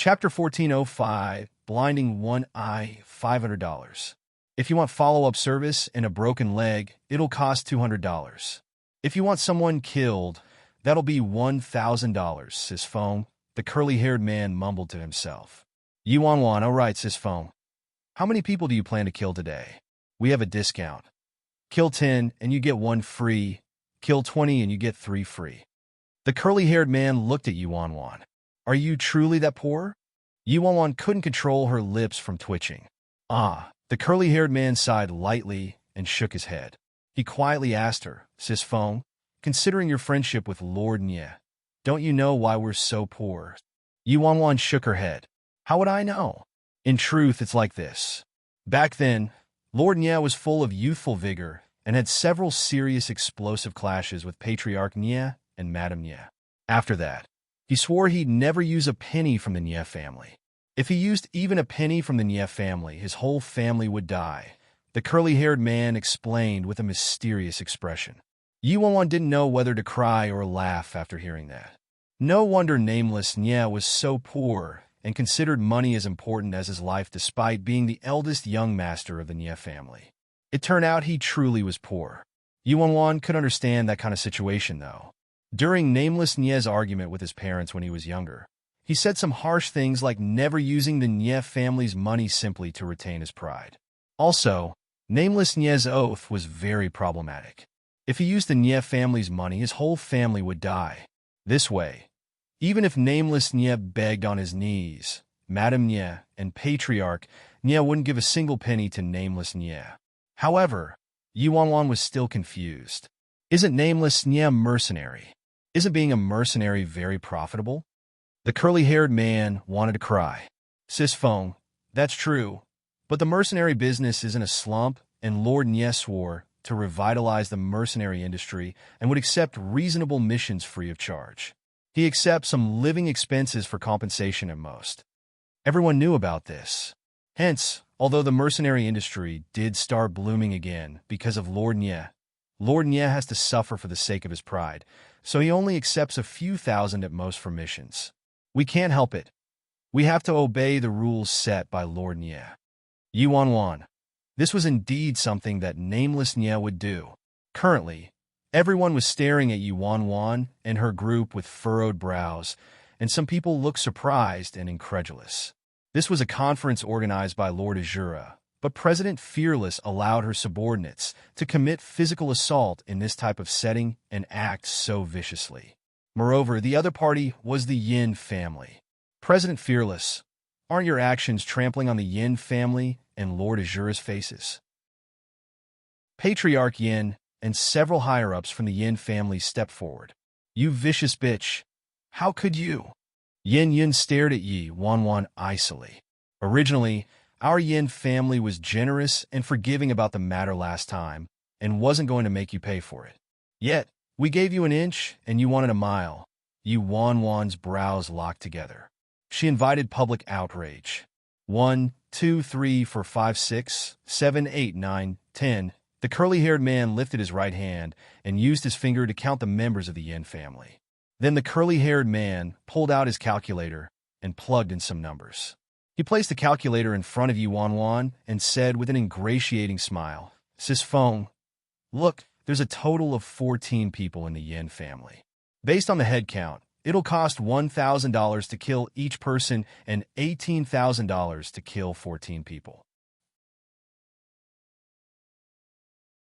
Chapter 1405, Blinding One Eye, $500. If you want follow-up service and a broken leg, it'll cost $200. If you want someone killed, that'll be $1,000, says Foam. The curly-haired man mumbled to himself. Yuan, all right, says Foam. How many people do you plan to kill today? We have a discount. Kill 10 and you get 1 free. Kill 20 and you get 3 free. The curly-haired man looked at Yuan. Are you truly that poor? Yuan couldn't control her lips from twitching. The curly-haired man sighed lightly and shook his head. He quietly asked her, Sis Foam, considering your friendship with Lord Nye, don't you know why we're so poor? Yuan shook her head. How would I know? In truth, it's like this. Back then, Lord Nye was full of youthful vigor and had several serious explosive clashes with Patriarch Nye and Madame Nye. After that, he swore he'd never use a penny from the Nye family. If he used even a penny from the Nye family, his whole family would die, the curly-haired man explained with a mysterious expression. Yuan didn't know whether to cry or laugh after hearing that. No wonder nameless Nye was so poor and considered money as important as his life despite being the eldest young master of the Nye family. It turned out he truly was poor. Yuan could understand that kind of situation, though. During nameless Nye's argument with his parents when he was younger, he said some harsh things like never using the Nye family's money simply to retain his pride. Also, nameless Nye's oath was very problematic. If he used the Nye family's money, his whole family would die. This way, even if nameless Nye begged on his knees, Madame Nye and Patriarch Nye wouldn't give a single penny to nameless Nye. However, Yuan was still confused. Isn't nameless Nye a mercenary? Isn't being a mercenary very profitable? The curly-haired man wanted to cry. Sis Foam, that's true, but the mercenary business is in a slump, and Lord Nye swore to revitalize the mercenary industry and would accept reasonable missions free of charge. He accepts some living expenses for compensation at most. Everyone knew about this. Hence, although the mercenary industry did start blooming again because of Lord Nye has to suffer for the sake of his pride, so he only accepts a few thousand at most for missions. We can't help it. We have to obey the rules set by Lord Nye. Yuan. This was indeed something that nameless Nye would do. Currently, everyone was staring at Yuan and her group with furrowed brows, and some people looked surprised and incredulous. This was a conference organized by Lord Azura, but President Fearless allowed her subordinates to commit physical assault in this type of setting and act so viciously. Moreover, the other party was the Yin family. President Fearless, aren't your actions trampling on the Yin family and Lord Azura's faces? Patriarch Yin and several higher-ups from the Yin family stepped forward. You vicious bitch. How could you? Yin stared at Yuan icily. Originally, our Yin family was generous and forgiving about the matter last time and wasn't going to make you pay for it. Yet, we gave you an inch and you wanted a mile. Yuan's brows locked together. She invited public outrage. 1, 2, 3, 4, 5, 6, 7, 8, 9, 10. The curly-haired man lifted his right hand and used his finger to count the members of the Yin family. Then the curly-haired man pulled out his calculator and plugged in some numbers. He placed the calculator in front of Yuan and said with an ingratiating smile, Sis Foam, look, there's a total of 14 people in the Yin family. Based on the head count, it'll cost $1,000 to kill each person and $18,000 to kill 14 people.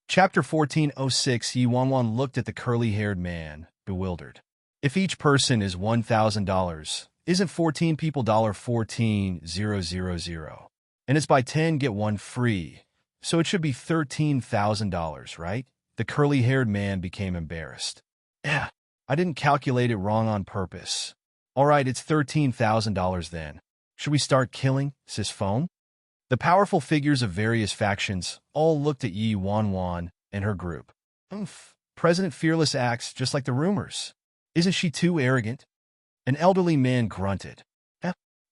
Chapter 1406. Yuan looked at the curly-haired man, bewildered. If each person is $1,000, isn't 14 people $14,000? And it's buy 10 get 1 free, so it should be $13,000, right? The curly-haired man became embarrassed. I didn't calculate it wrong on purpose. All right, it's $13,000 then. Should we start killing, Sis Foam? The powerful figures of various factions all looked at Yuan and her group. President Fearless acts just like the rumors. Isn't she too arrogant? An elderly man grunted.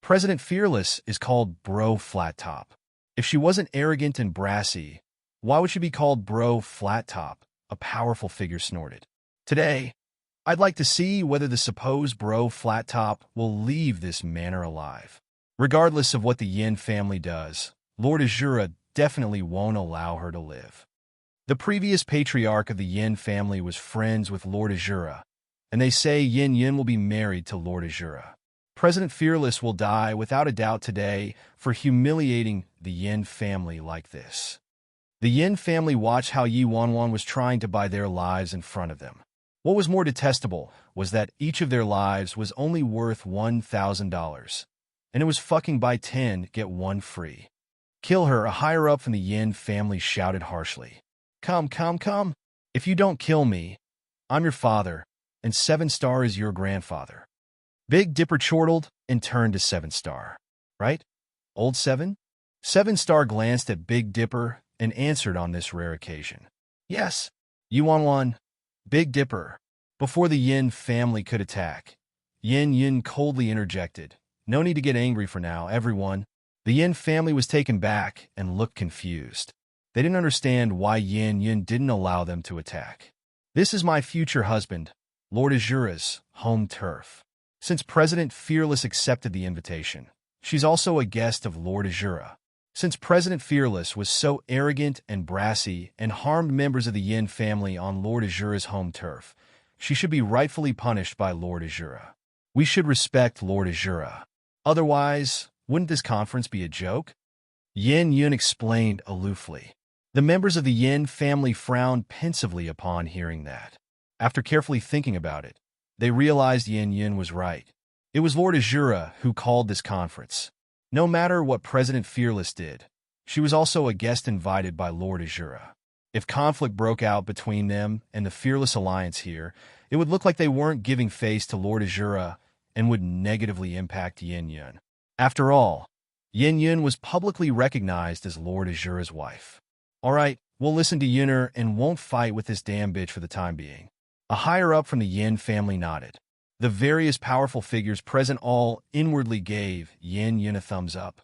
President Fearless is called Bro Flat Top. If she wasn't arrogant and brassy, why would she be called Bro Flat Top? A powerful figure snorted. Today, I'd like to see whether the supposed bro flat top will leave this manor alive. Regardless of what the Yin family does, Lord Azura definitely won't allow her to live. The previous patriarch of the Yin family was friends with Lord Azura, and they say Yin Yin will be married to Lord Azura. President Fearless will die without a doubt today for humiliating the Yin family like this. The Yin family watched how Yi Wanwan was trying to buy their lives in front of them. What was more detestable was that each of their lives was only worth $1,000, and it was fucking buy 10, get 1 free. Kill her, a higher-up from the Yin family shouted harshly. Come, come, come. If you don't kill me, I'm your father, and 7 Star is your grandfather. Big Dipper chortled and turned to 7 Star. Right? Old 7? 7 Star glanced at Big Dipper and answered on this rare occasion. Yes. You want one? Big Dipper. Before the Yin family could attack, Yin Yin coldly interjected. No need to get angry for now, everyone. The Yin family was taken back and looked confused. They didn't understand why Yin Yin didn't allow them to attack. This is my future husband, Lord Azura's home turf. Since President Fearless accepted the invitation, she's also a guest of Lord Azura. Since President Fearless was so arrogant and brassy and harmed members of the Yin family on Lord Azura's home turf, she should be rightfully punished by Lord Azura. We should respect Lord Azura. Otherwise, wouldn't this conference be a joke? Yin Yun explained aloofly. The members of the Yin family frowned pensively upon hearing that. After carefully thinking about it, they realized Yin Yun was right. It was Lord Azura who called this conference. No matter what President Fearless did, she was also a guest invited by Lord Azura. If conflict broke out between them and the Fearless Alliance here, it would look like they weren't giving face to Lord Azura and would negatively impact Yin Yun. After all, Yin Yun was publicly recognized as Lord Azura's wife. All right, we'll listen to Yunner and won't fight with this damn bitch for the time being. A higher-up from the Yin family nodded. The various powerful figures present all inwardly gave Yin Yin a thumbs up.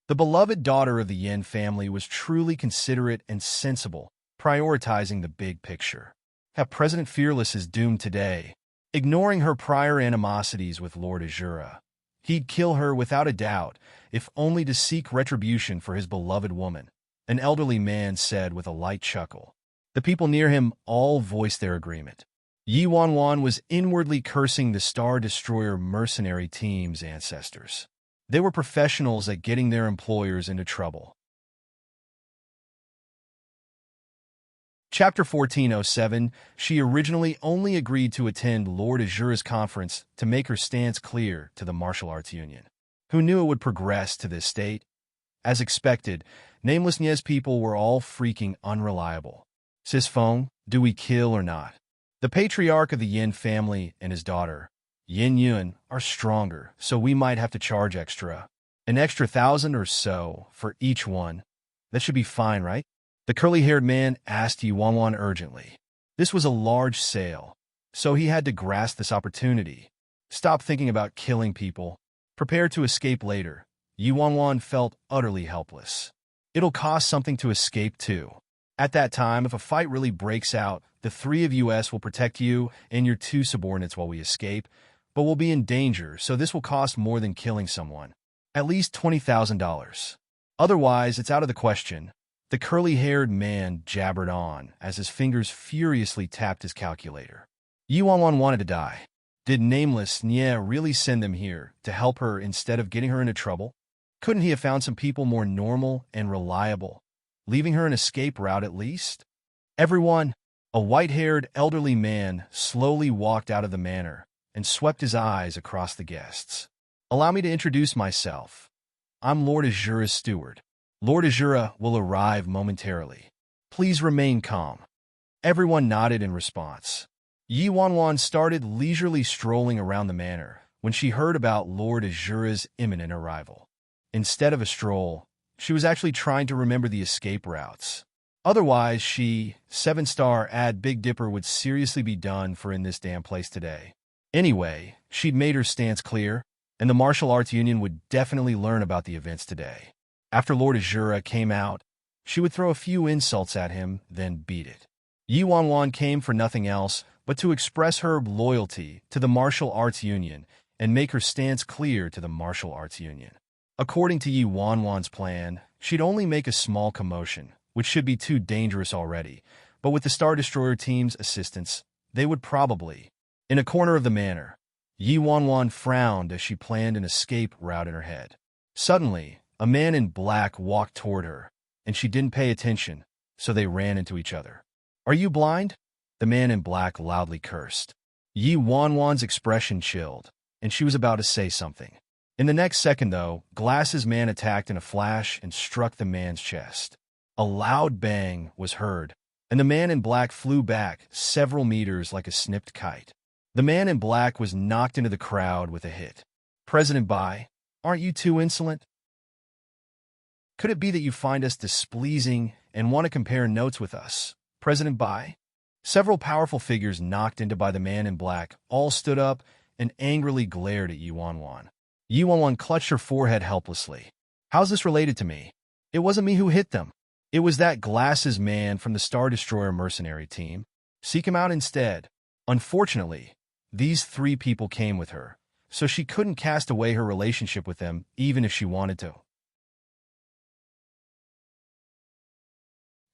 The beloved daughter of the Yin family was truly considerate and sensible, prioritizing the big picture. Have President Fearless is doomed today, ignoring her prior animosities with Lord Azura. He'd kill her without a doubt, if only to seek retribution for his beloved woman, an elderly man said with a light chuckle. The people near him all voiced their agreement. Yi Wanwan was inwardly cursing the Star Destroyer mercenary team's ancestors. They were professionals at getting their employers into trouble. Chapter 1407, she originally only agreed to attend Lord Azura's conference to make her stance clear to the Martial Arts Union. Who knew it would progress to this state? As expected, Nameless Nyez people were all freaking unreliable. Sis Feng, do we kill or not? The patriarch of the Yin family and his daughter, Yin Yun, are stronger, so we might have to charge extra. An extra 1,000 or so for each one. That should be fine, right? The curly-haired man asked Yi Wanwan urgently. This was a large sale, so he had to grasp this opportunity. Stop thinking about killing people. Prepare to escape later. Yi Wanwan felt utterly helpless. It'll cost something to escape too. At that time, if a fight really breaks out, the 3 of us will protect you and your 2 subordinates while we escape, but we'll be in danger, so this will cost more than killing someone. At least $20,000. Otherwise, it's out of the question. The curly-haired man jabbered on as his fingers furiously tapped his calculator. Yi Wanwan wanted to die. Did Nameless Nye really send them here to help her instead of getting her into trouble? Couldn't he have found some people more normal and reliable, leaving her an escape route at least? Everyone, a white-haired elderly man slowly walked out of the manor and swept his eyes across the guests. Allow me to introduce myself. I'm Lord Azura's steward. Lord Azura will arrive momentarily. Please remain calm. Everyone nodded in response. Yi Wanwan started leisurely strolling around the manor when she heard about Lord Azura's imminent arrival. Instead of a stroll, she was actually trying to remember the escape routes. Otherwise, 7 Star ad Big Dipper would seriously be done for in this damn place today. Anyway, she'd made her stance clear, and the Martial Arts Union would definitely learn about the events today. After Lord Azura came out, she would throw a few insults at him, then beat it. Yi Wanwan came for nothing else but to express her loyalty to the martial arts union and make her stance clear to the martial arts union. According to Yi Wanwan's plan, she'd only make a small commotion, which should be too dangerous already, but with the Star Destroyer team's assistance, they would probably. In a corner of the manor, Yi Wanwan frowned as she planned an escape route in her head. Suddenly, a man in black walked toward her, and she didn't pay attention, so they ran into each other. "Are you blind?" The man in black loudly cursed. Yi Wanwan's expression chilled, and she was about to say something. In the next second, though, Glasses Man attacked in a flash and struck the man's chest. A loud bang was heard, and the man in black flew back several meters like a snipped kite. The man in black was knocked into the crowd with a hit. "President Bai, aren't you too insolent? Could it be that you find us displeasing and want to compare notes with us, President Bai?" Several powerful figures knocked into by the man in black all stood up and angrily glared at Yi Wanwan. Yi Wanwan clutched her forehead helplessly. "How's this related to me? It wasn't me who hit them. It was that Glasses Man from the Star Destroyer mercenary team. Seek him out instead." Unfortunately, these three people came with her, so she couldn't cast away her relationship with them even if she wanted to.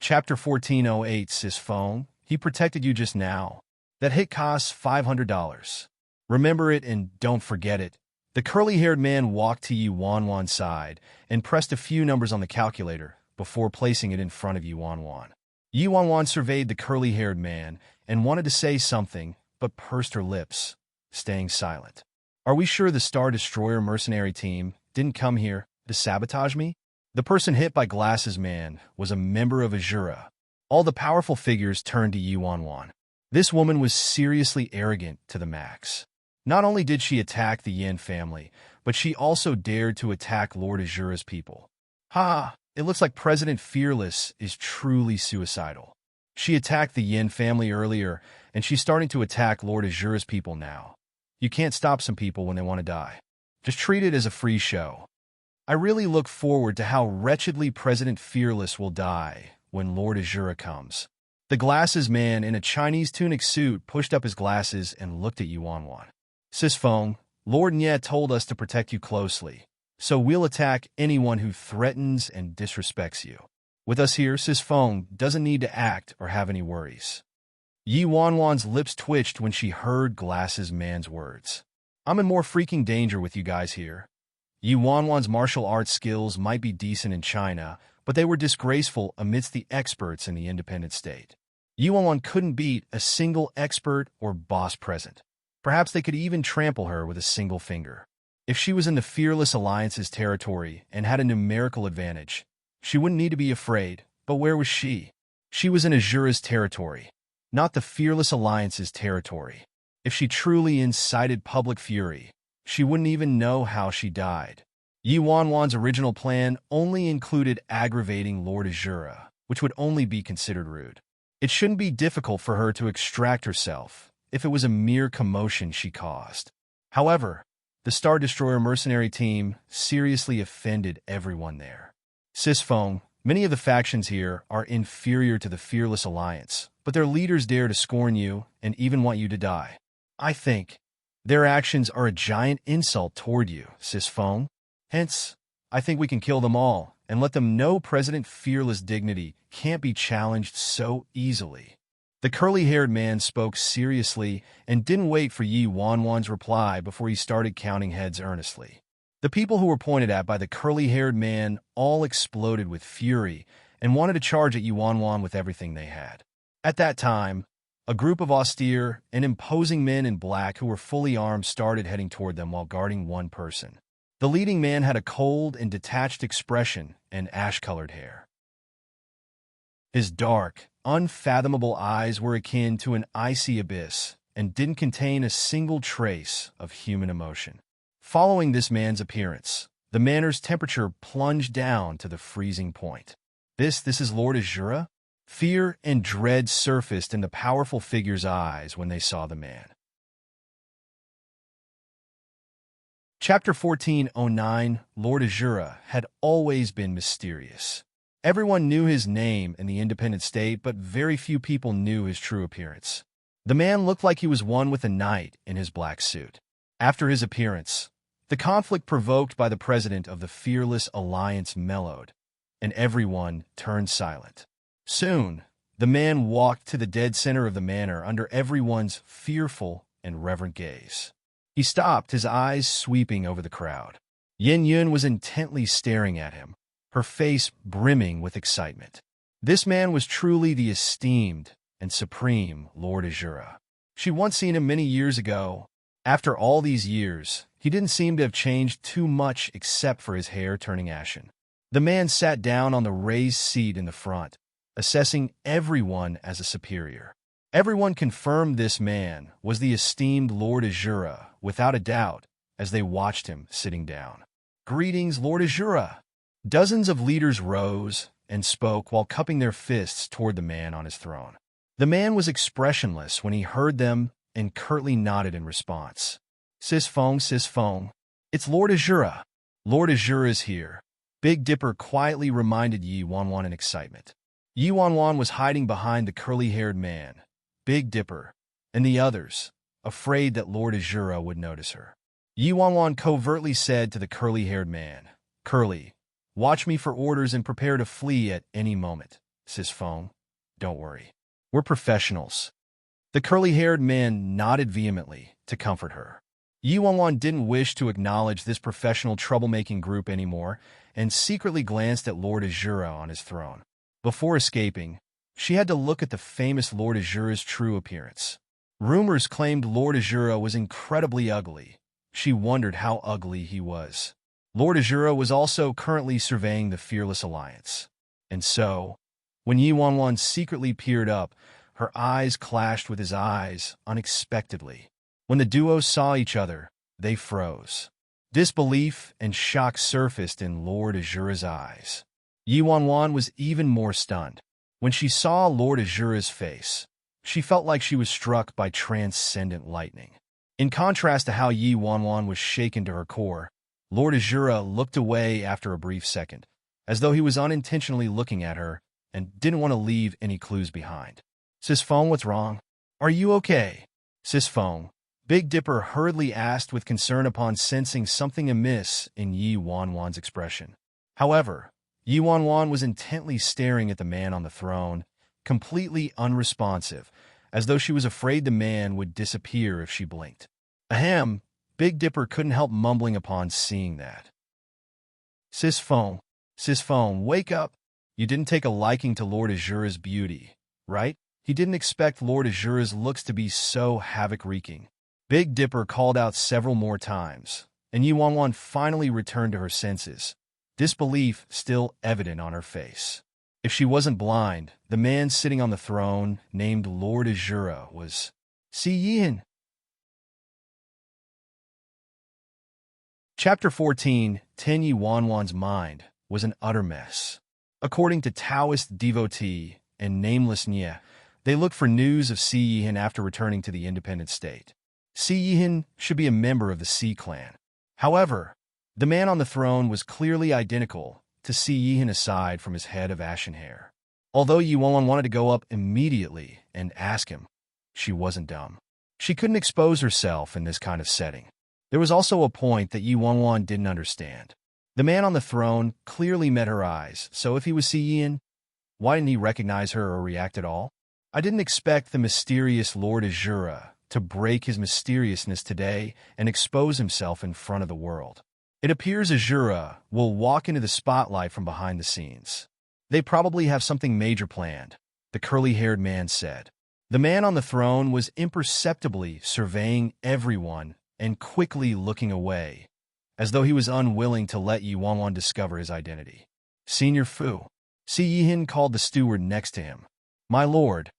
Chapter 1408 Sis Phone, he protected you just now. That hit costs $500. Remember it and don't forget it. The curly-haired man walked to Yi Wanwan's side and pressed a few numbers on the calculator before placing it in front of Yi Wanwan. Yi Wanwan surveyed the curly-haired man and wanted to say something, but pursed her lips, staying silent. "Are we sure the Star Destroyer mercenary team didn't come here to sabotage me?" The person hit by Glasses Man was a member of Azura. All the powerful figures turned to Yi Wanwan. This woman was seriously arrogant to the max. Not only did she attack the Yin family, but she also dared to attack Lord Azura's people. "Ha! It looks like President Fearless is truly suicidal. She attacked the Yin family earlier, and she's starting to attack Lord Azura's people now. You can't stop some people when they want to die. Just treat it as a free show. I really look forward to how wretchedly President Fearless will die when Lord Azura comes." The Glasses Man in a Chinese tunic suit pushed up his glasses and looked at Yi Wanwan. "Sis Feng, Lord Nye told us to protect you closely, so we'll attack anyone who threatens and disrespects you. With us here, Sis Feng doesn't need to act or have any worries." Yi Wanwan's lips twitched when she heard Glasses Man's words. "I'm in more freaking danger with you guys here. Yi Wanwan's martial arts skills might be decent in China, but they were disgraceful amidst the experts in the independent state. Yi Wanwan couldn't beat a single expert or boss present. Perhaps they could even trample her with a single finger. If she was in the Fearless Alliance's territory and had a numerical advantage, she wouldn't need to be afraid, but where was she? She was in Azura's territory, not the Fearless Alliance's territory. If she truly incited public fury, she wouldn't even know how she died. Yi Wanwan's original plan only included aggravating Lord Azura, which would only be considered rude. It shouldn't be difficult for her to extract herself if it was a mere commotion she caused. However, the Star Destroyer mercenary team seriously offended everyone there. "Sis Feng, many of the factions here are inferior to the Fearless Alliance, but their leaders dare to scorn you and even want you to die. I think their actions are a giant insult toward you, Sis Feng. Hence, I think we can kill them all and let them know President Fearless' dignity can't be challenged so easily." The curly-haired man spoke seriously and didn't wait for Yi Wanwan's reply before he started counting heads earnestly. The people who were pointed at by the curly-haired man all exploded with fury and wanted to charge at Yi Wanwan with everything they had. At that time, a group of austere and imposing men in black who were fully armed started heading toward them while guarding one person. The leading man had a cold and detached expression and ash-colored hair. His dark, unfathomable eyes were akin to an icy abyss and didn't contain a single trace of human emotion. Following this man's appearance, the manor's temperature plunged down to the freezing point. This is Lord Azura? Fear and dread surfaced in the powerful figure's eyes when they saw the man. Chapter 1409 Lord Azura had always been mysterious. Everyone knew his name in the independent state, but very few people knew his true appearance. The man looked like he was one with a knight in his black suit. After his appearance, the conflict provoked by the president of the Fearless Alliance mellowed, and everyone turned silent. Soon, the man walked to the dead center of the manor under everyone's fearful and reverent gaze. He stopped, his eyes sweeping over the crowd. Yin Yun was intently staring at him, her face brimming with excitement. This man was truly the esteemed and supreme Lord Azura. She'd once seen him many years ago. After all these years, he didn't seem to have changed too much except for his hair turning ashen. The man sat down on the raised seat in the front, assessing everyone as a superior. Everyone confirmed this man was the esteemed Lord Azura, without a doubt, as they watched him sitting down. "Greetings, Lord Azura!" Dozens of leaders rose and spoke while cupping their fists toward the man on his throne. The man was expressionless when he heard them and curtly nodded in response. Sis Fong, it's Lord Azura. Lord Azura is here." Big Dipper quietly reminded Yi Wanwan in excitement. Yi Wanwan was hiding behind the curly-haired man, Big Dipper, and the others, afraid that Lord Azura would notice her. Yi Wanwan covertly said to the curly-haired man, "Curly, watch me for orders and prepare to flee at any moment. Sis Fong, don't worry. We're professionals." The curly-haired man nodded vehemently to comfort her. Yi Wanwan didn't wish to acknowledge this professional troublemaking group anymore and secretly glanced at Lord Azura on his throne. Before escaping, she had to look at the famous Lord Azura's true appearance. Rumors claimed Lord Azura was incredibly ugly. She wondered how ugly he was. Lord Azura was also currently surveying the Fearless Alliance. And so, when Yi Wanwan secretly peered up, her eyes clashed with his eyes unexpectedly. When the duo saw each other, they froze. Disbelief and shock surfaced in Lord Azura's eyes. Yi Wanwan was even more stunned. When she saw Lord Azura's face, she felt like she was struck by transcendent lightning. In contrast to how Yi Wanwan was shaken to her core, Lord Azura looked away after a brief second, as though he was unintentionally looking at her and didn't want to leave any clues behind. "Sis Fong, what's wrong? Are you okay?" "Sis Fong," Big Dipper hurriedly asked with concern upon sensing something amiss in Yi Wanwan's expression. However, Yi Wanwan was intently staring at the man on the throne, completely unresponsive, as though she was afraid the man would disappear if she blinked. Ahem, Big Dipper couldn't help mumbling upon seeing that. Sis Fong, wake up. You didn't take a liking to Lord Azura's beauty, right? He didn't expect Lord Azura's looks to be so havoc-wreaking. Big Dipper called out several more times, and Yi Wanwan finally returned to her senses, disbelief still evident on her face. If she wasn't blind, the man sitting on the throne, named Lord Azura, was Si Yin. Chapter 14, Ten Yi Wanwan's mind was an utter mess. According to Taoist devotee and nameless Nye, they looked for news of Si Yin after returning to the independent state. Si Yin should be a member of the Si clan. However, the man on the throne was clearly identical to Si Yin aside from his head of ashen hair. Although Yi Wanwan wanted to go up immediately and ask him, she wasn't dumb. She couldn't expose herself in this kind of setting. There was also a point that Yi Wanwan didn't understand. The man on the throne clearly met her eyes, so if he was Si Yin, why didn't he recognize her or react at all? I didn't expect the mysterious Lord Azura to break his mysteriousness today and expose himself in front of the world. It appears Azura will walk into the spotlight from behind the scenes. They probably have something major planned, the curly-haired man said. The man on the throne was imperceptibly surveying everyone and quickly looking away, as though he was unwilling to let Yi Wanwan discover his identity. Senior Fu. Si Yin called the steward next to him. My lord,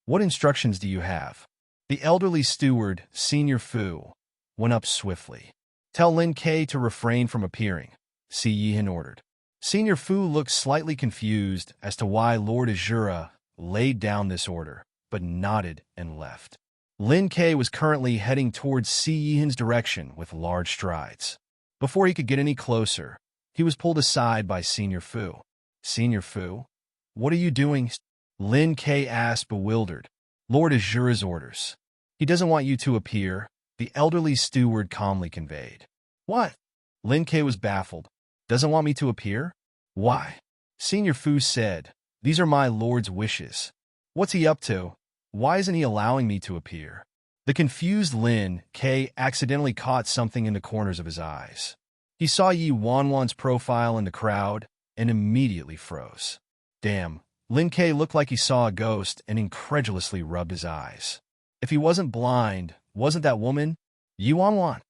what instructions do you have? The elderly steward, Senior Fu, went up swiftly. Tell Lin Ke to refrain from appearing, Si Yin ordered. Senior Fu looked slightly confused as to why Lord Azura laid down this order, but nodded and left. Lin Ke was currently heading towards Si Yin's direction with large strides. Before he could get any closer, he was pulled aside by Senior Fu. Senior Fu, what are you doing? Lin Ke asked, bewildered. Lord Azura's orders. He doesn't want you to appear, the elderly steward calmly conveyed. What? Lin Ke was baffled. Doesn't want me to appear? Why? Senior Fu said, these are my lord's wishes. What's he up to? Why isn't he allowing me to appear? The confused Lin Ke accidentally caught something in the corners of his eyes. He saw Yi Wanwan's profile in the crowd and immediately froze. Damn, Lin Ke looked like he saw a ghost and incredulously rubbed his eyes. If he wasn't blind, wasn't that woman Yi Wanwan?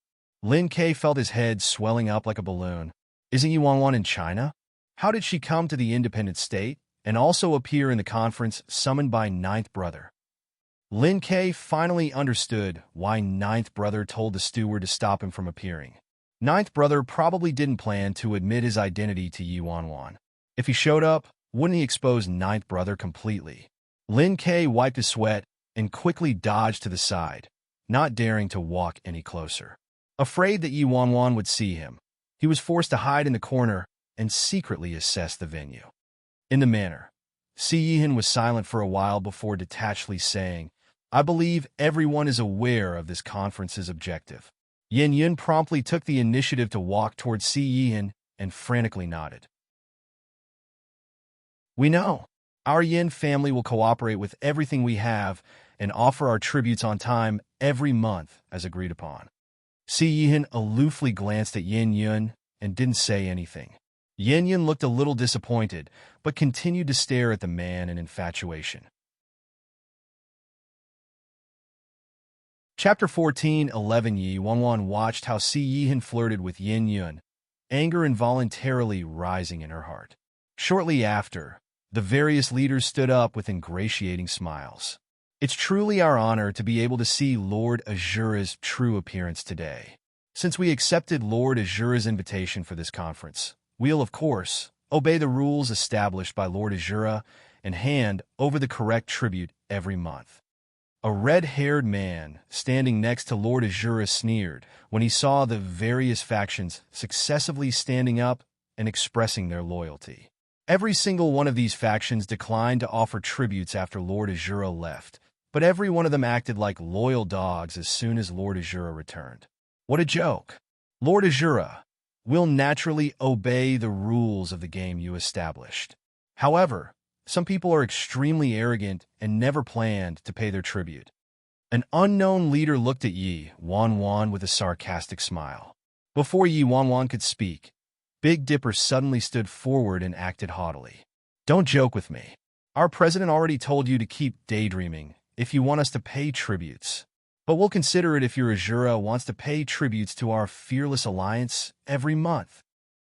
Lin Ke felt his head swelling up like a balloon. Isn't Yi Wanwan in China? How did she come to the independent state and also appear in the conference summoned by Ninth Brother? Lin Ke finally understood why Ninth Brother told the steward to stop him from appearing. Ninth Brother probably didn't plan to admit his identity to Yi Wanwan. If he showed up, wouldn't he expose Ninth Brother completely? Lin Ke wiped his sweat and quickly dodged to the side, not daring to walk any closer. Afraid that Yi Wanwan would see him, he was forced to hide in the corner and secretly assess the venue. In the manor, Si Yihan was silent for a while before detachedly saying, I believe everyone is aware of this conference's objective. Yin Yun promptly took the initiative to walk towards Si Yihan and frantically nodded. We know. Our Yin family will cooperate with everything we have and offer our tributes on time every month as agreed upon. Si Yihan aloofly glanced at Yin Yun and didn't say anything. Yin Yun looked a little disappointed, but continued to stare at the man in infatuation. Chapter 14:11 Yi Wanwan watched how Si Yihan flirted with Yin Yun, anger involuntarily rising in her heart. Shortly after, the various leaders stood up with ingratiating smiles. It's truly our honor to be able to see Lord Azura's true appearance today. Since we accepted Lord Azura's invitation for this conference, we'll, of course, obey the rules established by Lord Azura and hand over the correct tribute every month. A red-haired man standing next to Lord Azura sneered when he saw the various factions successively standing up and expressing their loyalty. Every single one of these factions declined to offer tributes after Lord Azura left, but every one of them acted like loyal dogs as soon as Lord Azura returned. What a joke! Lord Azura, we'll naturally obey the rules of the game you established. However, some people are extremely arrogant and never planned to pay their tribute. An unknown leader looked at Yi Wanwan with a sarcastic smile. Before Yi Wanwan could speak, Big Dipper suddenly stood forward and acted haughtily. Don't joke with me. Our president already told you to keep daydreaming if you want us to pay tributes. But we'll consider it if your Azura wants to pay tributes to our fearless alliance every month.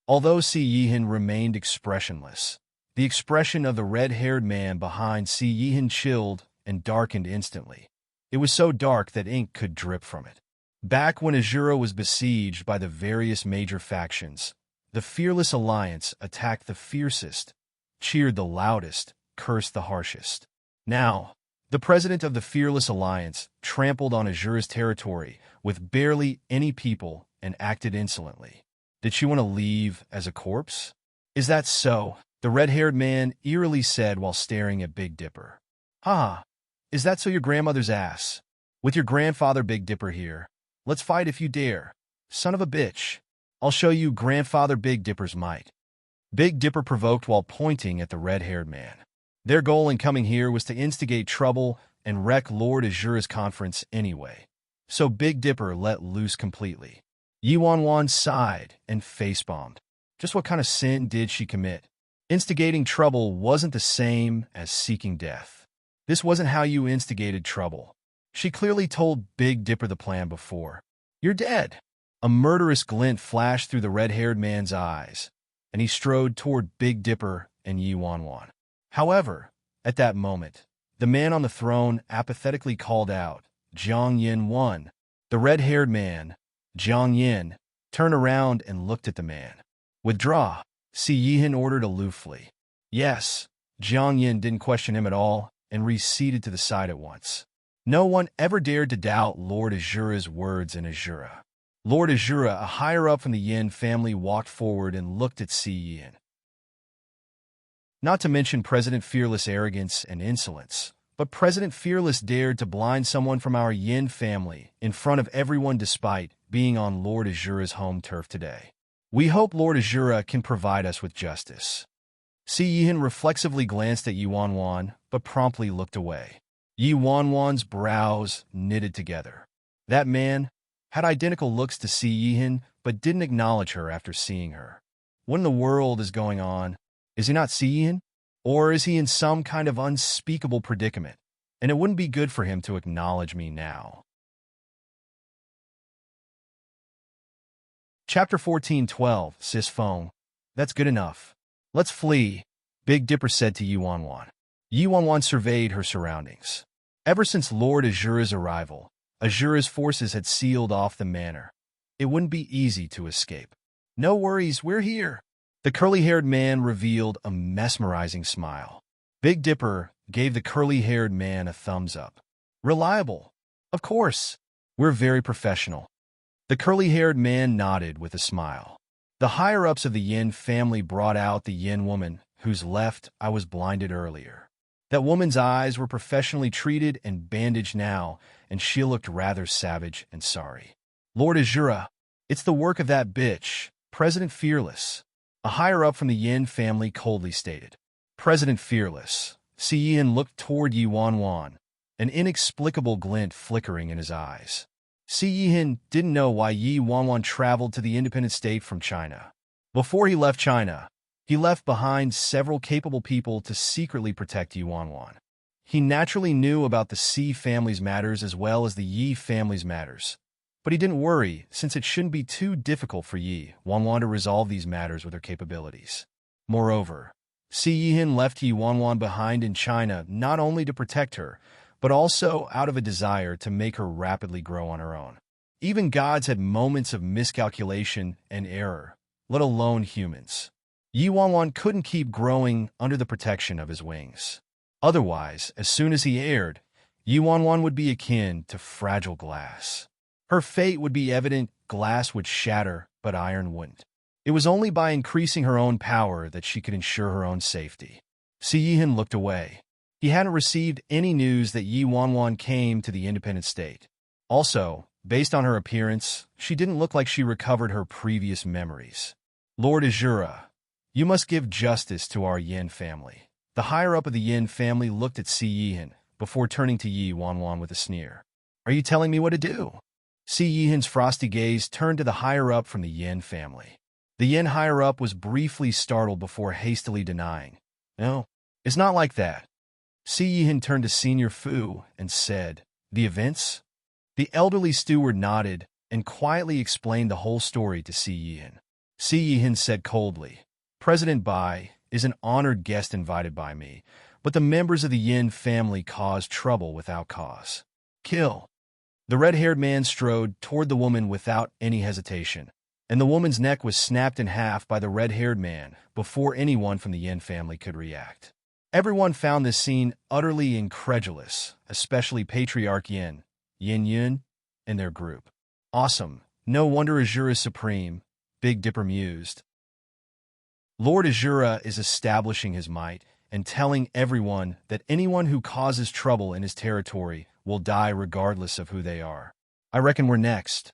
Although Si Yihan remained expressionless, the expression of the red-haired man behind Si Yihan chilled and darkened instantly. It was so dark that ink could drip from it. Back when Azura was besieged by the various major factions, the Fearless Alliance attacked the fiercest, cheered the loudest, cursed the harshest. Now, the president of the Fearless Alliance trampled on Azura's territory with barely any people and acted insolently. Did she want to leave as a corpse? Is that so? The red-haired man eerily said while staring at Big Dipper. Ha! Is that so your grandmother's ass? With your grandfather Big Dipper here. Let's fight if you dare. Son of a bitch. I'll show you grandfather Big Dipper's might. Big Dipper provoked while pointing at the red-haired man. Their goal in coming here was to instigate trouble and wreck Lord Azura's conference anyway. So Big Dipper let loose completely. Yi Wanwan sighed and face-bombed. Just what kind of sin did she commit? Instigating trouble wasn't the same as seeking death. This wasn't how you instigated trouble. She clearly told Big Dipper the plan before. You're dead. A murderous glint flashed through the red-haired man's eyes, and he strode toward Big Dipper and Yi Wanwan. However, at that moment, the man on the throne apathetically called out, Jiang Yin won. The red-haired man, Jiang Yin, turned around and looked at the man. Withdraw, Si Yihan ordered aloofly. Yes, Jiang Yin didn't question him at all and receded to the side at once. No one ever dared to doubt Lord Azura's words in Azura. Lord Azura, a higher-up from the Yin family, walked forward and looked at Si Yihan. Not to mention President Fearless' arrogance and insolence, but President Fearless dared to blind someone from our Yin family in front of everyone despite being on Lord Azura's home turf today. We hope Lord Azura can provide us with justice. Si Yihan reflexively glanced at Yi Wanwan, but promptly looked away. Yi Wanwan's brows knitted together. That man had identical looks to Si Yihan, but didn't acknowledge her after seeing her. What in the world is going on? Is he not Si Yihan? Or is he in some kind of unspeakable predicament? And it wouldn't be good for him to acknowledge me now. Chapter 14:12, Sis Phone. That's good enough. Let's flee, Big Dipper said to Yi Wanwan. Yi Wanwan surveyed her surroundings. Ever since Lord Azura's arrival, Azura's forces had sealed off the manor. It wouldn't be easy to escape. No worries, we're here. The curly-haired man revealed a mesmerizing smile. Big Dipper gave the curly-haired man a thumbs up. Reliable. Of course. We're very professional. The curly-haired man nodded with a smile. The higher-ups of the Yin family brought out the Yin woman, whose left I was blinded earlier. That woman's eyes were professionally treated and bandaged now, and she looked rather savage and sorry. Lord Azura, it's the work of that bitch, President Fearless. A higher-up from the Yin family coldly stated. President Fearless. Si Yihan looked toward Yi Wanwan, an inexplicable glint flickering in his eyes. Si Yihan didn't know why Yi Wanwan traveled to the independent state from China. Before he left China, he left behind several capable people to secretly protect Yi Wanwan. He naturally knew about the Si family's matters as well as the Yi family's matters. But he didn't worry, since it shouldn't be too difficult for Yi Wanwan to resolve these matters with her capabilities. Moreover, Si Yihan left Yi Wanwan behind in China not only to protect her, but also out of a desire to make her rapidly grow on her own. Even gods had moments of miscalculation and error, let alone humans. Yi Wanwan couldn't keep growing under the protection of his wings. Otherwise, as soon as he erred, Yi Wanwan would be akin to fragile glass. Her fate would be evident. Glass would shatter, but iron wouldn't. It was only by increasing her own power that she could ensure her own safety. Si Yihan looked away. He hadn't received any news that Yi Wanwan came to the independent state. Also, based on her appearance, she didn't look like she recovered her previous memories. Lord Azura, you must give justice to our Yin family. The higher-up of the Yin family looked at Si Yihan before turning to Yi Wanwan with a sneer. Are you telling me what to do? Si Yihan's frosty gaze turned to the higher-up from the Yin family. The Yin higher-up was briefly startled before hastily denying. No, it's not like that. Si Yihan turned to Senior Fu and said, The events? The elderly steward nodded and quietly explained the whole story to Si Yihan. Si Yihan said coldly, President Bai is an honored guest invited by me, but the members of the Yin family caused trouble without cause. Kill. The red-haired man strode toward the woman without any hesitation, and the woman's neck was snapped in half by the red-haired man before anyone from the Yin family could react. Everyone found this scene utterly incredulous, especially Patriarch Yin, Yin Yun, and their group. Awesome. No wonder Azura is supreme, Big Dipper mused. Lord Azura is establishing his might and telling everyone that anyone who causes trouble in his territory will die regardless of who they are. I reckon we're next.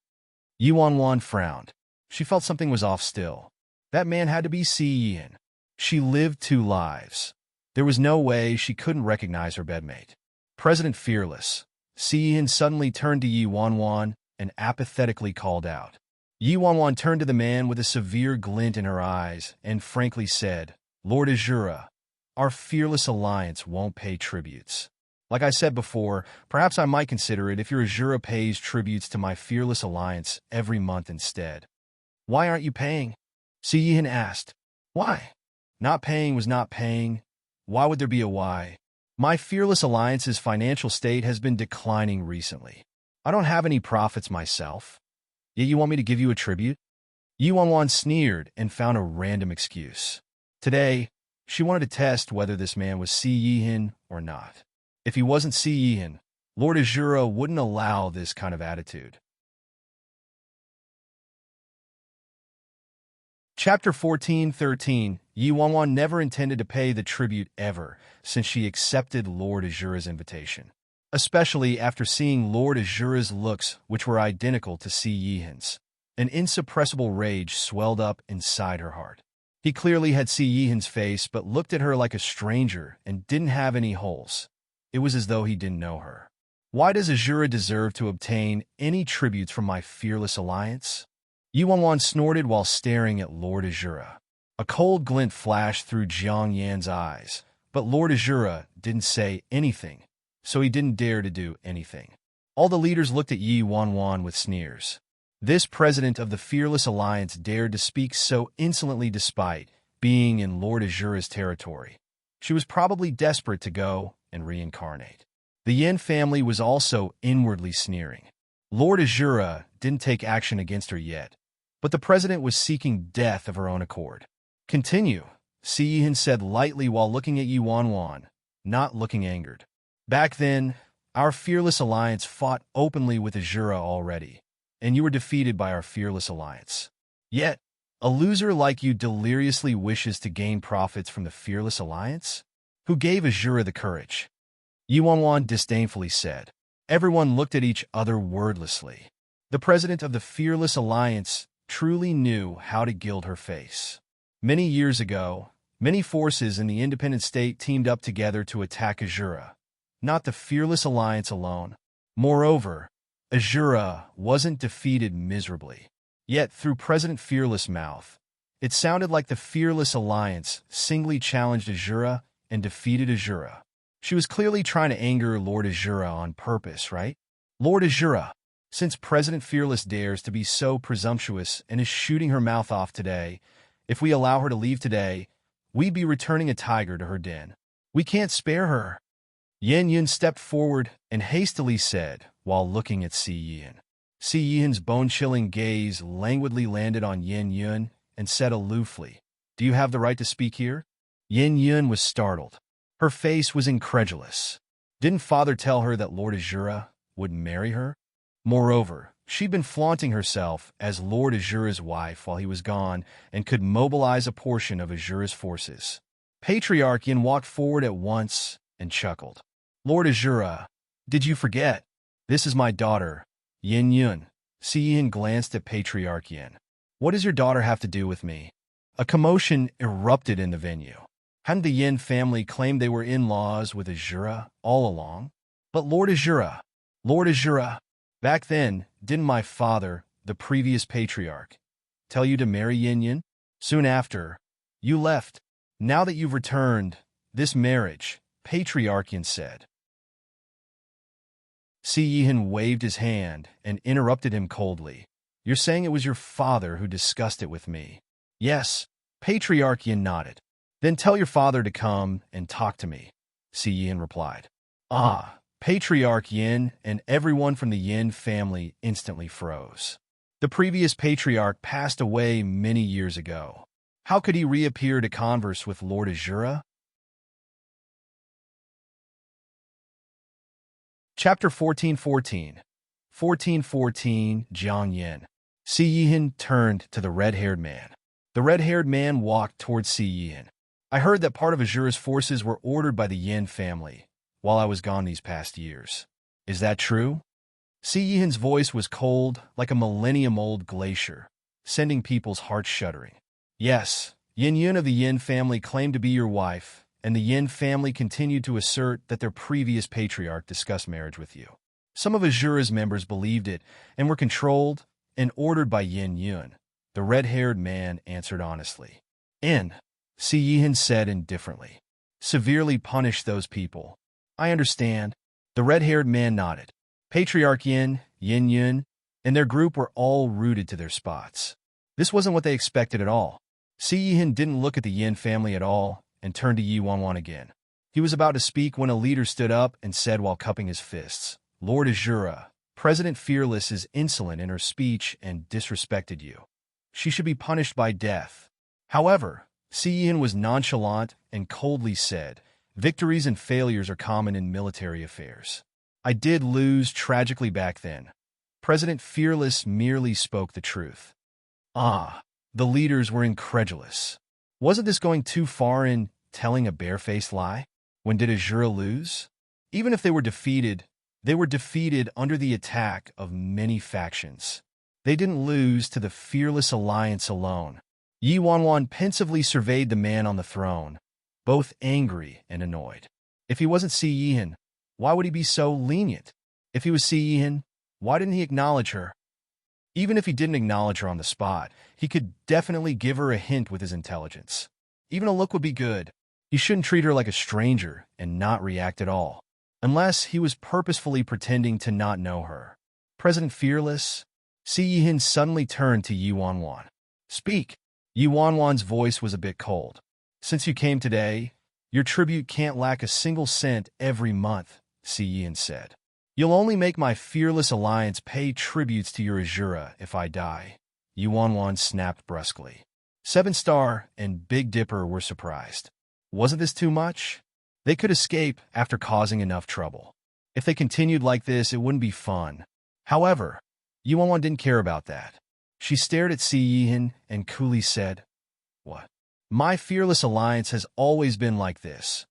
Yi Wanwan frowned. She felt something was off still. That man had to be Si Yihan. She lived 2 lives. There was no way she couldn't recognize her bedmate. President Fearless. Si Yihan suddenly turned to Yi Wanwan and apathetically called out. Yi Wanwan turned to the man with a severe glint in her eyes and frankly said, Lord Azura, our fearless alliance won't pay tributes. Like I said before, perhaps I might consider it if your Azura pays tributes to my fearless alliance every month instead. Why aren't you paying? Si Yihan asked. Why? Not paying was not paying. Why would there be a why? My fearless alliance's financial state has been declining recently. I don't have any profits myself. Yet you want me to give you a tribute? Yi Wanwan sneered and found a random excuse. Today, she wanted to test whether this man was Si Yihan or not. If he wasn't Si Yihan, Lord Azura wouldn't allow this kind of attitude. Chapter 14:13. Yi Wanwan never intended to pay the tribute ever since she accepted Lord Azura's invitation, especially after seeing Lord Azura's looks, which were identical to Si Yihan's. An insuppressible rage swelled up inside her heart. He clearly had Si Yihan's face, but looked at her like a stranger and didn't have any holes. It was as though he didn't know her. Why does Azura deserve to obtain any tributes from my fearless alliance? Yi Wanwan snorted while staring at Lord Azura. A cold glint flashed through Jiang Yan's eyes, but Lord Azura didn't say anything, so he didn't dare to do anything. All the leaders looked at Yi Wanwan with sneers. This president of the Fearless Alliance dared to speak so insolently despite being in Lord Azura's territory. She was probably desperate to go and reincarnate. The Yin family was also inwardly sneering. Lord Azura didn't take action against her yet, but the president was seeking death of her own accord. Continue, Si Yihan said lightly while looking at Yi Wanwan, not looking angered. Back then, our Fearless Alliance fought openly with Azura already, and you were defeated by our Fearless Alliance. Yet, a loser like you deliriously wishes to gain profits from the Fearless Alliance? Who gave Azura the courage? Yi Wanwan disdainfully said. Everyone looked at each other wordlessly. The president of the Fearless Alliance truly knew how to gild her face. Many years ago, many forces in the independent state teamed up together to attack Azura, not the Fearless Alliance alone. Moreover, Azura wasn't defeated miserably. Yet, through President Fearless' mouth, it sounded like the Fearless Alliance singly challenged Azura and defeated Azura. She was clearly trying to anger Lord Azura on purpose, right? Lord Azura, since President Fearless dares to be so presumptuous and is shooting her mouth off today, if we allow her to leave today, we'd be returning a tiger to her den. We can't spare her. Yen Yun stepped forward and hastily said, while looking at Si Yihan. Si Yihan's bone-chilling gaze languidly landed on Yen Yun and said aloofly, "Do you have the right to speak here?" Yen Yun was startled. Her face was incredulous. Didn't father tell her that Lord Azura would marry her? Moreover, she'd been flaunting herself as Lord Azura's wife while he was gone and could mobilize a portion of Azura's forces. Patriarch Yin walked forward at once and chuckled. Lord Azura, did you forget? This is my daughter, Yin Yun. Si Yin glanced at Patriarch Yin. What does your daughter have to do with me? A commotion erupted in the venue. Hadn't the Yin family claimed they were in-laws with Azura all along? But Lord Azura, back then, didn't my father, the previous patriarch, tell you to marry Yin Yin? Soon after, you left. Now that you've returned, this marriage, Patriarch Yin said. Si Yihan waved his hand and interrupted him coldly. You're saying it was your father who discussed it with me? Yes, Patriarch Yin nodded. Then tell your father to come and talk to me, Si Yihan replied. Ah, Patriarch Yin and everyone from the Yin family instantly froze. The previous patriarch passed away many years ago. How could he reappear to converse with Lord Azura? Chapter 14:14. 14:14. Jiang Yin. Si Yihan turned to the red-haired man. The red-haired man walked towards Si Yihan. I heard that part of Azura's forces were ordered by the Yin family while I was gone these past years. Is that true? Si Yihan's voice was cold like a millennium-old glacier, sending people's hearts shuddering. Yes, Yin Yun of the Yin family claimed to be your wife, and the Yin family continued to assert that their previous patriarch discussed marriage with you. Some of Azura's members believed it and were controlled and ordered by Yin Yun. The red-haired man answered honestly. Si Yihan said indifferently. Severely punish those people. I understand. The red-haired man nodded. Patriarch Yin, Yin Yun, and their group were all rooted to their spots. This wasn't what they expected at all. Si Yihan didn't look at the Yin family at all and turned to Yi Wanwan again. He was about to speak when a leader stood up and said while cupping his fists, Lord Azura, President Fearless is insolent in her speech and disrespected you. She should be punished by death. However, Si Yihan was nonchalant and coldly said, victories and failures are common in military affairs. I did lose tragically back then. President Fearless merely spoke the truth. Ah, The leaders were incredulous. Wasn't this going too far in telling a barefaced lie? When did Azura lose? Even if they were defeated under the attack of many factions. They didn't lose to the fearless alliance alone. Yi Wanwan pensively surveyed the man on the throne, both angry and annoyed. If he wasn't Si Yihan, why would he be so lenient? If he was Si Yihan, why didn't he acknowledge her? Even if he didn't acknowledge her on the spot, he could definitely give her a hint with his intelligence. Even a look would be good. He shouldn't treat her like a stranger and not react at all, unless he was purposefully pretending to not know her. President Fearless, Si Yihan suddenly turned to Yi Wanwan. Speak. Yi Wanwan's voice was a bit cold. Since you came today, your tribute can't lack a single cent every month, Si Yihan said. You'll only make my fearless alliance pay tributes to your Azura if I die. Yi Wanwan snapped brusquely. 7-Star and Big Dipper were surprised. Wasn't this too much? They could escape after causing enough trouble. If they continued like this, it wouldn't be fun. However, Yi Wanwan didn't care about that. She stared at Si Yihan and coolly said, What? My fearless alliance has always been like this.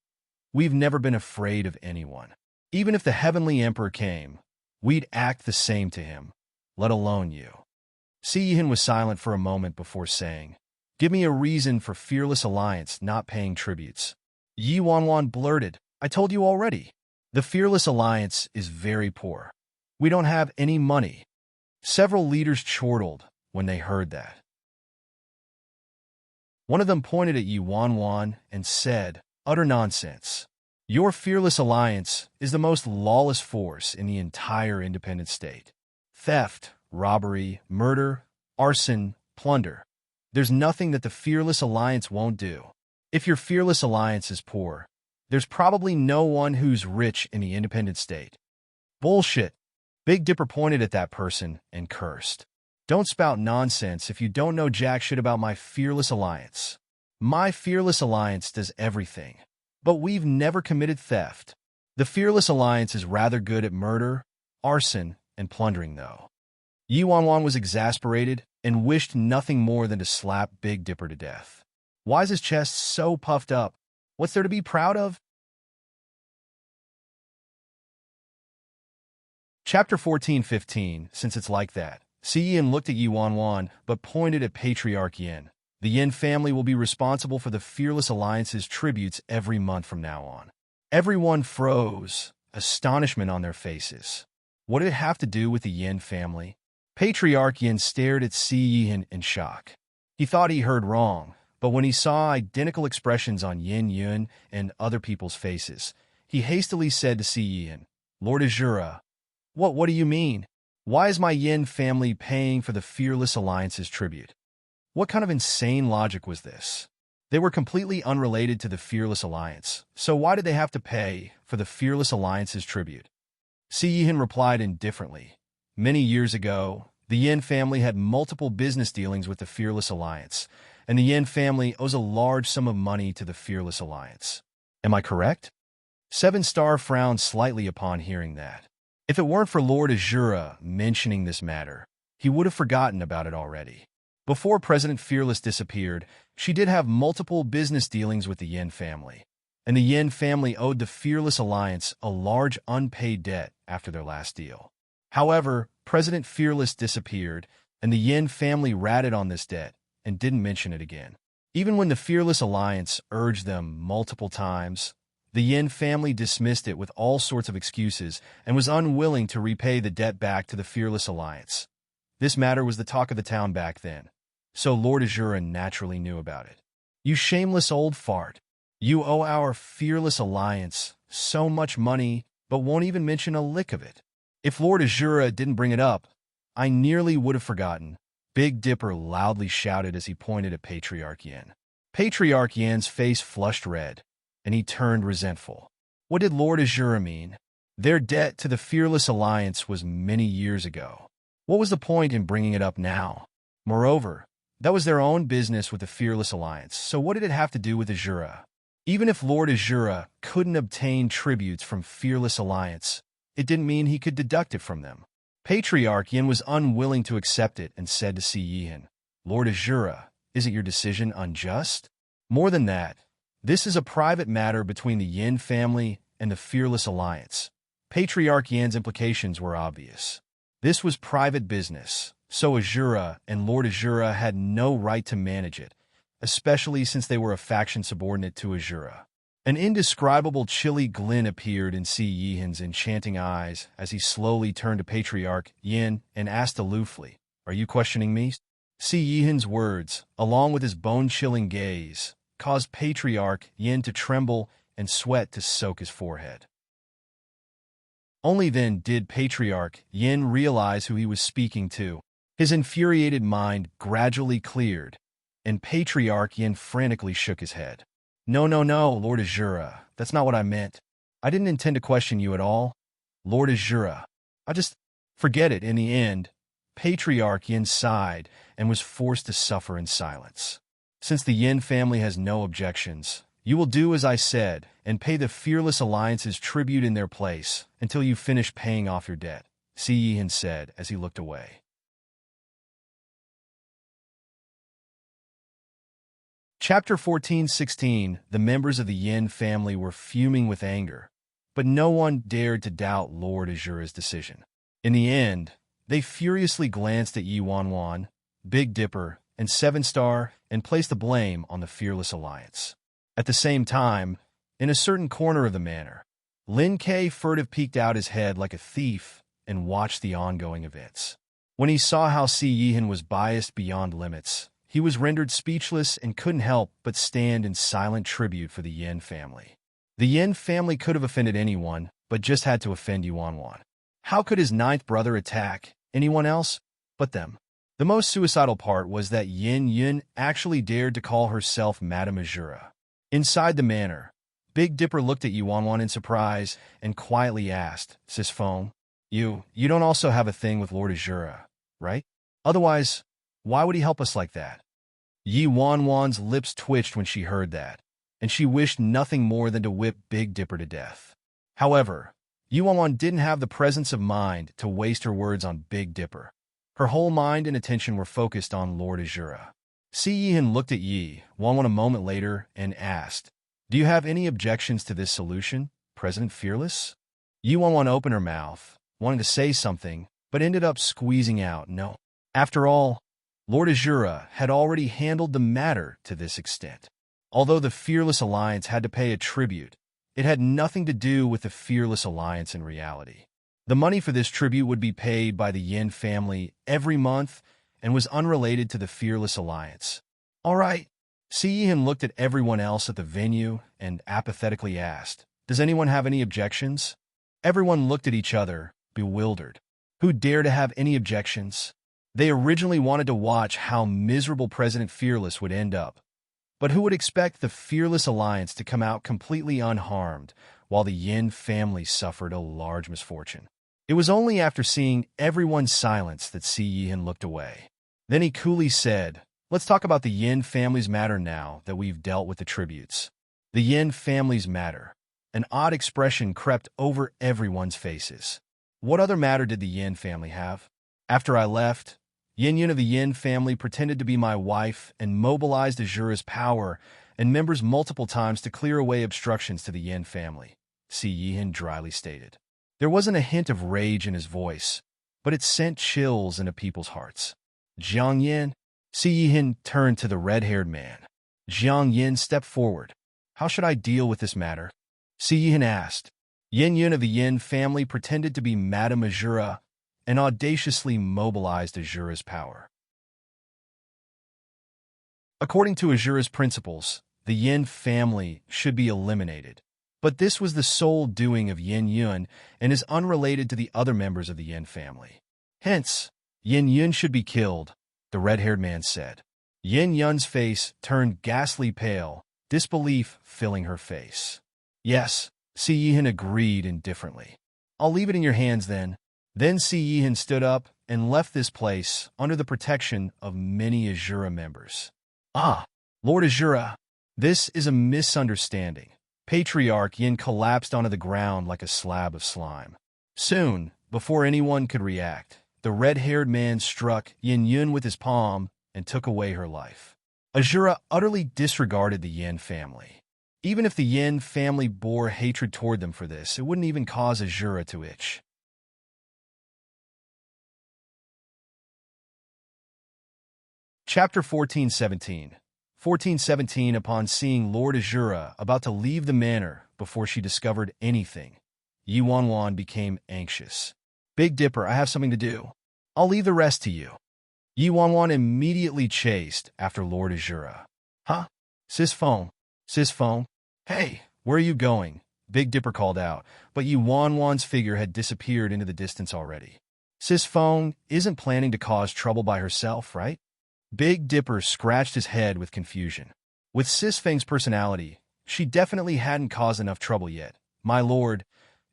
We've never been afraid of anyone. Even if the Heavenly Emperor came, we'd act the same to him, let alone you. Si Yihan was silent for a moment before saying, Give me a reason for Fearless Alliance not paying tributes. Yi Wanwan blurted, I told you already. The Fearless Alliance is very poor. We don't have any money. Several leaders chortled when they heard that. One of them pointed at Yi Wanwan and said, Utter nonsense. Your Fearless Alliance is the most lawless force in the entire independent state. Theft, robbery, murder, arson, plunder. There's nothing that the Fearless Alliance won't do. If your Fearless Alliance is poor, there's probably no one who's rich in the independent state. Bullshit. Big Dipper pointed at that person and cursed. Don't spout nonsense if you don't know jack shit about my Fearless Alliance. My Fearless Alliance does everything. But we've never committed theft. The Fearless Alliance is rather good at murder, arson, and plundering, though. Yi Wanwan was exasperated and wished nothing more than to slap Big Dipper to death. Why is his chest so puffed up? What's there to be proud of? Chapter 14:15. Since it's like that, Si Yihan looked at Yi Wanwan but pointed at Patriarch Yin. The Yin family will be responsible for the Fearless Alliance's tributes every month from now on. Everyone froze, astonishment on their faces. What did it have to do with the Yin family? Patriarch Yin stared at Si Yihan in shock. He thought he heard wrong, but when he saw identical expressions on Yin Yun and other people's faces, he hastily said to Si Yihan, Lord Azura, what do you mean? Why is my Yin family paying for the Fearless Alliance's tribute? What kind of insane logic was this? They were completely unrelated to the Fearless Alliance, so why did they have to pay for the Fearless Alliance's tribute? Si Yihan replied indifferently. Many years ago, the Yin family had multiple business dealings with the Fearless Alliance, and the Yin family owes a large sum of money to the Fearless Alliance. Am I correct? 7-Star frowned slightly upon hearing that. If it weren't for Lord Azura mentioning this matter, he would have forgotten about it already. Before President Fearless disappeared, she did have multiple business dealings with the Yin family, and the Yin family owed the Fearless Alliance a large unpaid debt after their last deal. However, President Fearless disappeared, and the Yin family ratted on this debt and didn't mention it again. Even when the Fearless Alliance urged them multiple times, the Yin family dismissed it with all sorts of excuses and was unwilling to repay the debt back to the Fearless Alliance. This matter was the talk of the town back then, so Lord Azura naturally knew about it. You shameless old fart. You owe our Fearless Alliance so much money, but won't even mention a lick of it. If Lord Azura didn't bring it up, I nearly would have forgotten. Big Dipper loudly shouted as he pointed at Patriarch Yin. Patriarch Yin's face flushed red, and he turned resentful. What did Lord Azura mean? Their debt to the Fearless Alliance was many years ago. What was the point in bringing it up now? Moreover, that was their own business with the Fearless Alliance, so what did it have to do with Azura? Even if Lord Azura couldn't obtain tributes from Fearless Alliance, it didn't mean he could deduct it from them. Patriarch Yin was unwilling to accept it and said to Si Yihan, Lord Azura, Isn't your decision unjust? More than that, this is a private matter between the Yin family and the Fearless Alliance. Patriarch Yan's implications were obvious. This was private business, so Azura and Lord Azura had no right to manage it, especially since they were a faction subordinate to Azura. An indescribable chilly glint appeared in Si Yihan's enchanting eyes as he slowly turned to Patriarch Yin and asked aloofly, "Are you questioning me?" Si Yihan's words, along with his bone-chilling gaze, caused Patriarch Yin to tremble and sweat to soak his forehead. Only then did Patriarch Yin realize who he was speaking to. His infuriated mind gradually cleared, and Patriarch Yin frantically shook his head. No, Lord Azura, that's not what I meant. I didn't intend to question you at all. Lord Azura, I just... Forget it. In the end, Patriarch Yin sighed and was forced to suffer in silence. Since the Yin family has no objections, you will do as I said and pay the Fearless Alliance's tribute in their place until you finish paying off your debt, Si Yihan said as he looked away. Chapter 14:16. The members of the Yin family were fuming with anger, but no one dared to doubt Lord Azura's decision. In the end, they furiously glanced at Yi Wanwan, Big Dipper, and Seven Star and placed the blame on the Fearless Alliance. At the same time, in a certain corner of the manor, Lin Kei furtive peeked out his head like a thief and watched the ongoing events. When he saw how Si Yihan was biased beyond limits, he was rendered speechless and couldn't help but stand in silent tribute for the Yin family. The Yin family could have offended anyone, but just had to offend Yuanwan. How could his ninth brother attack anyone else but them? The most suicidal part was that Yin Yun actually dared to call herself Madame Azura. Inside the manor, Big Dipper looked at Yuanwan in surprise and quietly asked, "Sis Fong, you don't also have a thing with Lord Azura, right? Otherwise, why would he help us like that?" Yi Wanwan's lips twitched when she heard that, and she wished nothing more than to whip Big Dipper to death. However, Yi Wanwan didn't have the presence of mind to waste her words on Big Dipper. Her whole mind and attention were focused on Lord Azura. Si Yihan looked at Yi Wanwan a moment later and asked, "Do you have any objections to this solution, President Fearless?" Yi Wanwan opened her mouth, wanting to say something, but ended up squeezing out no. After all, Lord Azura had already handled the matter to this extent. Although the Fearless Alliance had to pay a tribute, it had nothing to do with the Fearless Alliance in reality. The money for this tribute would be paid by the Yin family every month and was unrelated to the Fearless Alliance. All right. Si Yihan looked at everyone else at the venue and apathetically asked, "Does anyone have any objections?" Everyone looked at each other, bewildered. Who dared to have any objections? They originally wanted to watch how miserable President Fearless would end up. But who would expect the Fearless Alliance to come out completely unharmed while the Yin family suffered a large misfortune? It was only after seeing everyone's silence that Si Yihan looked away. Then he coolly said, "Let's talk about the Yin family's matter now that we've dealt with the tributes." The Yin family's matter. An odd expression crept over everyone's faces. What other matter did the Yin family have? After I left, Yin Yun of the Yin family pretended to be my wife and mobilized Azura's power and members multiple times to clear away obstructions to the Yin family, Si Yihan dryly stated. There wasn't a hint of rage in his voice, but it sent chills into people's hearts. Jiang Yin? Si Yihan turned to the red-haired man. Jiang Yin stepped forward. "How should I deal with this matter?" Si Yihan asked. Yin Yun of the Yin family pretended to be Madame Azura and audaciously mobilized Azura's power. According to Azura's principles, the Yin family should be eliminated. But this was the sole doing of Yin Yun and is unrelated to the other members of the Yin family. Hence, Yin Yun should be killed, the red-haired man said. Yin Yun's face turned ghastly pale, disbelief filling her face. Yes, Si Yihan agreed indifferently. "I'll leave it in your hands then." Then Si Yihan stood up and left this place under the protection of many Azura members. "Ah, Lord Azura, this is a misunderstanding." Patriarch Yin collapsed onto the ground like a slab of slime. Soon, before anyone could react, the red-haired man struck Yin Yun with his palm and took away her life. Azura utterly disregarded the Yin family. Even if the Yin family bore hatred toward them for this, it wouldn't even cause Azura to itch. Chapter 1417. 1417. Upon seeing Lord Azura about to leave the manor before she discovered anything, Yi Wanwan became anxious. Big Dipper, I have something to do. I'll leave the rest to you. Yi Wanwan immediately chased after Lord Azura. Huh? Sis phone. Sis phone. Hey, where are you going? Big Dipper called out, but Yi Wanwan's figure had disappeared into the distance already. Sis phone isn't planning to cause trouble by herself, right? Big Dipper scratched his head with confusion. With Sis Feng's personality, she definitely hadn't caused enough trouble yet. My lord,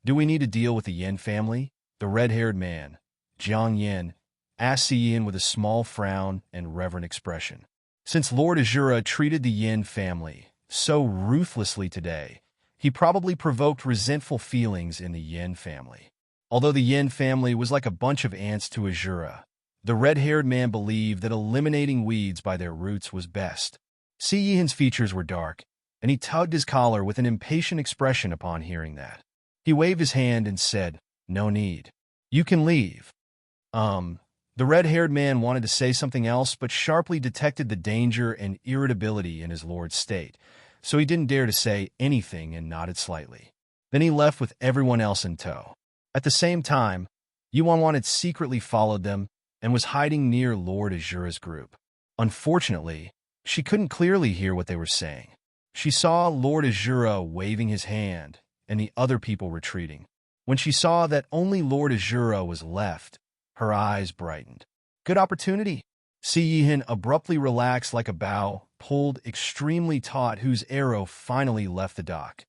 do we need to deal with the Yin family? The red-haired man, Jiang Yin, asked Si Yin with a small frown and reverent expression. Since Lord Azura treated the Yin family so ruthlessly today, he probably provoked resentful feelings in the Yin family. Although the Yin family was like a bunch of ants to Azura, the red-haired man believed that eliminating weeds by their roots was best. Si Yin's features were dark, and he tugged his collar with an impatient expression upon hearing that. He waved his hand and said, "No need. You can leave." The red-haired man wanted to say something else, but sharply detected the danger and irritability in his lord's state, so he didn't dare to say anything and nodded slightly. Then he left with everyone else in tow. At the same time, Yi Wanwan had secretly followed them and was hiding near Lord Azura's group. Unfortunately, she couldn't clearly hear what they were saying. She saw Lord Azura waving his hand and the other people retreating. When she saw that only Lord Azura was left, her eyes brightened. Good opportunity. Si Yihin abruptly relaxed like a bow, pulled extremely taut, whose arrow finally left the dock.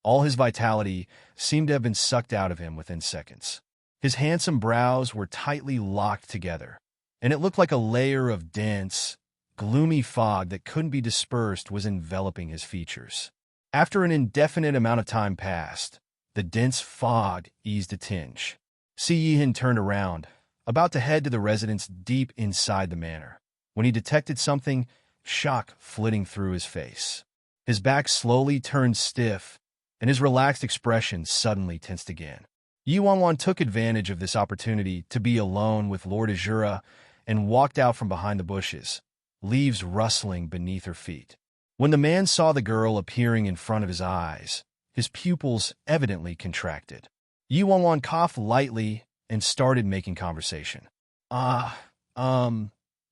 All his vitality seemed to have been sucked out of him within seconds. His handsome brows were tightly locked together, and it looked like a layer of dense, gloomy fog that couldn't be dispersed was enveloping his features. After an indefinite amount of time passed, the dense fog eased a tinge. Si Yihin turned around, about to head to the residence deep inside the manor, when he detected something, shock flitting through his face. His back slowly turned stiff, and his relaxed expression suddenly tensed again. Yi Wanwan took advantage of this opportunity to be alone with Lord Azura and walked out from behind the bushes, leaves rustling beneath her feet. When the man saw the girl appearing in front of his eyes, his pupils evidently contracted. Yi Wanwan coughed lightly and started making conversation. Lord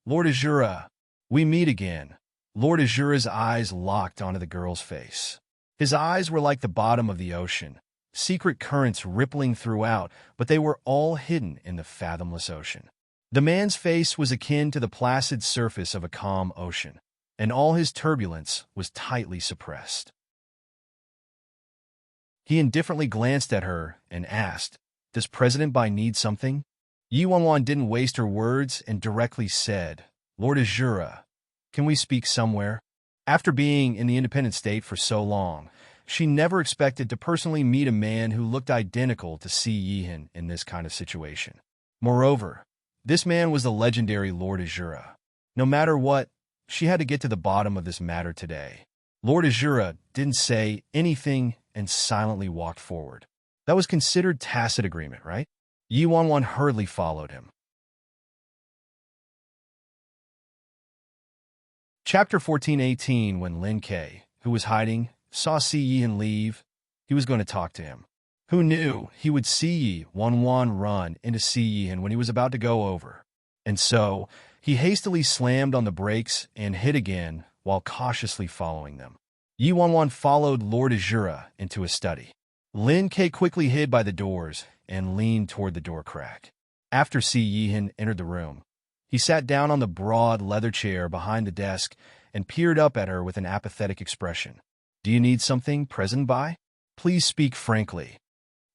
Azura, we meet again." Lord Azura's eyes locked onto the girl's face. His eyes were like the bottom of the ocean, secret currents rippling throughout, but they were all hidden in the fathomless ocean. The man's face was akin to the placid surface of a calm ocean, and all his turbulence was tightly suppressed. He indifferently glanced at her and asked, "Does President Bai need something?" Yi Wanwan didn't waste her words and directly said, "Lord Azura, can we speak somewhere?" After being in the independent state for so long, she never expected to personally meet a man who looked identical to Si Yihin in this kind of situation. Moreover, this man was the legendary Lord Azura. No matter what, she had to get to the bottom of this matter today. Lord Azura didn't say anything and silently walked forward. That was considered tacit agreement, right? Yi Wanwan hurriedly followed him. Chapter 1418. When Lin Ke, who was hiding, saw Si Yihin leave, he was going to talk to him. Who knew he would see Yi Wanwan run into Si Yihin when he was about to go over? And so, he hastily slammed on the brakes and hit again while cautiously following them. Yi Wanwan followed Lord Azura into his study. Lin Ke quickly hid by the doors and leaned toward the door crack. After Si Yihin entered the room, he sat down on the broad leather chair behind the desk and peered up at her with an apathetic expression. "Do you need something, President Bai? Please speak frankly."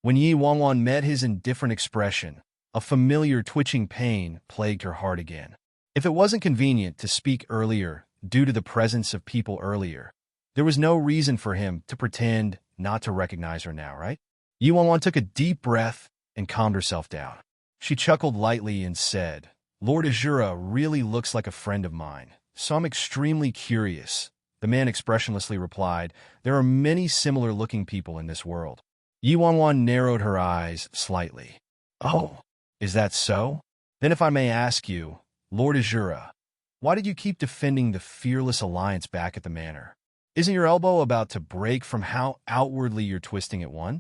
When Yi Wanwan met his indifferent expression, a familiar twitching pain plagued her heart again. If it wasn't convenient to speak earlier due to the presence of people earlier, there was no reason for him to pretend not to recognize her now, right? Yi Wanwan took a deep breath and calmed herself down. She chuckled lightly and said, "Lord Azura really looks like a friend of mine. so I'm extremely curious. The man expressionlessly replied, there are many similar-looking people in this world. Yi Wanwan narrowed her eyes slightly. Oh, is that so? Then if I may ask you, Lord Azura, why did you keep defending the fearless alliance back at the manor? Isn't your elbow about to break from how outwardly you're twisting it one?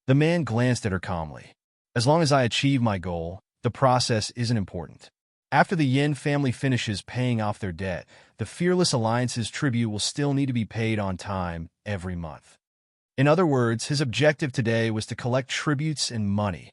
The man glanced at her calmly. As long as I achieve my goal, the process isn't important. After the Yin family finishes paying off their debt, the Fearless Alliance's tribute will still need to be paid on time every month. In other words, his objective today was to collect tributes and money.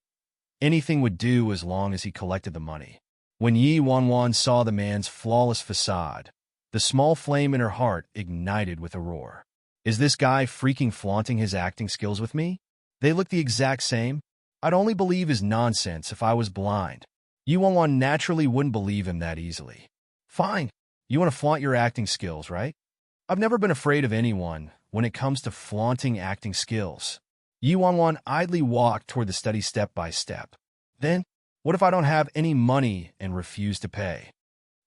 Anything would do as long as he collected the money. When Yi Wanwan saw the man's flawless facade, the small flame in her heart ignited with a roar. Is this guy freaking flaunting his acting skills with me? They look the exact same. I'd only believe his nonsense if I was blind. Yi Wanwan naturally wouldn't believe him that easily. Fine, you want to flaunt your acting skills, right? I've never been afraid of anyone when it comes to flaunting acting skills. Yi Wanwan idly walked toward the study step by step. Then, what if I don't have any money and refuse to pay?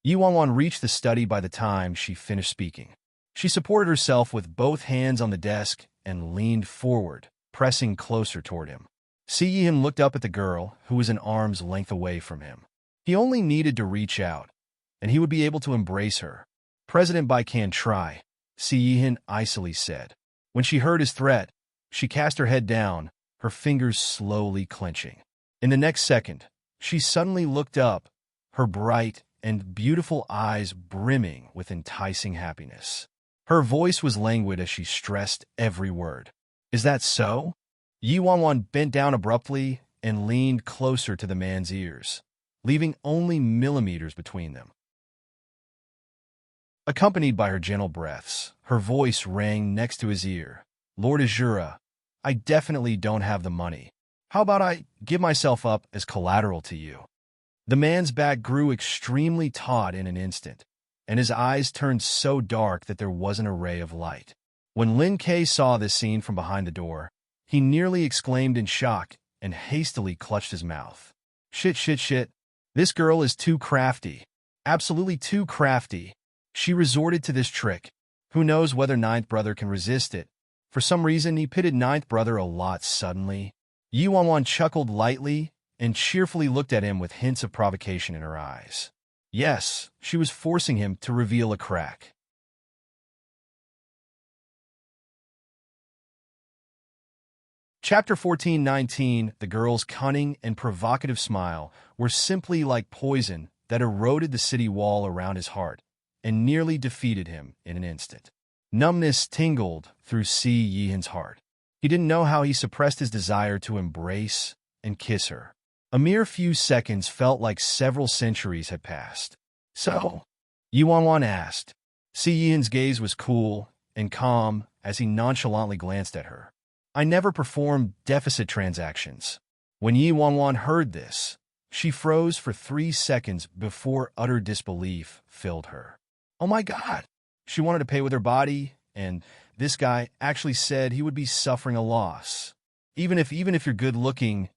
Yi Wanwan reached the study by the time she finished speaking. She supported herself with both hands on the desk and leaned forward, pressing closer toward him. Siyin looked up at the girl, who was an arm's length away from him. He only needed to reach out, and he would be able to embrace her. President Bai can try, Siyin icily said. When she heard his threat, she cast her head down, her fingers slowly clenching. In the next second, she suddenly looked up, her bright and beautiful eyes brimming with enticing happiness. Her voice was languid as she stressed every word. Is that so? Yi Wanwan bent down abruptly and leaned closer to the man's ears, leaving only millimeters between them. Accompanied by her gentle breaths, her voice rang next to his ear. Lord Azura, I definitely don't have the money. How about I give myself up as collateral to you? The man's back grew extremely taut in an instant, and his eyes turned so dark that there wasn't a ray of light. When Lin Kei saw this scene from behind the door, he nearly exclaimed in shock and hastily clutched his mouth. Shit. This girl is too crafty. Absolutely too crafty. She resorted to this trick. Who knows whether Ninth Brother can resist it? For some reason, he pitted Ninth Brother a lot suddenly. Yi Wanwan chuckled lightly and cheerfully looked at him with hints of provocation in her eyes. Yes, she was forcing him to reveal a crack. Chapter 14:19. The girl's cunning and provocative smile were simply like poison that eroded the city wall around his heart and nearly defeated him in an instant. Numbness tingled through Si Yihan's heart. He didn't know how he suppressed his desire to embrace and kiss her. A mere few seconds felt like several centuries had passed. So, Yi Wanwan asked. Si Yihan's gaze was cool and calm as he nonchalantly glanced at her. I never performed deficit transactions. When Yi Wanwan heard this, she froze for 3 seconds before utter disbelief filled her. Oh my God! She wanted to pay with her body, and this guy actually said he would be suffering a loss. Even if you're good-looking,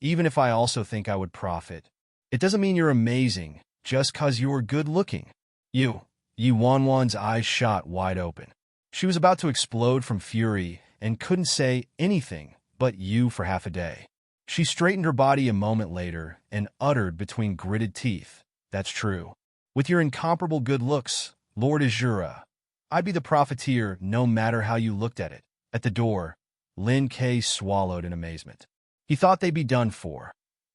even if I also think I would profit, it doesn't mean you're amazing just 'cause you're good-looking. Yi Wanwan's eyes shot wide open. She was about to explode from fury and couldn't say anything but you for half a day. She straightened her body a moment later and uttered between gritted teeth, That's true. With your incomparable good looks, Lord Azura, I'd be the profiteer no matter how you looked at it. At the door, Lin Kei swallowed in amazement. He thought they'd be done for,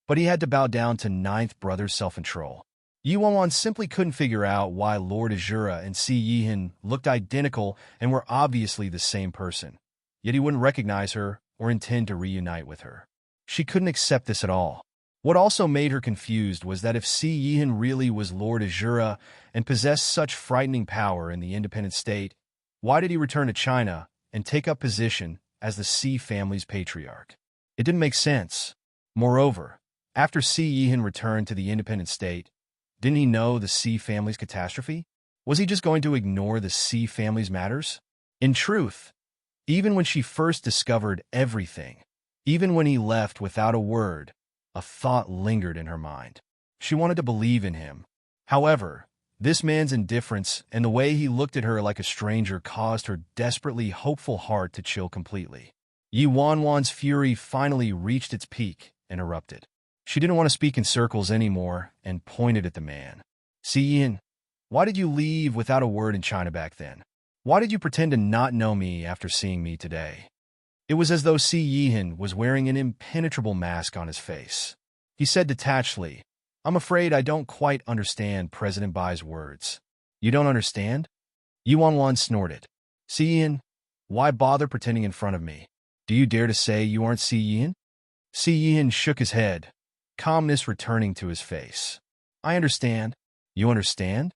but he had to bow down to Ninth Brother's self-control. Yi Wanwan simply couldn't figure out why Lord Azura and Si Yihan looked identical and were obviously the same person, yet he wouldn't recognize her or intend to reunite with her. She couldn't accept this at all. What also made her confused was that if Si Yihan really was Lord Azura and possessed such frightening power in the independent state, why did he return to China and take up position as the Si family's patriarch? It didn't make sense. Moreover, after Si Yihan returned to the independent state, didn't he know the Si family's catastrophe? Was he just going to ignore the Si family's matters? In truth, even when she first discovered everything, even when he left without a word, a thought lingered in her mind. She wanted to believe in him. However, This man's indifference and the way he looked at her like a stranger caused her desperately hopeful heart to chill completely. Yi Wanwan's fury finally reached its peak and erupted. She didn't want to speak in circles anymore and pointed at the man. "Si, why did you leave without a word in China back then? Why did you pretend to not know me after seeing me today?" It was as though Si Yihan was wearing an impenetrable mask on his face. He said detachedly, "I'm afraid I don't quite understand President Bai's words." "You don't understand?" Yi Wanwan snorted. "Si Yihan, why bother pretending in front of me? Do you dare to say you aren't Si Yihan?" Si Yihan shook his head, calmness returning to his face. "I understand." "You understand?"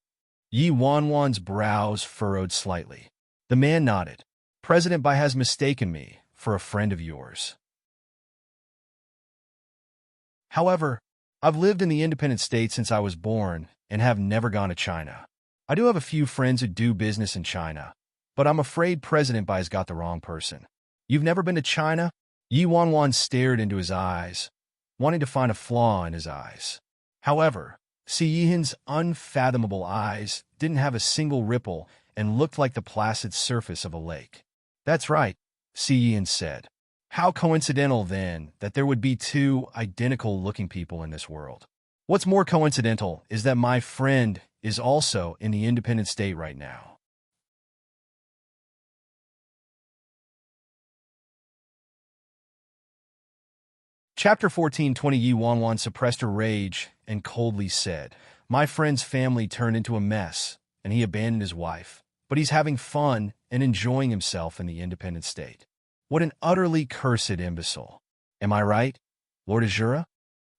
Yi Wanwan's brows furrowed slightly. The man nodded. "President Bai has mistaken me for a friend of yours. However, I've lived in the independent state since I was born and have never gone to China. I do have a few friends who do business in China, but I'm afraid President Bai's got the wrong person." "You've never been to China?" Yi Wanwan stared into his eyes, wanting to find a flaw in his eyes. However, Si Yihan's unfathomable eyes didn't have a single ripple and looked like the placid surface of a lake. "That's right," Si Yihan said. "How coincidental, then, that there would be two identical-looking people in this world. What's more coincidental is that my friend is also in the independent state right now." Chapter 14:20 Yi Wanwan suppressed her rage and coldly said, "My friend's family turned into a mess, and he abandoned his wife, but he's having fun and enjoying himself in the independent state. What an utterly cursed imbecile. Am I right, Lord Azura?"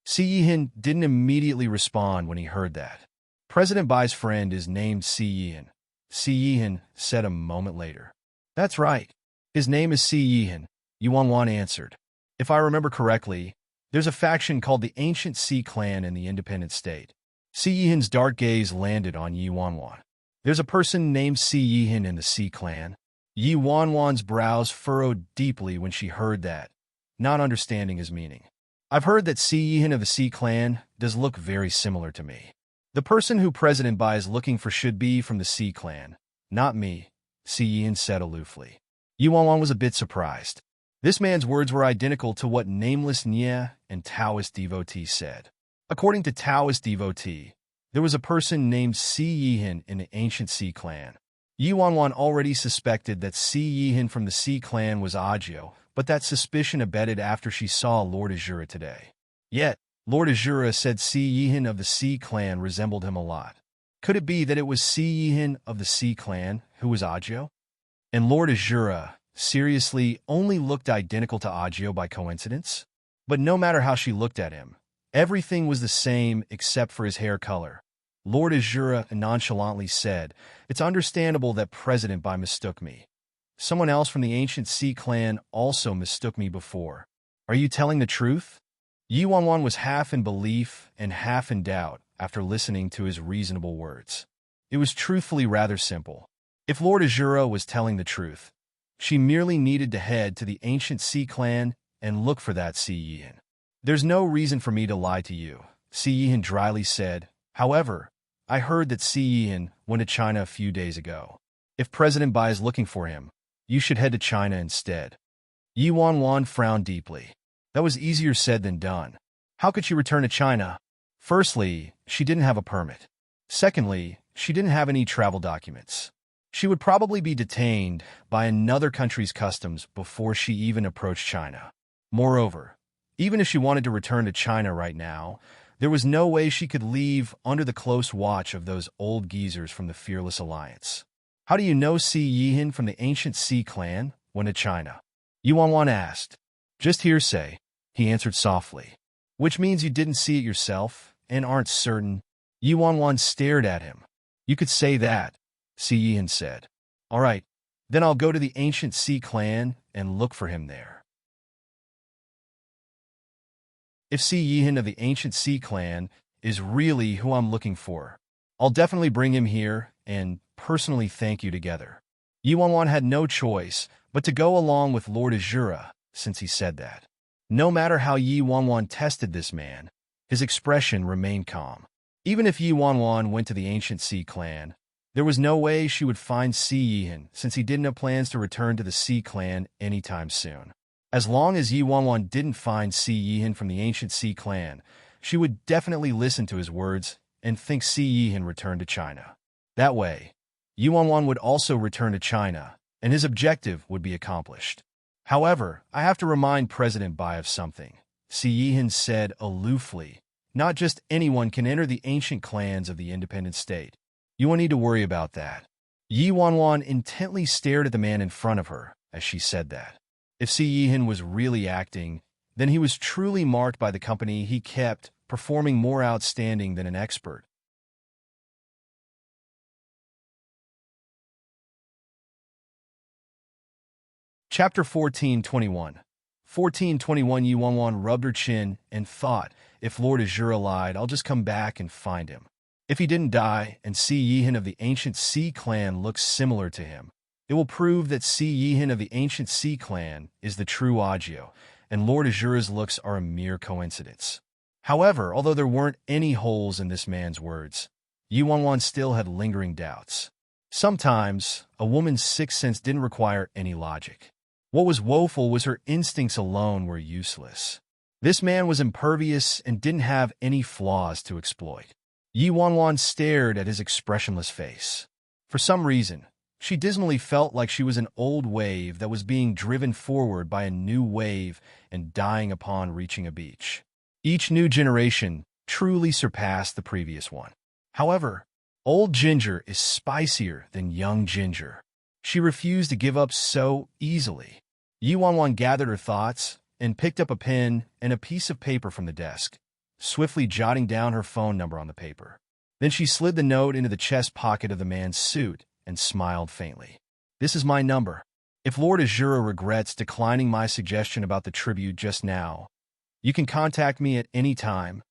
Si Yihan didn't immediately respond when he heard that. "President Bai's friend is named Si Yihan," Si Yihan said a moment later. "That's right. His name is Si Yihan," Yi Wanwan answered. "If I remember correctly, there's a faction called the Ancient Sea Clan in the independent state." Si Yihan's dark gaze landed on Yi Wanwan. "There's a person named Si Yihan in the Sea Clan?" Yi Wanwan's brows furrowed deeply when she heard that, not understanding his meaning. "I've heard that Si Yihan of the Sea Clan does look very similar to me. The person who President Bai is looking for should be from the Sea Clan, not me," Si Yihan said aloofly. Yi Wanwan was a bit surprised. This man's words were identical to what nameless Nye and Taoist devotee said. According to Taoist devotee, there was a person named Si Yihan in the Ancient Sea Clan. Yi Wanwan already suspected that Si Yihan from the Sea Clan was Ajio, but that suspicion abated after she saw Lord Azura today. Yet, Lord Azura said Si Yihan of the Sea Clan resembled him a lot. Could it be that it was Si Yihan of the Sea Clan who was Ajio? And Lord Azura, seriously, only looked identical to Ajio by coincidence? But no matter how she looked at him, everything was the same except for his hair color. Lord Azura nonchalantly said, "It's understandable that President Bai mistook me. Someone else from the Ancient Sea Clan also mistook me before. Are you telling the truth?" Yi Wanwan was half in belief and half in doubt after listening to his reasonable words. It was truthfully rather simple. If Lord Azura was telling the truth, she merely needed to head to the Ancient Sea Clan and look for that Si Yihan. "There's no reason for me to lie to you," Si Yihan dryly said. "However, I heard that Si Yihan went to China a few days ago. If President Bai is looking for him, you should head to China instead." Yi Wanwan frowned deeply. That was easier said than done. How could she return to China? Firstly, she didn't have a permit. Secondly, she didn't have any travel documents. She would probably be detained by another country's customs before she even approached China. Moreover, even if she wanted to return to China right now, there was no way she could leave under the close watch of those old geezers from the Fearless Alliance. "How do you know Si Yihan from the Ancient Sea Clan went to China?" Yi Wanwan asked. "Just hearsay," he answered softly. "Which means you didn't see it yourself and aren't certain?" Yi Wanwan stared at him. "You could say that," Si Yihan said. "All right, then I'll go to the Ancient Sea Clan and look for him there. If Si Yihan of the Ancient Sea Clan is really who I'm looking for, I'll definitely bring him here and personally thank you together." Yi Wanwan had no choice but to go along with Lord Azura since he said that. No matter how Yi Wanwan tested this man, his expression remained calm. Even if Yi Wanwan went to the ancient Sea clan, there was no way she would find Si Yihan since he didn't have plans to return to the Sea clan anytime soon. As long as Yi Wanwan didn't find Si Yihan from the ancient Sea clan, she would definitely listen to his words and think Si Yihan returned to China. That way, Yi Wanwan would also return to China, and his objective would be accomplished. However, I have to remind President Bai of something, Si Yihan said aloofly. Not just anyone can enter the ancient clans of the independent state. You won't need to worry about that. Yi Wanwan intently stared at the man in front of her as she said that. If Si Yihan was really acting, then he was truly marked by the company he kept, performing more outstanding than an expert. Chapter 1421. 1421 Yi Wanwan rubbed her chin and thought, if Lord Azura lied, I'll just come back and find him. If he didn't die and Si Yihan of the ancient Sea clan looks similar to him, it will prove that Si Yihan of the ancient Sea clan is the true Agio, and Lord Azura's looks are a mere coincidence. However, although there weren't any holes in this man's words, Yi Wanwan still had lingering doubts. Sometimes, a woman's sixth sense didn't require any logic. What was woeful was her instincts alone were useless. This man was impervious and didn't have any flaws to exploit. Yi Wanwan stared at his expressionless face. For some reason, she dismally felt like she was an old wave that was being driven forward by a new wave and dying upon reaching a beach. Each new generation truly surpassed the previous one. However, old ginger is spicier than young ginger. She refused to give up so easily. Yi Wanwan gathered her thoughts and picked up a pen and a piece of paper from the desk, swiftly jotting down her phone number on the paper. Then she slid the note into the chest pocket of the man's suit and smiled faintly. This is my number. If Lord Azura regrets declining my suggestion about the tribute just now, you can contact me at any time.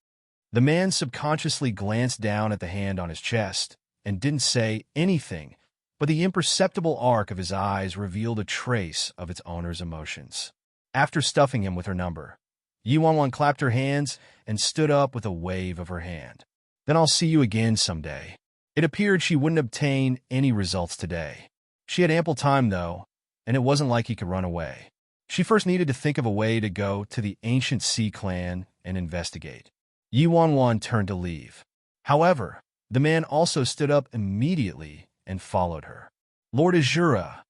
The man subconsciously glanced down at the hand on his chest and didn't say anything, but the imperceptible arc of his eyes revealed a trace of its owner's emotions. After stuffing him with her number, Yi Wanwan clapped her hands and stood up with a wave of her hand. Then I'll see you again someday. It appeared she wouldn't obtain any results today. She had ample time, though, and it wasn't like he could run away. She first needed to think of a way to go to the ancient Sea clan and investigate. Yi Wanwan turned to leave. However, the man also stood up immediately and followed her. Lord Azura,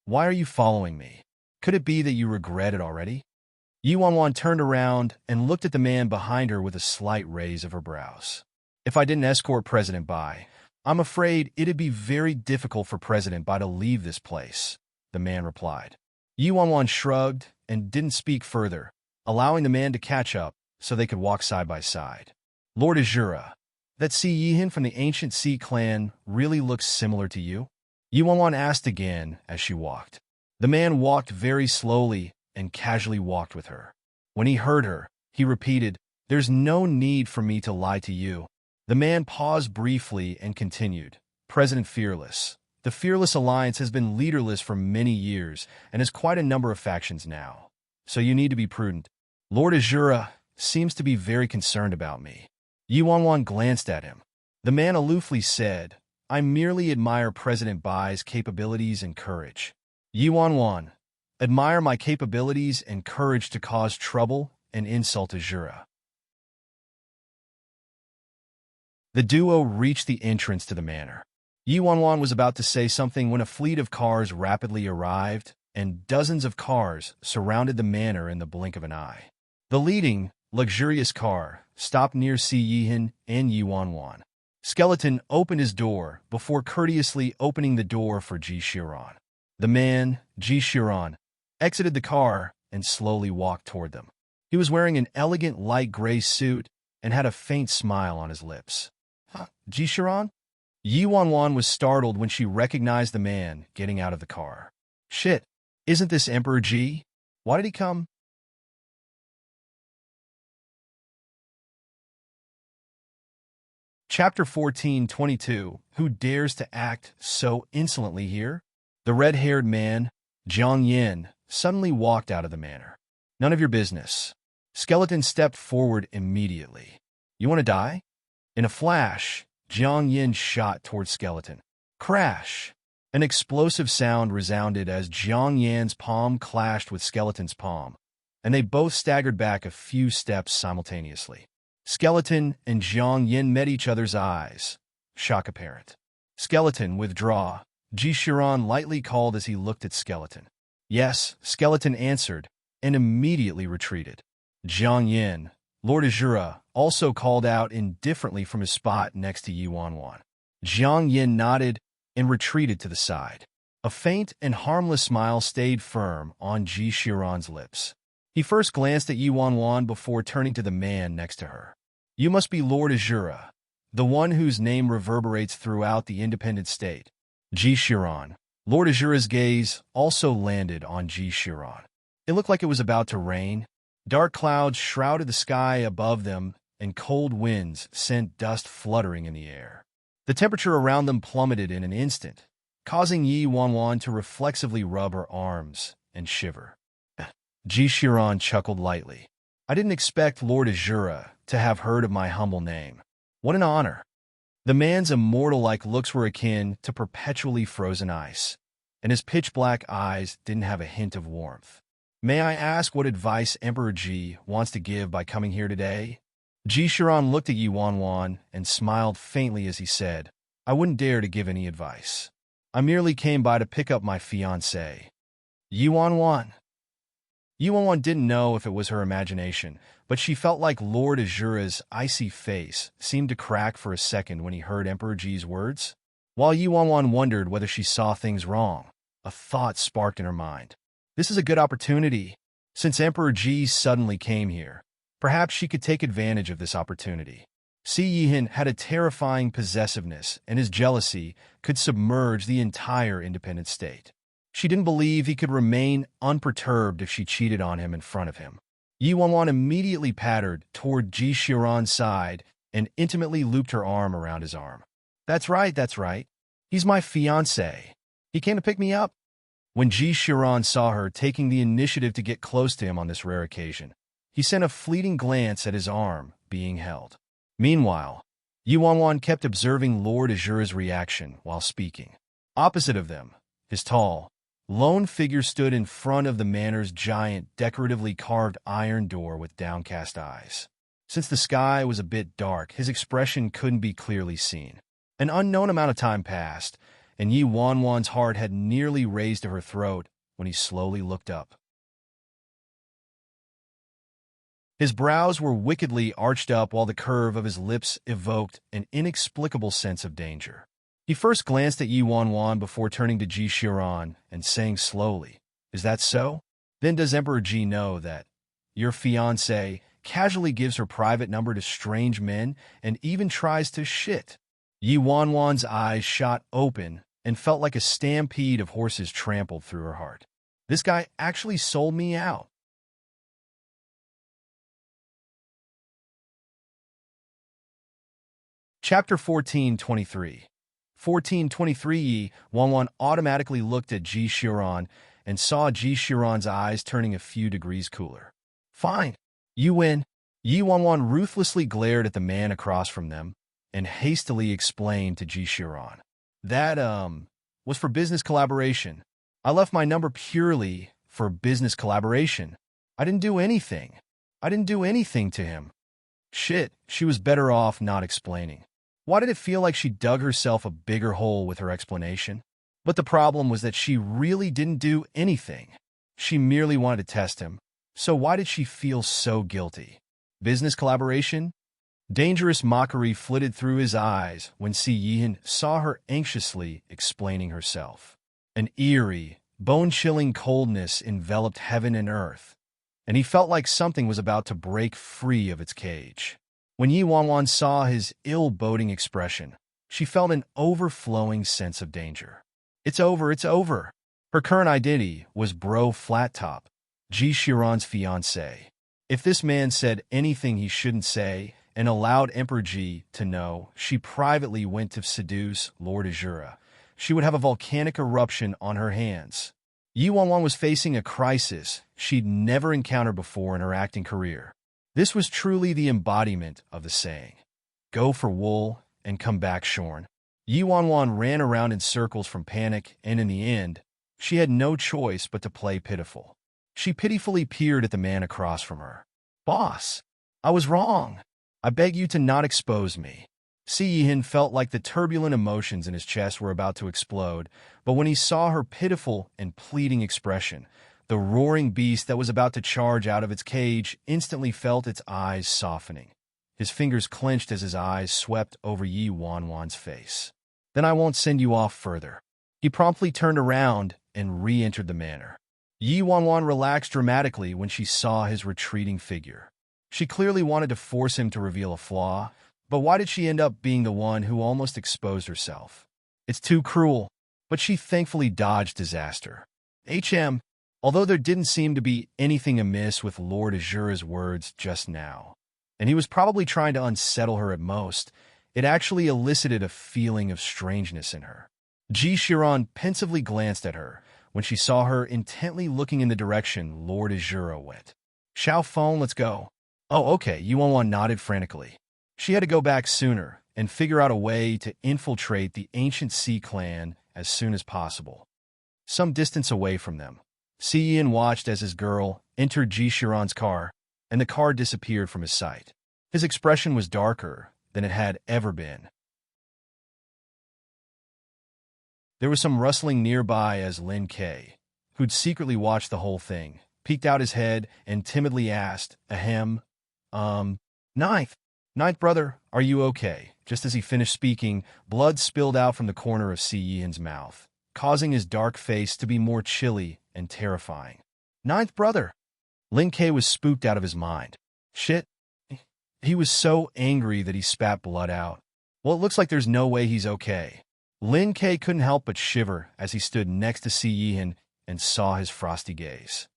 why are you following me? Could it be that you regret it already? Yi Wanwan turned around and looked at the man behind her with a slight raise of her brows. If I didn't escort President Bai, I'm afraid it'd be very difficult for President Bai to leave this place, the man replied. Yi Wanwan shrugged and didn't speak further, allowing the man to catch up so they could walk side by side. Lord Azura, that Si Yihan from the ancient Sea clan really looks similar to you? Yi Wanwan asked again as she walked. The man walked very slowly and casually walked with her. When he heard her, he repeated, "There's no need for me to lie to you." The man paused briefly and continued, "President Fearless. The Fearless Alliance has been leaderless for many years and has quite a number of factions now. So you need to be prudent. Lord Azura seems to be very concerned about me." Yi Wanwan glanced at him. The man aloofly said, "I merely admire President Bai's capabilities and courage." Yi Wanwan, admire my capabilities and courage to cause trouble and insult Azura. The duo reached the entrance to the manor. Yi Wanwan was about to say something when a fleet of cars rapidly arrived, and dozens of cars surrounded the manor in the blink of an eye. The leading, luxurious car stopped near Si Yihan and Yi Wanwan. Skeleton opened his door before courteously opening the door for Ji Shiran. The man, Ji Shiran, exited the car and slowly walked toward them. He was wearing an elegant light gray suit and had a faint smile on his lips. Ji Shiran? Yi Wanwan was startled when she recognized the man getting out of the car. Shit, isn't this Emperor Ji? Why did he come? Chapter 1422. Who dares to act so insolently here? The red-haired man, Jiang Yin, suddenly walked out of the manor. None of your business. Skeleton stepped forward immediately. You want to die? In a flash, Jiang Yin shot toward Skeleton. Crash! An explosive sound resounded as Jiang Yan's palm clashed with Skeleton's palm, and they both staggered back a few steps simultaneously. Skeleton and Jiang Yin met each other's eyes. Shock apparent. Skeleton, withdraw, Ji Shiran lightly called as he looked at Skeleton. Yes, Skeleton answered, and immediately retreated. Jiang Yin, Lord Azura, also called out indifferently from his spot next to Yi Wanwan. Jiang Yin nodded and retreated to the side. A faint and harmless smile stayed firm on Ji Shiran's lips. He first glanced at Yi Wanwan before turning to the man next to her. You must be Lord Azura, the one whose name reverberates throughout the independent state. Ji Shiran. Lord Azura's gaze also landed on Ji Shiran. It looked like it was about to rain. Dark clouds shrouded the sky above them, and cold winds sent dust fluttering in the air. The temperature around them plummeted in an instant, causing Yi Wanwan to reflexively rub her arms and shiver. Ji Shiran chuckled lightly. I didn't expect Lord Azura to have heard of my humble name. What an honor. The man's immortal-like looks were akin to perpetually frozen ice, and his pitch-black eyes didn't have a hint of warmth. May I ask what advice Emperor Ji wants to give by coming here today? Ji Shiran looked at Yi Wanwan and smiled faintly as he said, I wouldn't dare to give any advice. I merely came by to pick up my fiancée. Yi Wanwan. Yi Wanwan didn't know if it was her imagination, but she felt like Lord Azura's icy face seemed to crack for a second when he heard Emperor Ji's words. While Yi Wanwan wondered whether she saw things wrong, a thought sparked in her mind. This is a good opportunity. Since Emperor Ji suddenly came here, perhaps she could take advantage of this opportunity. Si Yihin had a terrifying possessiveness, and his jealousy could submerge the entire independent state. She didn't believe he could remain unperturbed if she cheated on him in front of him. Yi Wanwan immediately pattered toward Ji Shiran's side and intimately looped her arm around his arm. That's right. He's my fiancé. He came to pick me up. When Ji Shiran saw her taking the initiative to get close to him on this rare occasion, he sent a fleeting glance at his arm being held. Meanwhile, Yi Wanwan kept observing Lord Azura's reaction while speaking. Opposite of them, his tall, lone figure stood in front of the manor's giant, decoratively carved iron door with downcast eyes. Since the sky was a bit dark, his expression couldn't be clearly seen. An unknown amount of time passed, and Yi Wanwan's heart had nearly raised to her throat when he slowly looked up. His brows were wickedly arched up while the curve of his lips evoked an inexplicable sense of danger. He first glanced at Yi Wanwan before turning to Ji Shiran and saying slowly, Is that so? Then does Emperor Ji know that your fiancé casually gives her private number to strange men and even tries to shit? Yi Wanwan's eyes shot open and felt like a stampede of horses trampled through her heart. This guy actually sold me out. Chapter 1423. 1423. Yi Wanwan automatically looked at Ji Shiran and saw Ji Shiran's eyes turning a few degrees cooler. Fine. You win. Yi Wanwan ruthlessly glared at the man across from them and hastily explained to Ji Shiran. That, was for business collaboration. I left my number purely for business collaboration. I didn't do anything. To him. Shit, she was better off not explaining. Why did it feel like she dug herself a bigger hole with her explanation? But the problem was that she really didn't do anything. She merely wanted to test him. So why did she feel so guilty? Business collaboration? Dangerous mockery flitted through his eyes when Si Yihin saw her anxiously explaining herself. An eerie, bone-chilling coldness enveloped heaven and earth, and he felt like something was about to break free of its cage. When Yi Wanwan saw his ill-boding expression, she felt an overflowing sense of danger. It's over. Her current identity was Bro Flat Top, Ji Shiran's fiancé. If this man said anything he shouldn't say and allowed Emperor Ji to know she privately went to seduce Lord Azura, she would have a volcanic eruption on her hands. Yi Wanwan was facing a crisis she'd never encountered before in her acting career. This was truly the embodiment of the saying, go for wool, and come back shorn. Yi Wanwan ran around in circles from panic, and in the end, she had no choice but to play pitiful. She pitifully peered at the man across from her. "Boss, I was wrong. I beg you to not expose me." Si Yihin felt like the turbulent emotions in his chest were about to explode, but when he saw her pitiful and pleading expression, the roaring beast that was about to charge out of its cage instantly felt its eyes softening. His fingers clenched as his eyes swept over Yi Wanwan's face. "Then I won't send you off further." He promptly turned around and re-entered the manor. Yi Wanwan relaxed dramatically when she saw his retreating figure. She clearly wanted to force him to reveal a flaw, but why did she end up being the one who almost exposed herself? It's too cruel, but she thankfully dodged disaster. Although there didn't seem to be anything amiss with Lord Azura's words just now, and he was probably trying to unsettle her at most, it actually elicited a feeling of strangeness in her. Ji Shiran pensively glanced at her when she saw her intently looking in the direction Lord Azura went. "Xiao Feng, let's go." "Oh, okay," Yi Wanwan nodded frantically. She had to go back sooner and figure out a way to infiltrate the ancient Sea clan as soon as possible. Some distance away from them, Si Yin watched as his girl entered Ji Shiran's car, and the car disappeared from his sight. His expression was darker than it had ever been. There was some rustling nearby as Lin Kei, who'd secretly watched the whole thing, peeked out his head and timidly asked, Ninth brother, are you okay?" Just as he finished speaking, blood spilled out from the corner of Si Yin's mouth, causing his dark face to be more chilly and terrifying. "Ninth brother!" Lin Kei was spooked out of his mind. Shit. He was so angry that he spat blood out. Well, it looks like there's no way he's okay. Lin Kei couldn't help but shiver as he stood next to Si Yin and saw his frosty gaze.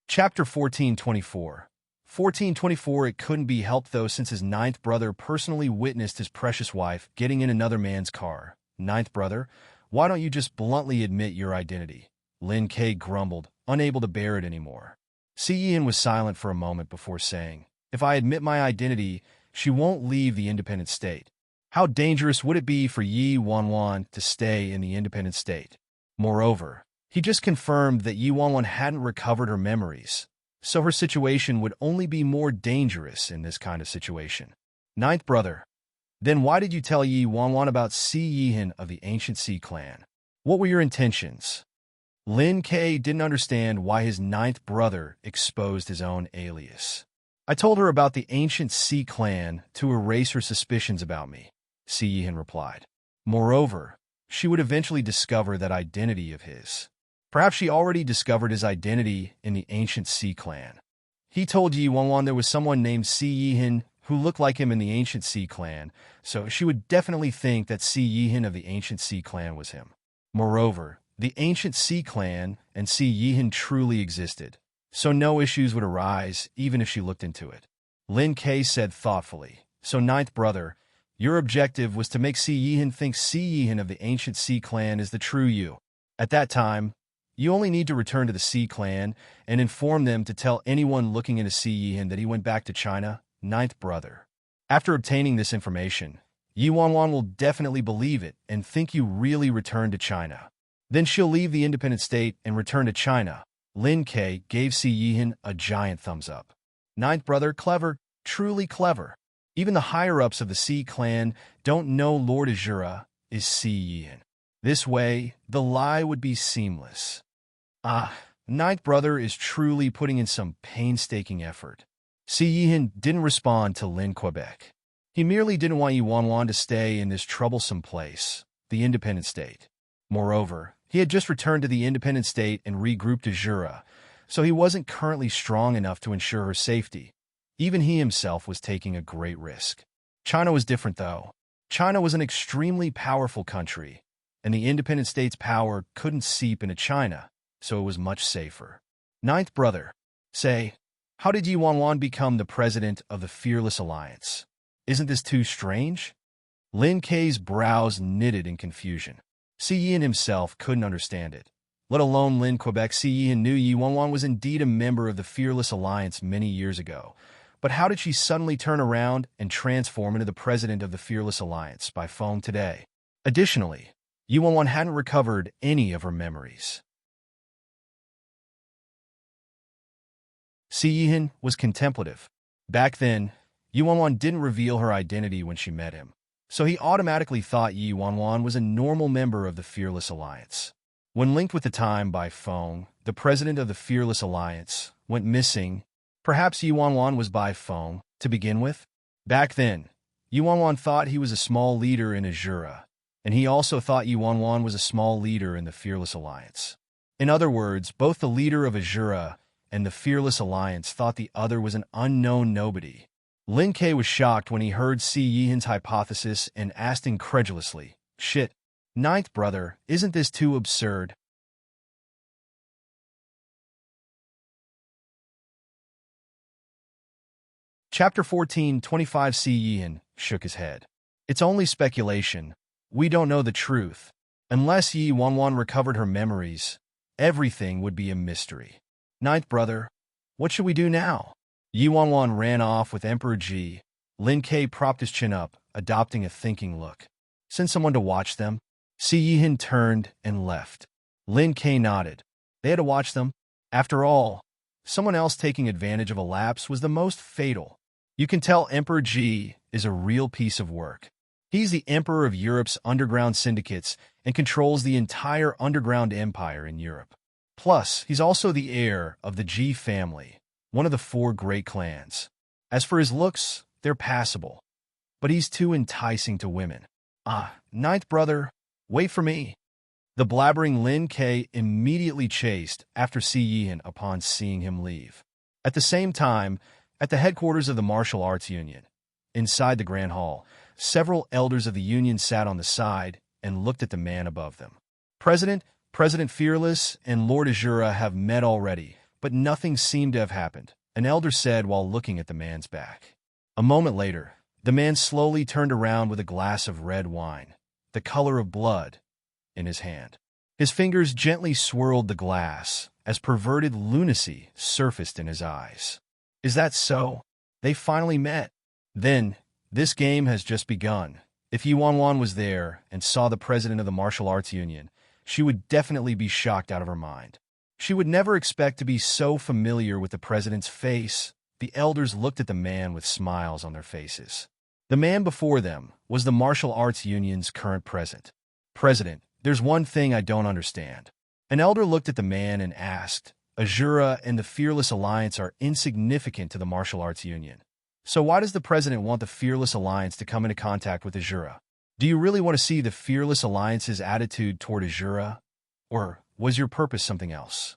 Chapter 1424. 1424. It couldn't be helped though, since his ninth brother personally witnessed his precious wife getting in another man's car. "Ninth brother, why don't you just bluntly admit your identity?" Lin Kei grumbled, unable to bear it anymore. Si Yin was silent for a moment before saying, "If I admit my identity, she won't leave the independent state. How dangerous would it be for Yi Wanwan to stay in the independent state? Moreover, he just confirmed that Yi Wanwan hadn't recovered her memories, so her situation would only be more dangerous in this kind of situation. Ninth brother, then why did you tell Yi Wanwan about Si Yihin of the ancient Sea clan? What were your intentions?" Lin Kei didn't understand why his ninth brother exposed his own alias. "I told her about the ancient Sea clan to erase her suspicions about me," Si Yihin replied. "Moreover, she would eventually discover that identity of his. Perhaps she already discovered his identity in the ancient Sea clan. He told Yi Wanwan there was someone named Si Yihin who looked like him in the ancient Sea clan, so she would definitely think that Si Yihin of the ancient Sea clan was him. Moreover, the ancient Sea clan and Si Yihin truly existed, so no issues would arise even if she looked into it." Lin Kei said thoughtfully, "So ninth brother, your objective was to make Si Yihin think Si Yihin of the ancient Sea clan is the true you. At that time, you only need to return to the Sea clan and inform them to tell anyone looking into Si Yihin that he went back to China, ninth brother. After obtaining this information, Yi Wanwan will definitely believe it and think you really returned to China. Then she'll leave the independent state and return to China." Lin Kei gave Si Yihin a giant thumbs up. "Ninth brother, clever, truly clever. Even the higher-ups of the Sea clan don't know Lord Azura is Si Yihin. This way, the lie would be seamless." Ninth brother is truly putting in some painstaking effort." Si Yihin didn't respond to Lin Quebec. He merely didn't want Yi Wanwan to stay in this troublesome place, the independent state. Moreover, he had just returned to the independent state and regrouped Azura, so he wasn't currently strong enough to ensure her safety. Even he himself was taking a great risk. China was different, though. China was an extremely powerful country, and the independent state's power couldn't seep into China, so it was much safer. "Ninth brother, say, how did Yi Wanwan become the president of the Fearless Alliance? Isn't this too strange?" Lin Kei's brows knitted in confusion. Si Yin himself couldn't understand it. let alone Lin Quebec. Yi knew Yi Wanwan was indeed a member of the Fearless Alliance many years ago. But how did she suddenly turn around and transform into the president of the Fearless Alliance by phone today? Additionally, Yi Wanwan hadn't recovered any of her memories. Yihin was contemplative. Back then, Yi Wanwan didn't reveal her identity when she met him, so he automatically thought Yi Wanwan was a normal member of the Fearless Alliance. When linked with the time by phone, the president of the Fearless Alliance went missing. Perhaps Yi Wanwan was by phone to begin with? Back then, Yi Wanwan thought he was a small leader in Azura, and he also thought Yi Wanwan was a small leader in the Fearless Alliance. In other words, both the leader of Azura and the Fearless Alliance thought the other was an unknown nobody. Lin Ke was shocked when he heard Yihin's hypothesis and asked incredulously, "Shit, ninth brother, isn't this too absurd?" Chapter 14:25. Yihin shook his head. "It's only speculation. We don't know the truth. Unless Yi Wanwan recovered her memories, everything would be a mystery. Ninth brother, what should we do now?" Yi Wanwan ran off with Emperor Ji. Lin Ke propped his chin up, adopting a thinking look. "Send someone to watch them?" Yihin turned and left. Lin Ke nodded. They had to watch them. After all, someone else taking advantage of a lapse was the most fatal. You can tell Emperor Ji is a real piece of work. He's the emperor of Europe's underground syndicates and controls the entire underground empire in Europe. Plus, he's also the heir of the Ji family, one of the 4 great clans. As for his looks, they're passable. But he's too enticing to women. Ninth brother, wait for me." The blabbering Lin Ke immediately chased after Yihin upon seeing him leave. At the same time, at the headquarters of the Martial Arts Union, inside the Grand Hall, several elders of the Union sat on the side and looked at the man above them. President Fearless and Lord Azura have met already, but nothing seemed to have happened, an elder said while looking at the man's back. A moment later, the man slowly turned around with a glass of red wine, the color of blood, in his hand. His fingers gently swirled the glass as perverted lunacy surfaced in his eyes. Is that so? They finally met. Then, this game has just begun. If Yi Wanwan was there and saw the president of the Martial Arts Union, she would definitely be shocked out of her mind. She would never expect to be so familiar with the president's face. The elders looked at the man with smiles on their faces. The man before them was the Martial Arts Union's current president. "President, there's one thing I don't understand." An elder looked at the man and asked, "Azura and the Fearless Alliance are insignificant to the Martial Arts Union. So why does the president want the Fearless Alliance to come into contact with Azura? Do you really want to see the Fearless Alliance's attitude toward Azura? Or was your purpose something else?"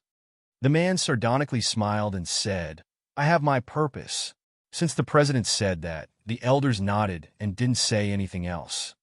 The man sardonically smiled and said, "I have my purpose." Since the president said that, the elders nodded and didn't say anything else.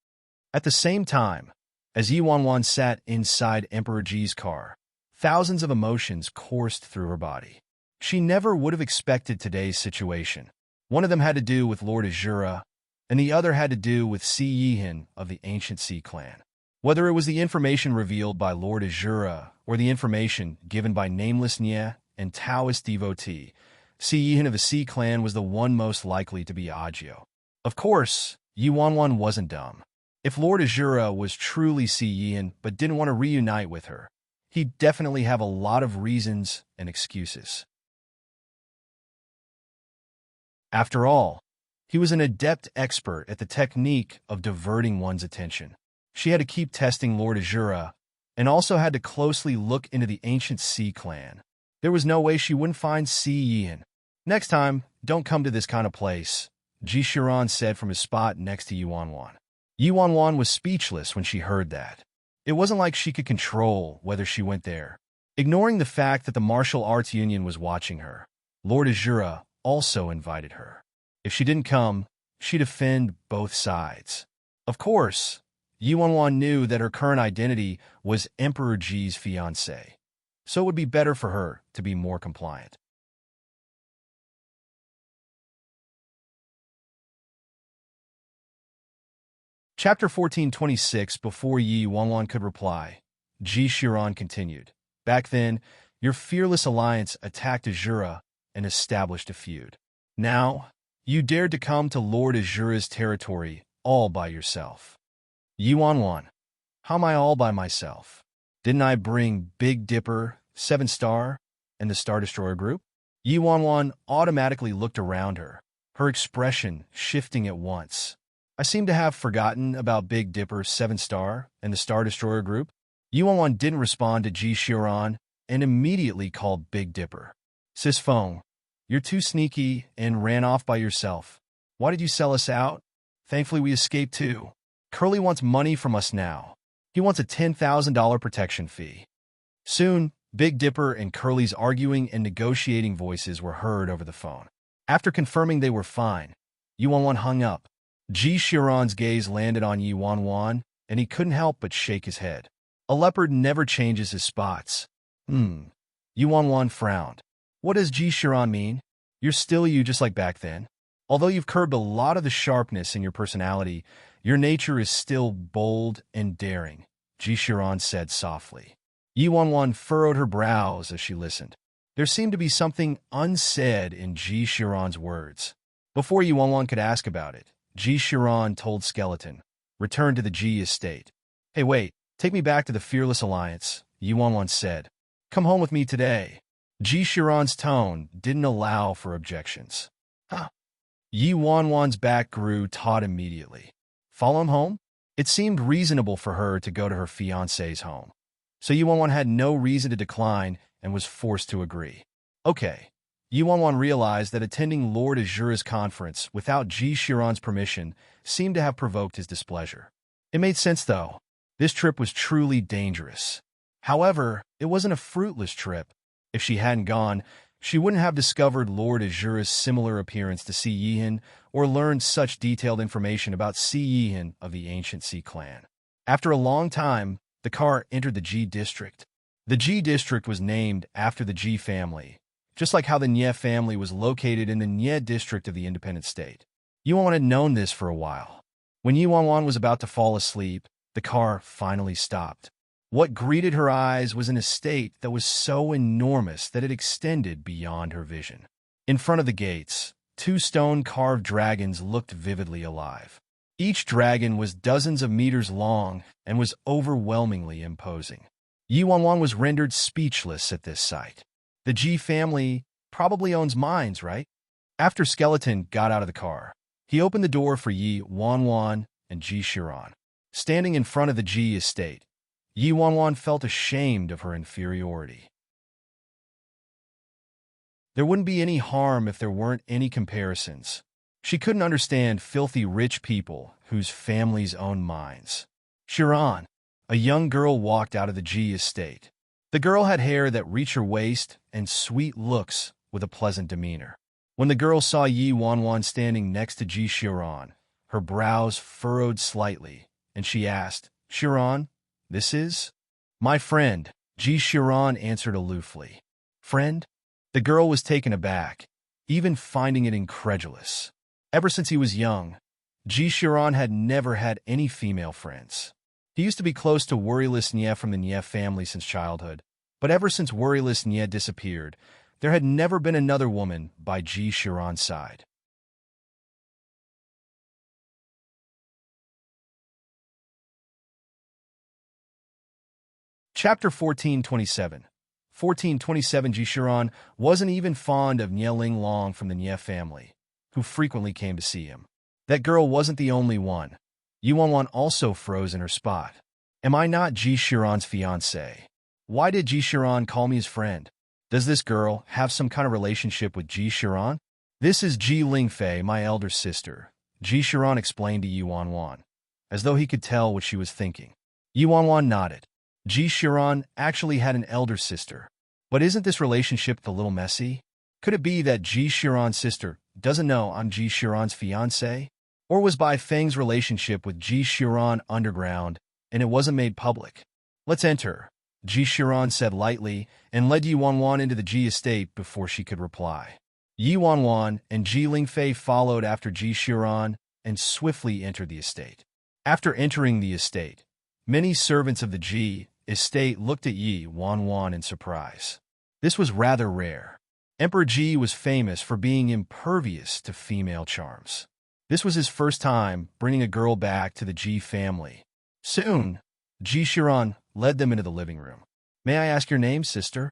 At the same time, as Yi Wanwan sat inside Emperor Ji's car, thousands of emotions coursed through her body. She never would have expected today's situation. One of them had to do with Lord Azura, and the other had to do with Yihin of the Ancient Sea Clan. Whether it was the information revealed by Lord Azura or the information given by Nameless Nye and Taoist devotee, Yihin of the Sea Clan was the one most likely to be Agio. Of course, Yi Wanwan wasn't dumb. If Lord Azura was truly Yihin but didn't want to reunite with her, he'd definitely have a lot of reasons and excuses. After all, he was an adept expert at the technique of diverting one's attention. She had to keep testing Lord Azura, and also had to closely look into the Ancient Sea Clan. There was no way she wouldn't find Yihin. "Next time, don't come to this kind of place," Ji Shiran said from his spot next to Yi Wanwan. Yi Wanwan was speechless when she heard that. It wasn't like she could control whether she went there. Ignoring the fact that the Martial Arts Union was watching her, Lord Azura also invited her. If she didn't come, she'd offend both sides. Of course, Yi Wanwan knew that her current identity was Emperor Ji's fiancée, so it would be better for her to be more compliant. Chapter 14:26. Before Yi Wanwan could reply, Ji Shiran continued. Back then, your fearless alliance attacked Azura and established a feud. Now, you dared to come to Lord Azura's territory all by yourself. Yuan, how am I all by myself? Didn't I bring Big Dipper, 7-Star, and the Star Destroyer group? Yuan automatically looked around her, her expression shifting at once. I seem to have forgotten about Big Dipper, 7-Star, and the Star Destroyer group. Yuan didn't respond to Ji Xiran and immediately called Big Dipper. Sis Feng, you're too sneaky and ran off by yourself. Why did you sell us out? Thankfully we escaped too. Curly wants money from us now. He wants a $10,000 protection fee. Soon, Big Dipper and Curly's arguing and negotiating voices were heard over the phone. After confirming they were fine, Yuan hung up. Ji Xiran's gaze landed on Yuan, and he couldn't help but shake his head. A leopard never changes his spots. Yuan frowned. What does Ji Xiran mean? You're still you just like back then. Although you've curbed a lot of the sharpness in your personality, your nature is still bold and daring, Ji Xiran said softly. Yuan furrowed her brows as she listened. There seemed to be something unsaid in Ji Xiran's words. Before Yuan could ask about it, Ji Xiran told Skeleton, "Return to the Ji estate." "Hey, wait, take me back to the Fearless Alliance," Yuan said. "Come home with me today." Ji Xiran's tone didn't allow for objections. Yuan's back grew taut immediately. Follow him home? It seemed reasonable for her to go to her fiancé's home. So Yuan had no reason to decline and was forced to agree. Okay. Yuan realized that attending Lord Azura's conference without Ji Xiran's permission seemed to have provoked his displeasure. It made sense, though. This trip was truly dangerous. However, it wasn't a fruitless trip. If she hadn't gone, she wouldn't have discovered Lord Azura's similar appearance to Si Yihan or learned such detailed information about Si Yihan of the ancient Sea clan. After a long time, the car entered the Ji district. The Ji district was named after the Ji family, just like how the Nye family was located in the Nye district of the independent state. Yuan had known this for a while. When Yuan was about to fall asleep, the car finally stopped. What greeted her eyes was an estate that was so enormous that it extended beyond her vision. In front of the gates, 2 stone-carved dragons looked vividly alive. Each dragon was dozens of meters long and was overwhelmingly imposing. Yuan was rendered speechless at this sight. The Ji family probably owns mines, right? After Skeleton got out of the car, he opened the door for Yuan and Ji Xiran. Standing in front of the Ji estate, Yuan felt ashamed of her inferiority. There wouldn't be any harm if there weren't any comparisons. She couldn't understand filthy rich people whose families own mines. Xiran, a young girl, walked out of the Ji estate. The girl had hair that reached her waist and sweet looks with a pleasant demeanor. When the girl saw Yuan standing next to Ji Xiran, her brows furrowed slightly, and she asked, "Xiran, this is?" "My friend," Ji Xiran answered aloofly. "Friend?" The girl was taken aback, even finding it incredulous. Ever since he was young, Ji Xiran had never had any female friends. He used to be close to Worryless Nye from the Nye family since childhood, but ever since Worryless Nye disappeared, there had never been another woman by Ji Xiran's side. Chapter 1427. 1427. Ji Xiran wasn't even fond of Nye Ling Long from the Nye family, who frequently came to see him. That girl wasn't the only one. Yuan also froze in her spot. Am I not Ji Xiran's fiancé? Why did Ji Xiran call me his friend? Does this girl have some kind of relationship with Ji Xiran? This is Ji Lingfei, my elder sister, Ji Xiran explained to Yuan, as though he could tell what she was thinking. Yuan nodded. Ji Xiran actually had an elder sister. But isn't this relationship a little messy? Could it be that Ji Xiran's sister doesn't know I'm Ji Xiran's fiancé? Or was Bai Feng's relationship with Ji Xiran underground and it wasn't made public? Let's enter, Ji Xiran said lightly and led Yuan into the Ji estate before she could reply. Yuan and Ji Lingfei followed after Ji Xiran and swiftly entered the estate. After entering the estate, many servants of the Ji estate looked at Yi Wanwan in surprise. This was rather rare. Emperor Ji was famous for being impervious to female charms. This was his first time bringing a girl back to the Ji family. Soon, Ji Shiran led them into the living room. "May I ask your name, sister?"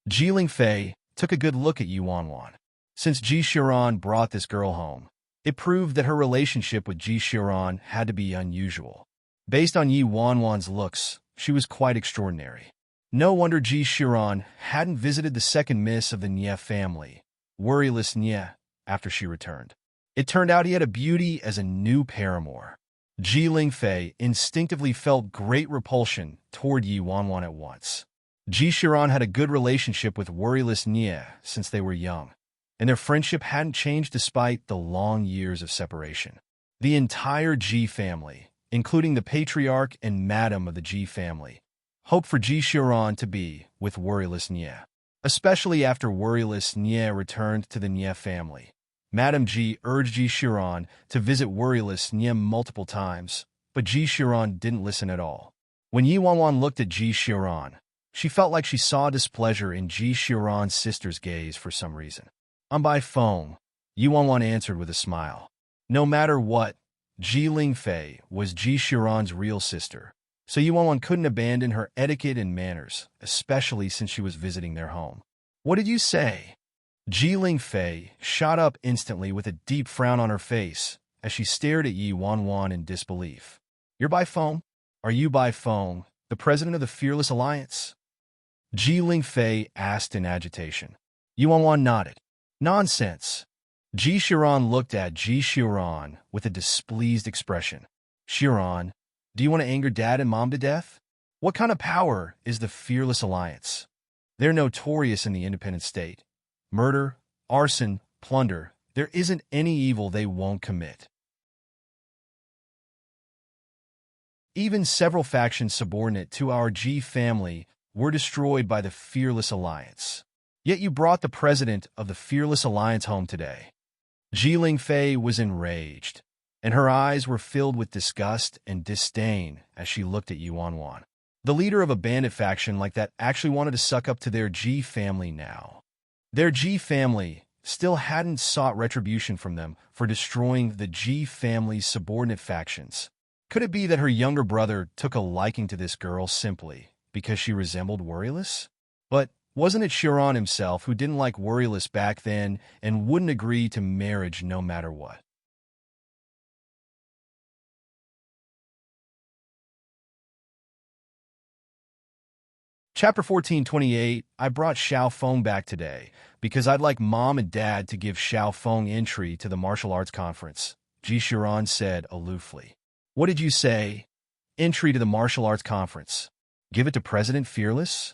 Ji Lingfei took a good look at Yi Wanwan. Since Ji Shiran brought this girl home, it proved that her relationship with Ji Shiran had to be unusual. Based on Yi Wanwan's looks, she was quite extraordinary. No wonder Ji Shiran hadn't visited the second miss of the Nye family, worryless Nye, after she returned. It turned out he had a beauty as a new paramour. Ji Lingfei instinctively felt great repulsion toward Yi Wanwan at once. Ji Shiran had a good relationship with worryless Nye since they were young, and their friendship hadn't changed despite the long years of separation. The entire Ji family, including the patriarch and madam of the Ji family, hoped for Ji Shiran to be with worryless Nye, especially after worryless Nye returned to the Nye family. Madam Ji urged Ji Shiran to visit worryless Nye multiple times, but Ji Shiran didn't listen at all. When Yi Wanwan looked at Ji Shiran, she felt like she saw displeasure in Ji Shiran's sister's gaze for some reason. "I'm by phone," Yi Wanwan answered with a smile. No matter what, Ji Lingfei was Ji Shiran's real sister, so Yi Wanwan couldn't abandon her etiquette and manners, especially since she was visiting their home. "What did you say?" Ji Lingfei shot up instantly with a deep frown on her face as she stared at Yi Wanwan in disbelief. "You're by phone? Are you by phone, the president of the Fearless Alliance?" Ji Lingfei asked in agitation. Yi Wanwan nodded. "Nonsense." Ji Shiran looked at Ji Shiran with a displeased expression. "Shiran, do you want to anger Dad and Mom to death? What kind of power is the Fearless Alliance? They're notorious in the independent state. Murder, arson, plunder, there isn't any evil they won't commit. Even several factions subordinate to our Ji family were destroyed by the Fearless Alliance. Yet you brought the president of the Fearless Alliance home today." Ji Lingfei was enraged, and her eyes were filled with disgust and disdain as she looked at Yi Wanwan. The leader of a bandit faction like that actually wanted to suck up to their Ji family now. Their Ji family still hadn't sought retribution from them for destroying the Ji family's subordinate factions. Could it be that her younger brother took a liking to this girl simply because she resembled Worryless? But wasn't it Shiran himself who didn't like Worryless back then and wouldn't agree to marriage no matter what? Chapter 1428, I brought Xiao Feng back today because I'd like Mom and Dad to give Xiao Feng entry to the martial arts conference, Ji Shiran said aloofly. "What did you say?" "Entry to the martial arts conference. Give it to President Fearless?"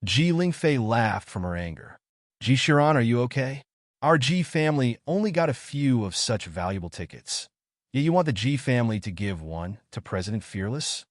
Ji Lingfei laughed from her anger. "Ji Shiran, are you okay? Our Ji family only got a few of such valuable tickets. Yet you want the Ji family to give one to President Fearless?"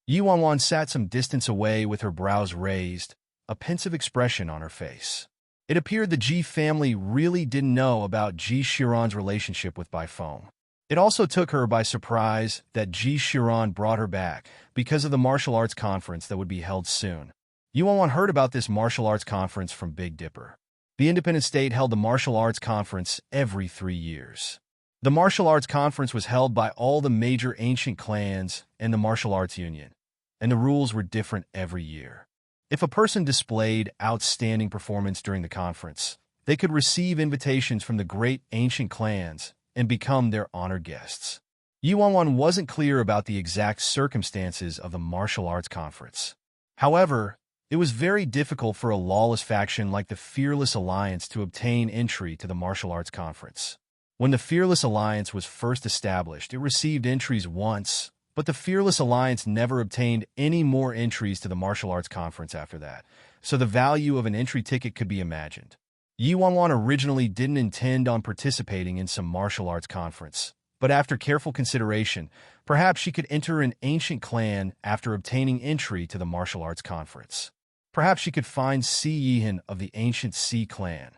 Yi Wanwan sat some distance away with her brows raised, a pensive expression on her face. It appeared the Ji family really didn't know about Ji Shiran's relationship with Bai Feng. It also took her by surprise that Ji Shiran brought her back because of the martial arts conference that would be held soon. Yi Wanwan heard about this martial arts conference from Big Dipper. The independent state held the martial arts conference every 3 years. The martial arts conference was held by all the major ancient clans and the martial arts union, and the rules were different every year. If a person displayed outstanding performance during the conference, they could receive invitations from the great ancient clans and become their honored guests. Yi Wanwan wasn't clear about the exact circumstances of the martial arts conference. However, it was very difficult for a lawless faction like the Fearless Alliance to obtain entry to the martial arts conference. When the Fearless Alliance was first established, it received entries once, but the Fearless Alliance never obtained any more entries to the martial arts conference after that, so the value of an entry ticket could be imagined. Yi Wanwan originally didn't intend on participating in some martial arts conference, but after careful consideration, perhaps she could enter an ancient clan after obtaining entry to the martial arts conference. Perhaps she could find Si Yihan of the ancient Si clan.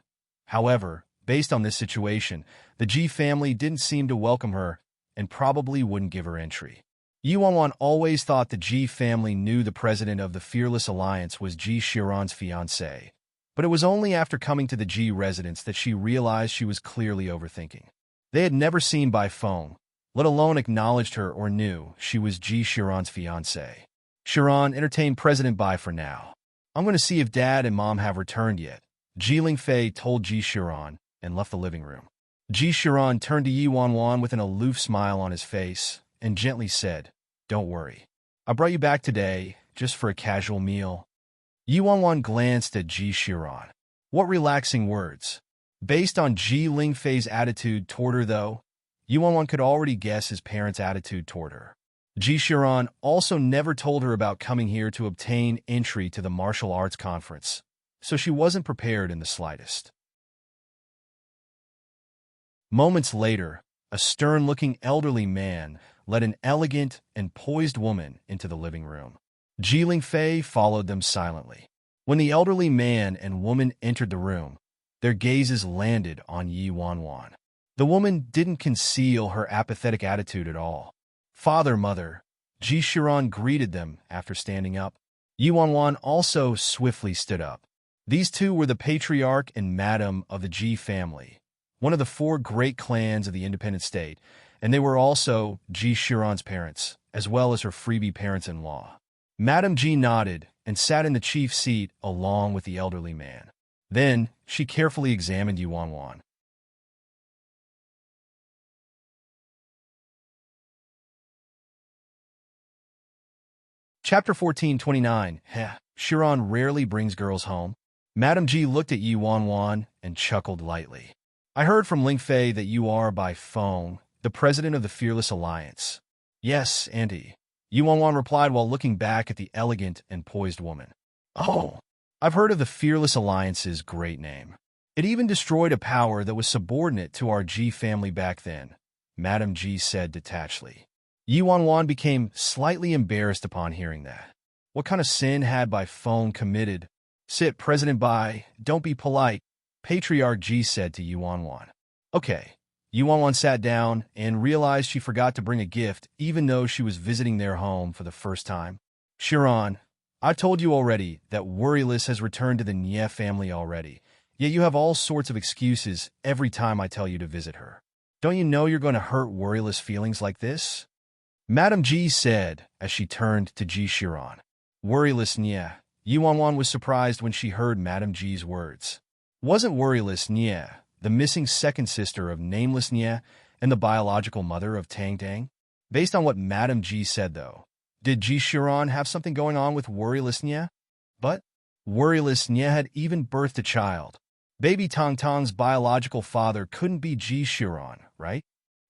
However, based on this situation, the Ji family didn't seem to welcome her and probably wouldn't give her entry. Yi Wanwan always thought the Ji family knew the president of the Fearless Alliance was Ji Xiran's fiancé, but it was only after coming to the Ji residence that she realized she was clearly overthinking. They had never seen by phone, let alone acknowledged her or knew she was Ji Xiran's fiancé. Xiran, entertain President Bai for now. I'm going to see if Dad and Mom have returned yet, Ji Lingfei told Ji Xiran and left the living room. Ji Xiran turned to Yi Wanwan with an aloof smile on his face and gently said, "Don't worry. I brought you back today just for a casual meal." Yi Wanwan glanced at Ji Xiran. What relaxing words. Based on Ji Lingfei's attitude toward her, though, Yi Wanwan could already guess his parents' attitude toward her. Ji Xiran also never told her about coming here to obtain entry to the martial arts conference, so she wasn't prepared in the slightest. Moments later, a stern-looking elderly man led an elegant and poised woman into the living room. Ji Lingfei followed them silently. When the elderly man and woman entered the room, their gazes landed on Yi Wanwan. The woman didn't conceal her apathetic attitude at all. "Father, mother," Ji Xiran greeted them after standing up. Yi Wanwan also swiftly stood up. These two were the patriarch and madam of the Ji family, one of the four great clans of the independent state, and they were also Ji Xiran's parents, as well as her freebie parents-in-law. Madam Ji nodded and sat in the chief seat along with the elderly man. Then, she carefully examined Yi Wanwan. Chapter 1429. Heh, Xiran rarely brings girls home. Madam Ji looked at Yi Wanwan and chuckled lightly. "I heard from Lingfei that you are, by phone, the president of the Fearless Alliance." "Yes, Auntie," Yi Wanwan replied while looking back at the elegant and poised woman. "Oh, I've heard of the Fearless Alliance's great name. It even destroyed a power that was subordinate to our Ji family back then," Madam Ji said detachedly. Yi Wanwan became slightly embarrassed upon hearing that. What kind of sin had by phone committed? "Sit, President Bai, don't be polite," Patriarch Ji said to Yi Wanwan. "Okay." Yi Wanwan sat down and realized she forgot to bring a gift even though she was visiting their home for the first time. "Xiran, I've told you already that Worryless has returned to the Nye family already, yet you have all sorts of excuses every time I tell you to visit her. Don't you know you're going to hurt Worryless' feelings like this?" Madam Ji said as she turned to Ji Xiran. "Worryless Nye." Yi Wanwan was surprised when she heard Madam Ji's words. Wasn't Worryless Nye the missing second sister of Nameless Nye and the biological mother of Tang Tang? Based on what Madam Ji said, though, did Ji Xiran have something going on with Worryless Nye? But Worryless Nye had even birthed a child. Baby Tang Tang's biological father couldn't be Ji Xiran, right?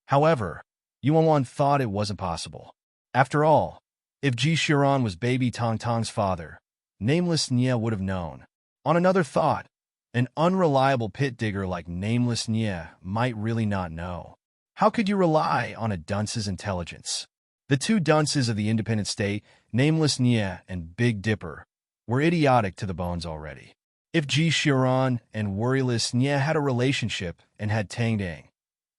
However, Yi Wanwan thought it wasn't possible. After all, if Ji Xiran was baby Tang Tang's father, Nameless Nye would have known. On another thought, an unreliable pit digger like Nameless Nye might really not know. How could you rely on a dunce's intelligence? The two dunces of the independent state, Nameless Nye and Big Dipper, were idiotic to the bones already. If Ji Xiran and Worryless Nye had a relationship and had Tang Tang,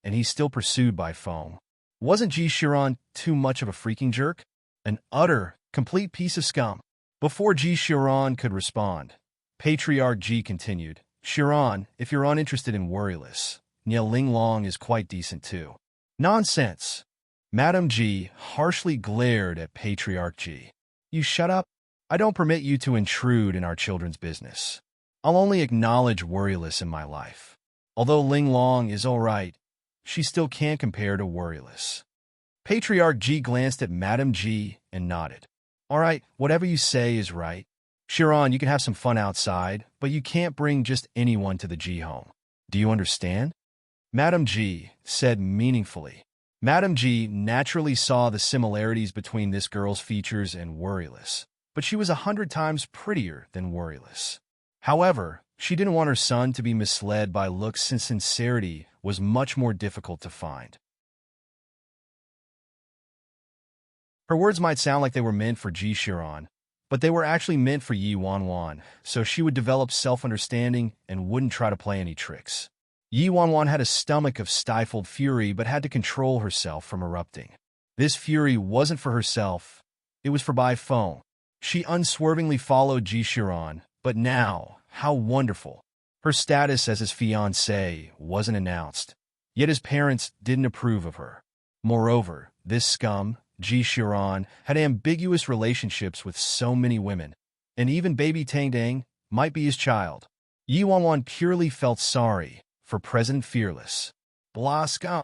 and he's still pursued by Foam, wasn't Ji Xiran too much of a freaking jerk? An utter, complete piece of scum? Before Ji Xiran could respond, Patriarch Ji continued, "Xiran, if you're uninterested in Worryless, Nye Linglong is quite decent too." "Nonsense!" Madam Ji harshly glared at Patriarch Ji. "You shut up. I don't permit you to intrude in our children's business. I'll only acknowledge Worryless in my life. Although Linglong is all right, she still can't compare to Worryless." Patriarch Ji glanced at Madam Ji and nodded. "All right, whatever you say is right. Xiran, you can have some fun outside, but you can't bring just anyone to the Ji home. Do you understand?" Madam Ji said meaningfully. Madam Ji naturally saw the similarities between this girl's features and Worryless, but she was 100 times prettier than Worryless. However, she didn't want her son to be misled by looks since sincerity was much more difficult to find. Her words might sound like they were meant for Ji Xiran, but they were actually meant for Yi Wanwan, so she would develop self-understanding and wouldn't try to play any tricks. Yi Wanwan had a stomach of stifled fury but had to control herself from erupting. This fury wasn't for herself. It was for Bai Feng. She unswervingly followed Ji Shiran, but now, how wonderful. Her status as his fiancée wasn't announced, yet his parents didn't approve of her. Moreover, this scum, Ji Shiran, had ambiguous relationships with so many women, and even baby Tang Dang might be his child. Yi Wanwan purely felt sorry for President Fearless. Blah scum.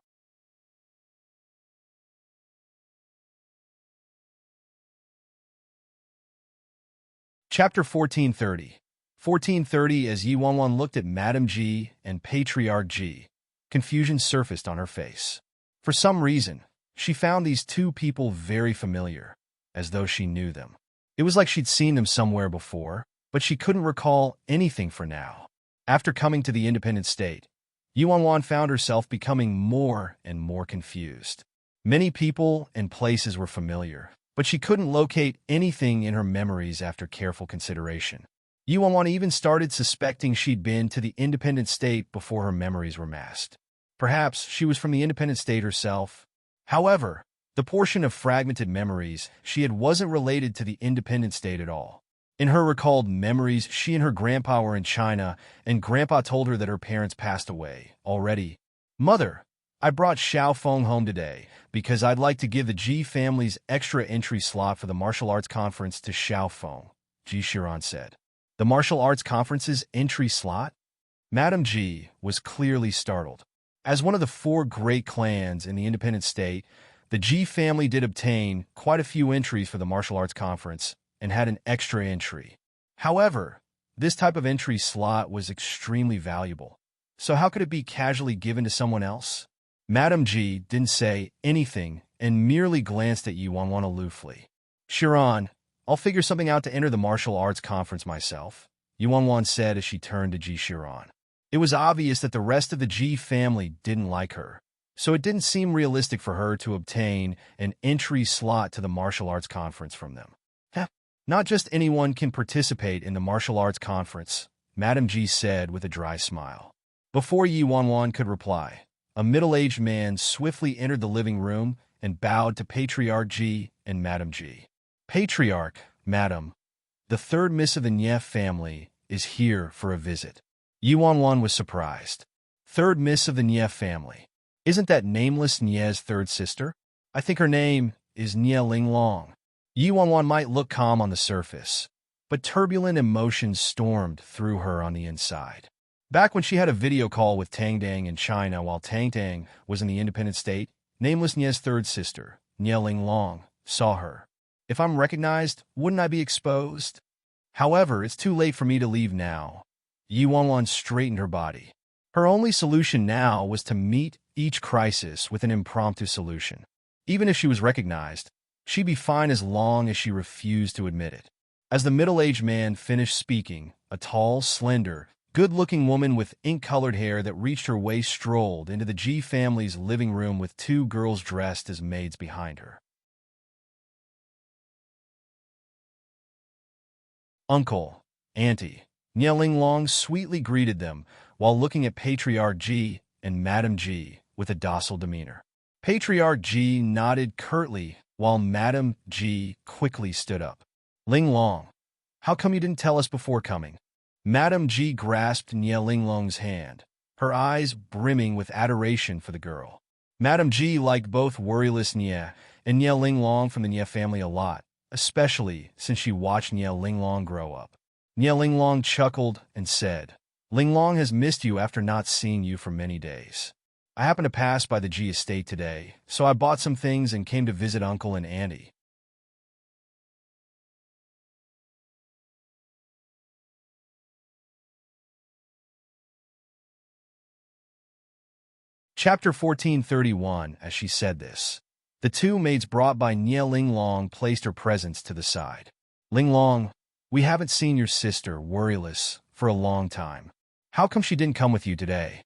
Chapter 1430. 1430. As Yi Wanwan looked at Madame Ji and Patriarch Ji, confusion surfaced on her face. For some reason, she found these two people very familiar, as though she knew them. It was like she'd seen them somewhere before, but she couldn't recall anything for now. After coming to the independent state, Yi Wanwan found herself becoming more and more confused. Many people and places were familiar, but she couldn't locate anything in her memories after careful consideration. Yi Wanwan even started suspecting she'd been to the independent state before her memories were masked. Perhaps she was from the independent state herself. However, the portion of fragmented memories she had wasn't related to the independent state at all. In her recalled memories, she and her grandpa were in China, and grandpa told her that her parents passed away already. "Mother, I brought Xiao Feng home today because I'd like to give the Ji family's extra entry slot for the martial arts conference to Xiao Feng," Ji Shiran said. The martial arts conference's entry slot? Madame Ji was clearly startled. As one of the four great clans in the independent state, the Ji family did obtain quite a few entries for the martial arts conference and had an extra entry. However, this type of entry slot was extremely valuable. So how could it be casually given to someone else? Madame Ji didn't say anything and merely glanced at Yi Wanwan aloofly. "Shiran, I'll figure something out to enter the martial arts conference myself," Yi Wanwan said as she turned to Ji Shiran. It was obvious that the rest of the Ji family didn't like her, so it didn't seem realistic for her to obtain an entry slot to the martial arts conference from them. Not just anyone can participate in the martial arts conference, Madame Ji said with a dry smile. Before Yi Wanwan could reply, a middle-aged man swiftly entered the living room and bowed to Patriarch Ji and Madame Ji. "Patriarch, Madam, the third miss of the Nie family is here for a visit." Yi Wanwan was surprised. "Third miss of the Nie family? Isn't that nameless Nie's third sister? I think her name is Nie Linglong." Yi Wanwan might look calm on the surface, but turbulent emotions stormed through her on the inside. Back when she had a video call with Tang Dang in China while Tang Dang was in the independent state, nameless Nie's third sister, Nie Linglong, saw her. "If I'm recognized, wouldn't I be exposed? However, it's too late for me to leave now." Yi Wanwan straightened her body. Her only solution now was to meet each crisis with an impromptu solution. Even if she was recognized, she'd be fine as long as she refused to admit it. As the middle-aged man finished speaking, a tall, slender, good-looking woman with ink-colored hair that reached her waist strolled into the Ji family's living room with two girls dressed as maids behind her. "Uncle, Auntie," Nie Linglong sweetly greeted them while looking at Patriarch Ji and Madame Ji with a docile demeanor. Patriarch Ji nodded curtly while Madame Ji quickly stood up. "Linglong, how come you didn't tell us before coming?" Madame Ji grasped Nie Linglong's hand, her eyes brimming with adoration for the girl. Madame Ji liked both worryless Nie and Nie Linglong from the Nie family a lot, especially since she watched Nie Linglong grow up. Nie Linglong chuckled and said, "Linglong has missed you after not seeing you for many days. I happened to pass by the Ji estate today, so I bought some things and came to visit Uncle and Auntie." Chapter 1431. As she said this, the two maids brought by Nie Linglong placed her presents to the side. "Linglong, we haven't seen your sister, Worryless, for a long time. How come she didn't come with you today?"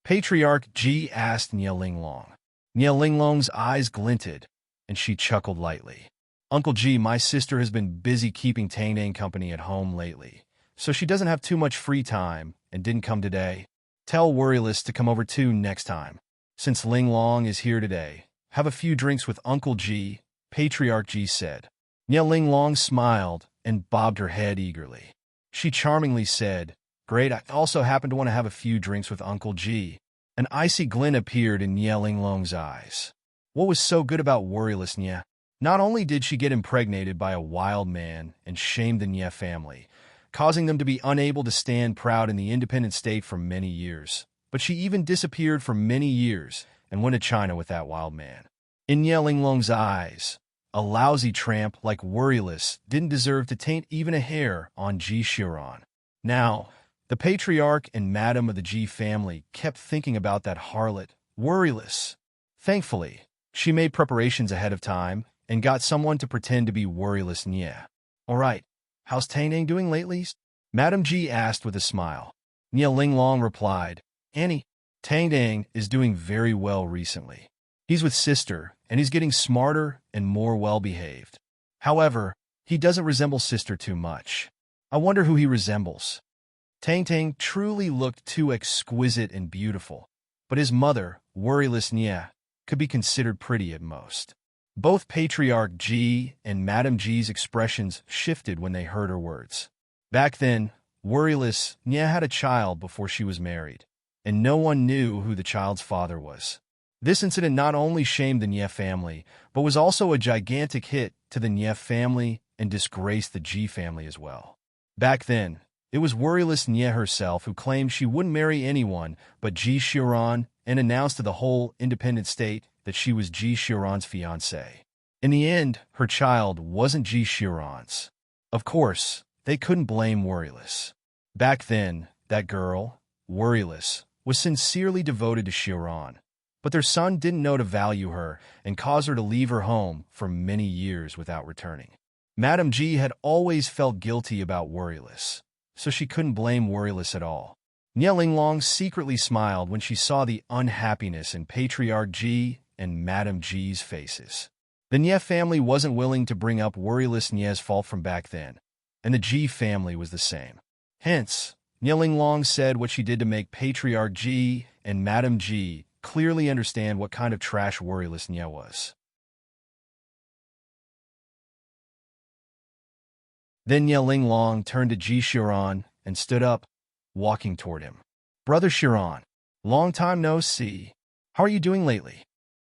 Patriarch Ji asked Nie Linglong. Nie Linglong's eyes glinted, and she chuckled lightly. "Uncle Ji, my sister has been busy keeping Tang Dang company at home lately, so she doesn't have too much free time and didn't come today. Tell Worryless to come over too next time. Since Linglong is here today, have a few drinks with Uncle G, Patriarch G said. Nie Ling Long smiled and bobbed her head eagerly. She charmingly said, Great, I also happen to want to have a few drinks with Uncle G. An icy glint appeared in Nie Ling Long's eyes. What was so good about worryless Nie? Not only did she get impregnated by a wild man and shame the Nie family, causing them to be unable to stand proud in the independent state for many years, but she even disappeared for many years and went to China with that wild man. In Nie Ling Long's eyes, a lousy tramp like Worryless didn't deserve to taint even a hair on Ji Xiran. Now, the patriarch and madam of the Ji family kept thinking about that harlot, Worryless. Thankfully, she made preparations ahead of time and got someone to pretend to be Worryless Nie. All right, how's Tang Dang doing lately? Madam Ji asked with a smile. Nie Ling Long replied, Annie, Tang Dang is doing very well recently. He's with Sister, and he's getting smarter and more well-behaved. However, he doesn't resemble Sister too much. I wonder who he resembles. Tang Tang truly looked too exquisite and beautiful, but his mother, Worryless Nie, could be considered pretty at most. Both Patriarch G and Madam G's expressions shifted when they heard her words. Back then, Worryless Nie had a child before she was married, and no one knew who the child's father was. This incident not only shamed the Nie family, but was also a gigantic hit to the Nie family and disgraced the Ji family as well. Back then, it was Worryless Nie herself who claimed she wouldn't marry anyone but Ji Xiran and announced to the whole independent state that she was Ji Xiran's fiancée. In the end, her child wasn't Ji Xiran's. Of course, they couldn't blame Worryless. Back then, that girl, Worryless, was sincerely devoted to Xiran, but their son didn't know to value her and caused her to leave her home for many years without returning. Madam Ji had always felt guilty about Worryless, so she couldn't blame Worryless at all. Nie Ling Long secretly smiled when she saw the unhappiness in Patriarch Ji and Madam Ji's faces. The Nie family wasn't willing to bring up Worryless Nie's fault from back then, and the Ji family was the same. Hence, Nie Ling Long said what she did to make Patriarch Ji and Madam Ji clearly understand what kind of trash Worryless Nie was. Then Nie Ling Long turned to Ji Xiran and stood up, walking toward him. Brother Xiran, long time no see. How are you doing lately?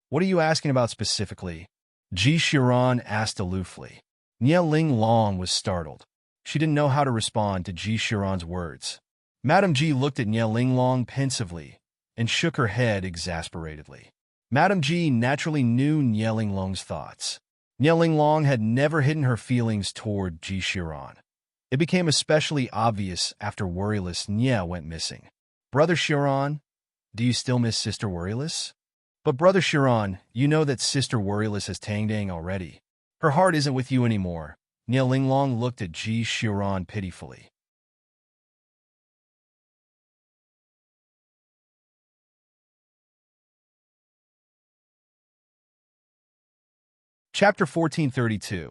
What are you asking about specifically? Ji Xiran asked aloofly. Nie Ling Long was startled. She didn't know how to respond to Ji Xiran's words. Madam Ji looked at Nie Ling Long pensively and shook her head exasperatedly. Madam Ji naturally knew Nie Ling Long's thoughts. Nie Ling Long had never hidden her feelings toward Ji Xiran. It became especially obvious after Worryless Nie went missing. Brother Xiran, do you still miss Sister Worryless? But Brother Xiran, you know that Sister Worryless has Tang Dang already. Her heart isn't with you anymore. Nie Ling Long looked at Ji Xiran pitifully. Chapter 1432.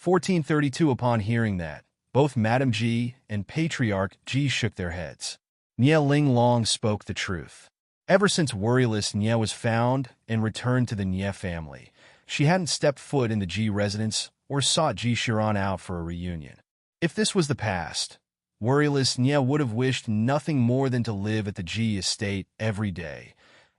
1432. Upon hearing that, both Madam Ji and Patriarch Ji shook their heads. Nie Ling Long spoke the truth. Ever since Worryless Nie was found and returned to the Nie family, she hadn't stepped foot in the Ji residence or sought Ji Xiran out for a reunion. If this was the past, Worryless Nie would have wished nothing more than to live at the Ji estate every day,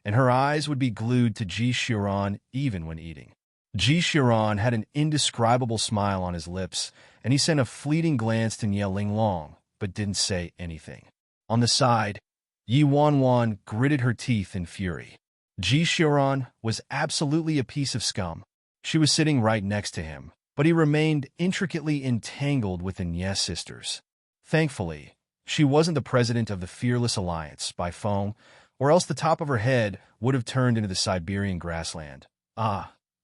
and her eyes would be glued to Ji Xiran even when eating. Ji Xiran had an indescribable smile on his lips, and he sent a fleeting glance to Nie Ling Long, but didn't say anything. On the side, Yi Wanwan gritted her teeth in fury. Ji Xiran was absolutely a piece of scum. She was sitting right next to him, but he remained intricately entangled with the Nie sisters. Thankfully, she wasn't the president of the Fearless Alliance by phone, or else the top of her head would have turned into the Siberian grassland.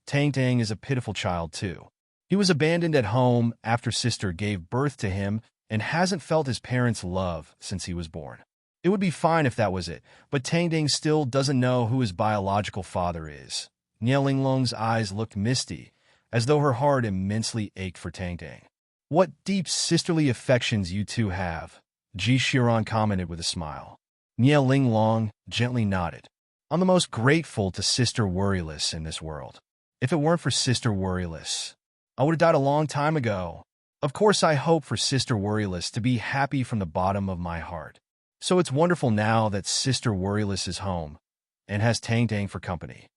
Tang Tang is a pitiful child too. He was abandoned at home after Sister gave birth to him and hasn't felt his parents' love since he was born. It would be fine if that was it, but Tang Tang still doesn't know who his biological father is. Nie Ling Long's eyes looked misty, as though her heart immensely ached for Tang Tang. What deep sisterly affections you two have, Ji Xiran commented with a smile. Nie Ling Long gently nodded. I'm the most grateful to Sister Worryless in this world. If it weren't for Sister Worryless, I would have died a long time ago. Of course, I hope for Sister Worryless to be happy from the bottom of my heart. So it's wonderful now that Sister Worryless is home and has Tang Tang for company.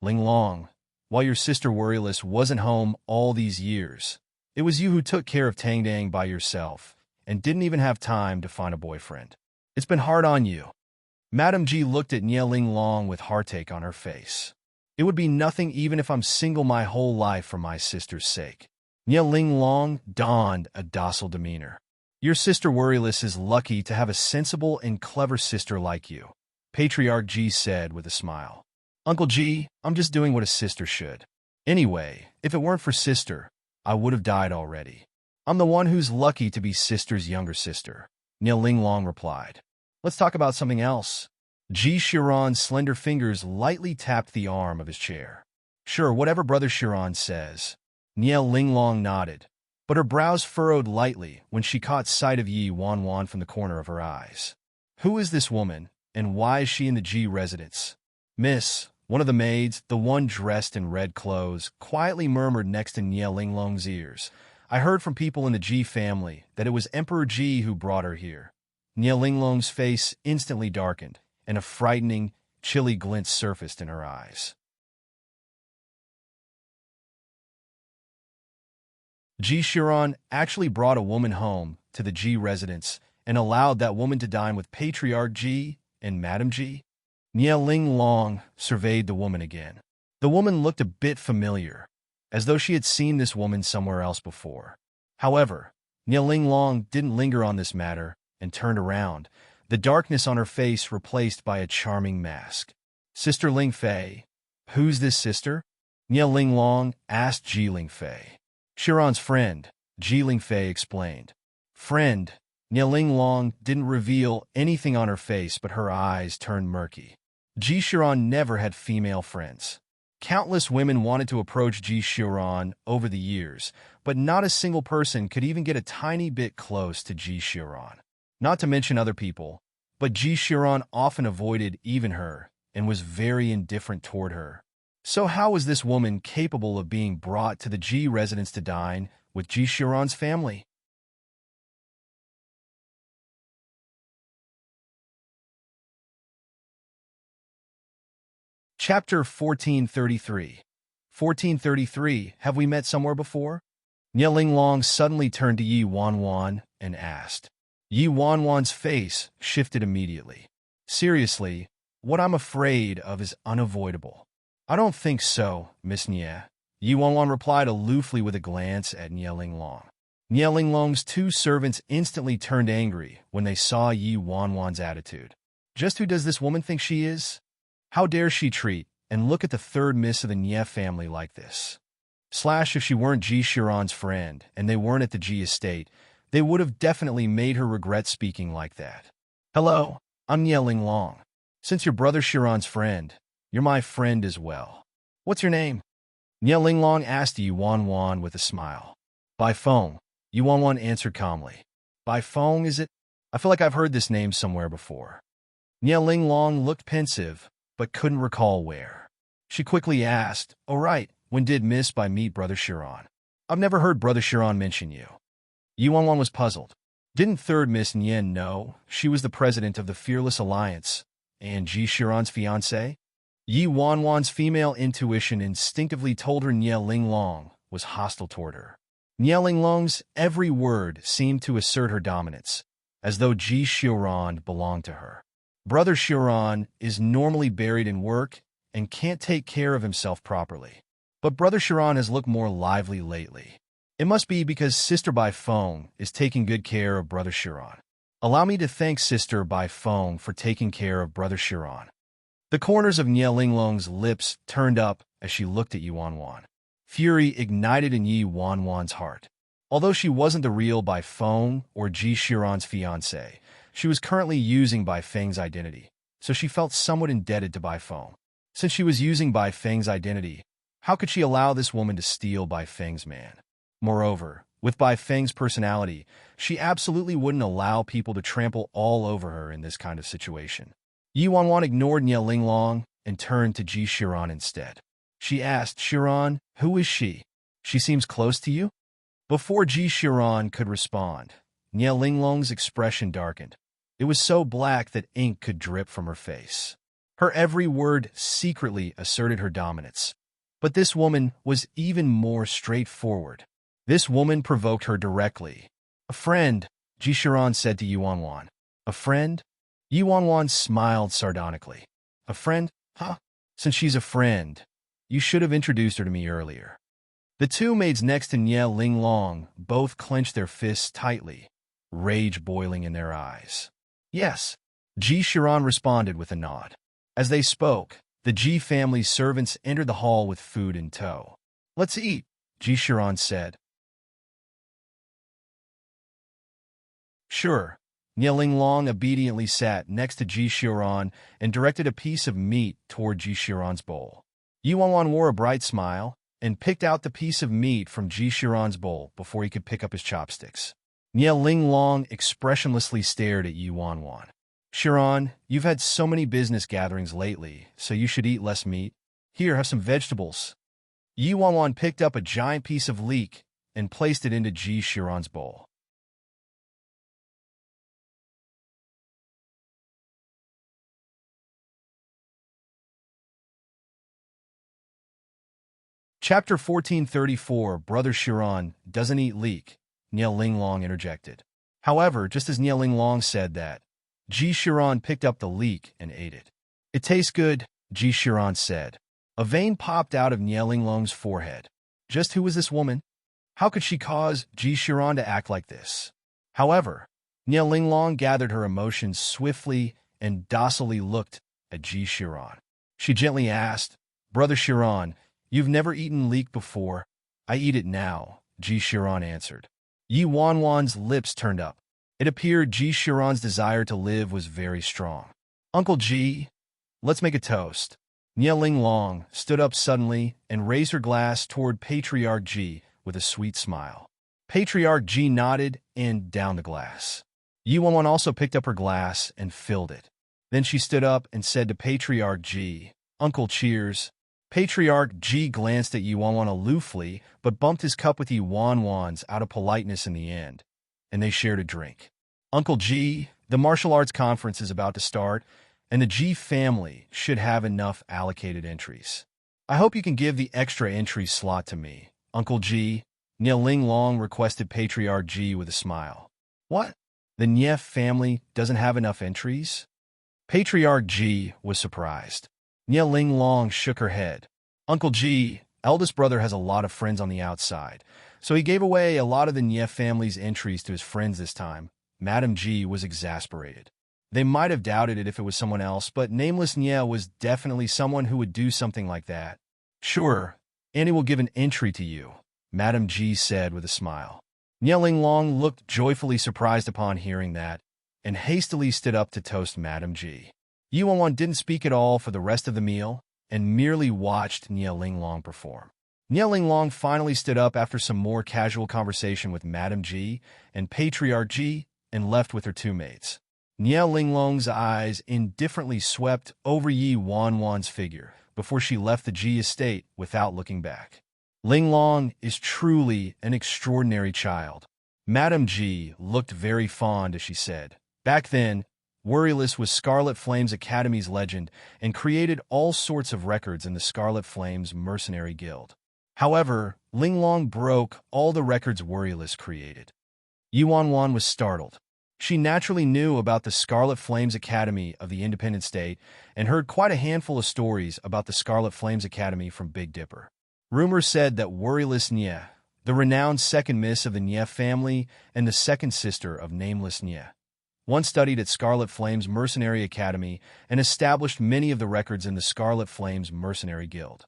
Ling Long, while your Sister Worryless wasn't home all these years, it was you who took care of Tang Tang by yourself and didn't even have time to find a boyfriend. It's been hard on you. Madame G looked at Nie Ling Long with heartache on her face. It would be nothing even if I'm single my whole life for my sister's sake. Nie Ling Long donned a docile demeanor. Your Sister Worryless is lucky to have a sensible and clever sister like you, Patriarch G said with a smile. Uncle G, I'm just doing what a sister should. Anyway, if it weren't for Sister, I would have died already. I'm the one who's lucky to be Sister's younger sister, Nie Ling Long replied. Let's talk about something else. Ji Shiran's slender fingers lightly tapped the arm of his chair. Sure, whatever Brother Shiran says. Nie Ling Long nodded, but her brows furrowed lightly when she caught sight of Yi Wanwan from the corner of her eyes. Who is this woman, and why is she in the Ji residence? Miss, one of the maids, the one dressed in red clothes, quietly murmured next to Nie Ling Long's ears. I heard from people in the Ji family that it was Emperor Ji who brought her here. Nie Ling Long's face instantly darkened, and a frightening, chilly glint surfaced in her eyes. Ji Shiran actually brought a woman home to the Ji residence and allowed that woman to dine with Patriarch Ji and Madame Ji. Nie Ling Long surveyed the woman again. The woman looked a bit familiar, as though she had seen this woman somewhere else before. However, Nie Ling Long didn't linger on this matter and turned around, the darkness on her face replaced by a charming mask. Sister Ling Fei. Who's this sister? Nie Ling Long asked Ji Ling Fei. Shiran's friend, Ji Ling Fei explained. Friend? Nie Ling Long didn't reveal anything on her face, but her eyes turned murky. Ji Shiran never had female friends. Countless women wanted to approach Ji Shiran over the years, but not a single person could even get a tiny bit close to Ji Shiran. Not to mention other people, but Ji Shiran often avoided even her and was very indifferent toward her. So how was this woman capable of being brought to the Ji residence to dine with Ji Shiran's family? Chapter 1433. 1433, have we met somewhere before? Nie Ling Long suddenly turned to Yi Wanwan and asked. Yi Wanwan's face shifted immediately. Seriously, what I'm afraid of is unavoidable. I don't think so, Miss Nie. Yi Wanwan replied aloofly with a glance at Nie Ling Long. Nie Ling Long's two servants instantly turned angry when they saw Yi Wanwan's attitude. Just who does this woman think she is? How dare she treat and look at the third miss of the Nie family like this? If she weren't Ji Shiran's friend and they weren't at the Ji estate, they would have definitely made her regret speaking like that. Hello, I'm Nie Ling Long. Since you're Brother Shiran's friend, you're my friend as well. What's your name? Nie Ling Long asked Yi Wanwan with a smile. Bai Feng, Yi Wanwan answered calmly. Bai Feng, is it? I feel like I've heard this name somewhere before. Nie Ling Long looked pensive, but couldn't recall where. She quickly asked, "Oh right, when did Miss Bai meet Brother Shiran? I've never heard Brother Shiran mention you." Yi Wanwan was puzzled. Didn't third Miss Nien know she was the president of the Fearless Alliance and Ji Shiran's fiancée? Yi Wanwan's female intuition instinctively told her Nie Ling Long was hostile toward her. Nie Ling Long's every word seemed to assert her dominance, as though Ji Shiran belonged to her. Brother Shiran is normally buried in work and can't take care of himself properly. But Brother Shiran has looked more lively lately. It must be because Sister Bai Feng is taking good care of Brother Shiran. Allow me to thank Sister Bai Feng for taking care of Brother Shiran. The corners of Nie Ling Long's lips turned up as she looked at Yi Wanwan. Fury ignited in Yi Wanwan's heart. Although she wasn't the real Bai Feng or Ji Shiran's fiancée, she was currently using Bai Feng's identity, so she felt somewhat indebted to Bai Feng. Since she was using Bai Feng's identity, how could she allow this woman to steal Bai Feng's man? Moreover, with Bai Feng's personality, she absolutely wouldn't allow people to trample all over her in this kind of situation. Yi Wanwan ignored Nie Linglong and turned to Ji Shiran instead. She asked, Shiran, who is she? She seems close to you? Before Ji Shiran could respond, Nie Linglong's expression darkened. It was so black that ink could drip from her face. Her every word secretly asserted her dominance. But this woman was even more straightforward. This woman provoked her directly. A friend, Ji Shiran said to Yi Wanwan. A friend? Yi Wanwan smiled sardonically. A friend? Huh? Since she's a friend, you should have introduced her to me earlier. The two maids next to Nie Linglong both clenched their fists tightly, rage boiling in their eyes. Yes, Ji Shiran responded with a nod. As they spoke, the Ji family's servants entered the hall with food in tow. Let's eat, Ji Shiran said. Sure. Nie Linglong obediently sat next to Ji Shiran and directed a piece of meat toward Ji Shiran's bowl. Yi Wanwan wore a bright smile and picked out the piece of meat from Ji Shiran's bowl before he could pick up his chopsticks. Nie Linglong expressionlessly stared at Yi Wanwan. Shiran, you've had so many business gatherings lately, so you should eat less meat. Here, have some vegetables. Yi Wanwan picked up a giant piece of leek and placed it into Ji Shiran's bowl. Chapter 1434, Brother Shiran doesn't eat leek, Nie Linglong interjected. However, just as Nie Linglong said that, Ji Shiran picked up the leek and ate it. It tastes good, Ji Shiran said. A vein popped out of Nie Linglong's forehead. Just who was this woman? How could she cause Ji Shiran to act like this? However, Nie Linglong gathered her emotions swiftly and docilely looked at Ji Shiran. She gently asked, Brother Shiran, you've never eaten leek before. I eat it now, Ji Shiran answered. Yi Wanwan's lips turned up. It appeared Ji Shiran's desire to live was very strong. Uncle Ji, let's make a toast. Nie Linglong stood up suddenly and raised her glass toward Patriarch Ji with a sweet smile. Patriarch Ji nodded and downed the glass. Yi Wanwan also picked up her glass and filled it. Then she stood up and said to Patriarch Ji, Uncle, cheers. Patriarch Ji glanced at Yi Wanwan aloofly, but bumped his cup with Yi Wanwan's out of politeness in the end, and they shared a drink. Uncle Ji, the martial arts conference is about to start, and the Ji family should have enough allocated entries. I hope you can give the extra entry slot to me, Uncle Ji, Nie Linglong requested Patriarch Ji with a smile. What? The Nie family doesn't have enough entries? Patriarch Ji was surprised. Nie Linglong shook her head. Uncle Ji, eldest brother has a lot of friends on the outside, so he gave away a lot of the Nie family's entries to his friends this time. Madame Ji was exasperated. They might have doubted it if it was someone else, but Nameless Nie was definitely someone who would do something like that. Sure, Annie will give an entry to you, Madame Ji said with a smile. Nie Linglong looked joyfully surprised upon hearing that, and hastily stood up to toast Madame Ji. Yi Wanwan didn't speak at all for the rest of the meal, and merely watched Nie Linglong perform. Nie Linglong finally stood up after some more casual conversation with Madame Ji and Patriarch Ji, and left with her two maids. Nie Linglong's eyes indifferently swept over Yi Wanwan's figure before she left the Ji estate without looking back. Linglong is truly an extraordinary child. Madame Ji looked very fond as she said. Back then, Worryless was Scarlet Flames Academy's legend and created all sorts of records in the Scarlet Flames Mercenary Guild. However, Linglong broke all the records Worryless created. Yi Wanwan was startled. She naturally knew about the Scarlet Flames Academy of the Independent State and heard quite a handful of stories about the Scarlet Flames Academy from Big Dipper. Rumors said that Worryless Nie, the renowned second miss of the Nie family and the second sister of Nameless Nie, once studied at Scarlet Flames Mercenary Academy and established many of the records in the Scarlet Flames Mercenary Guild.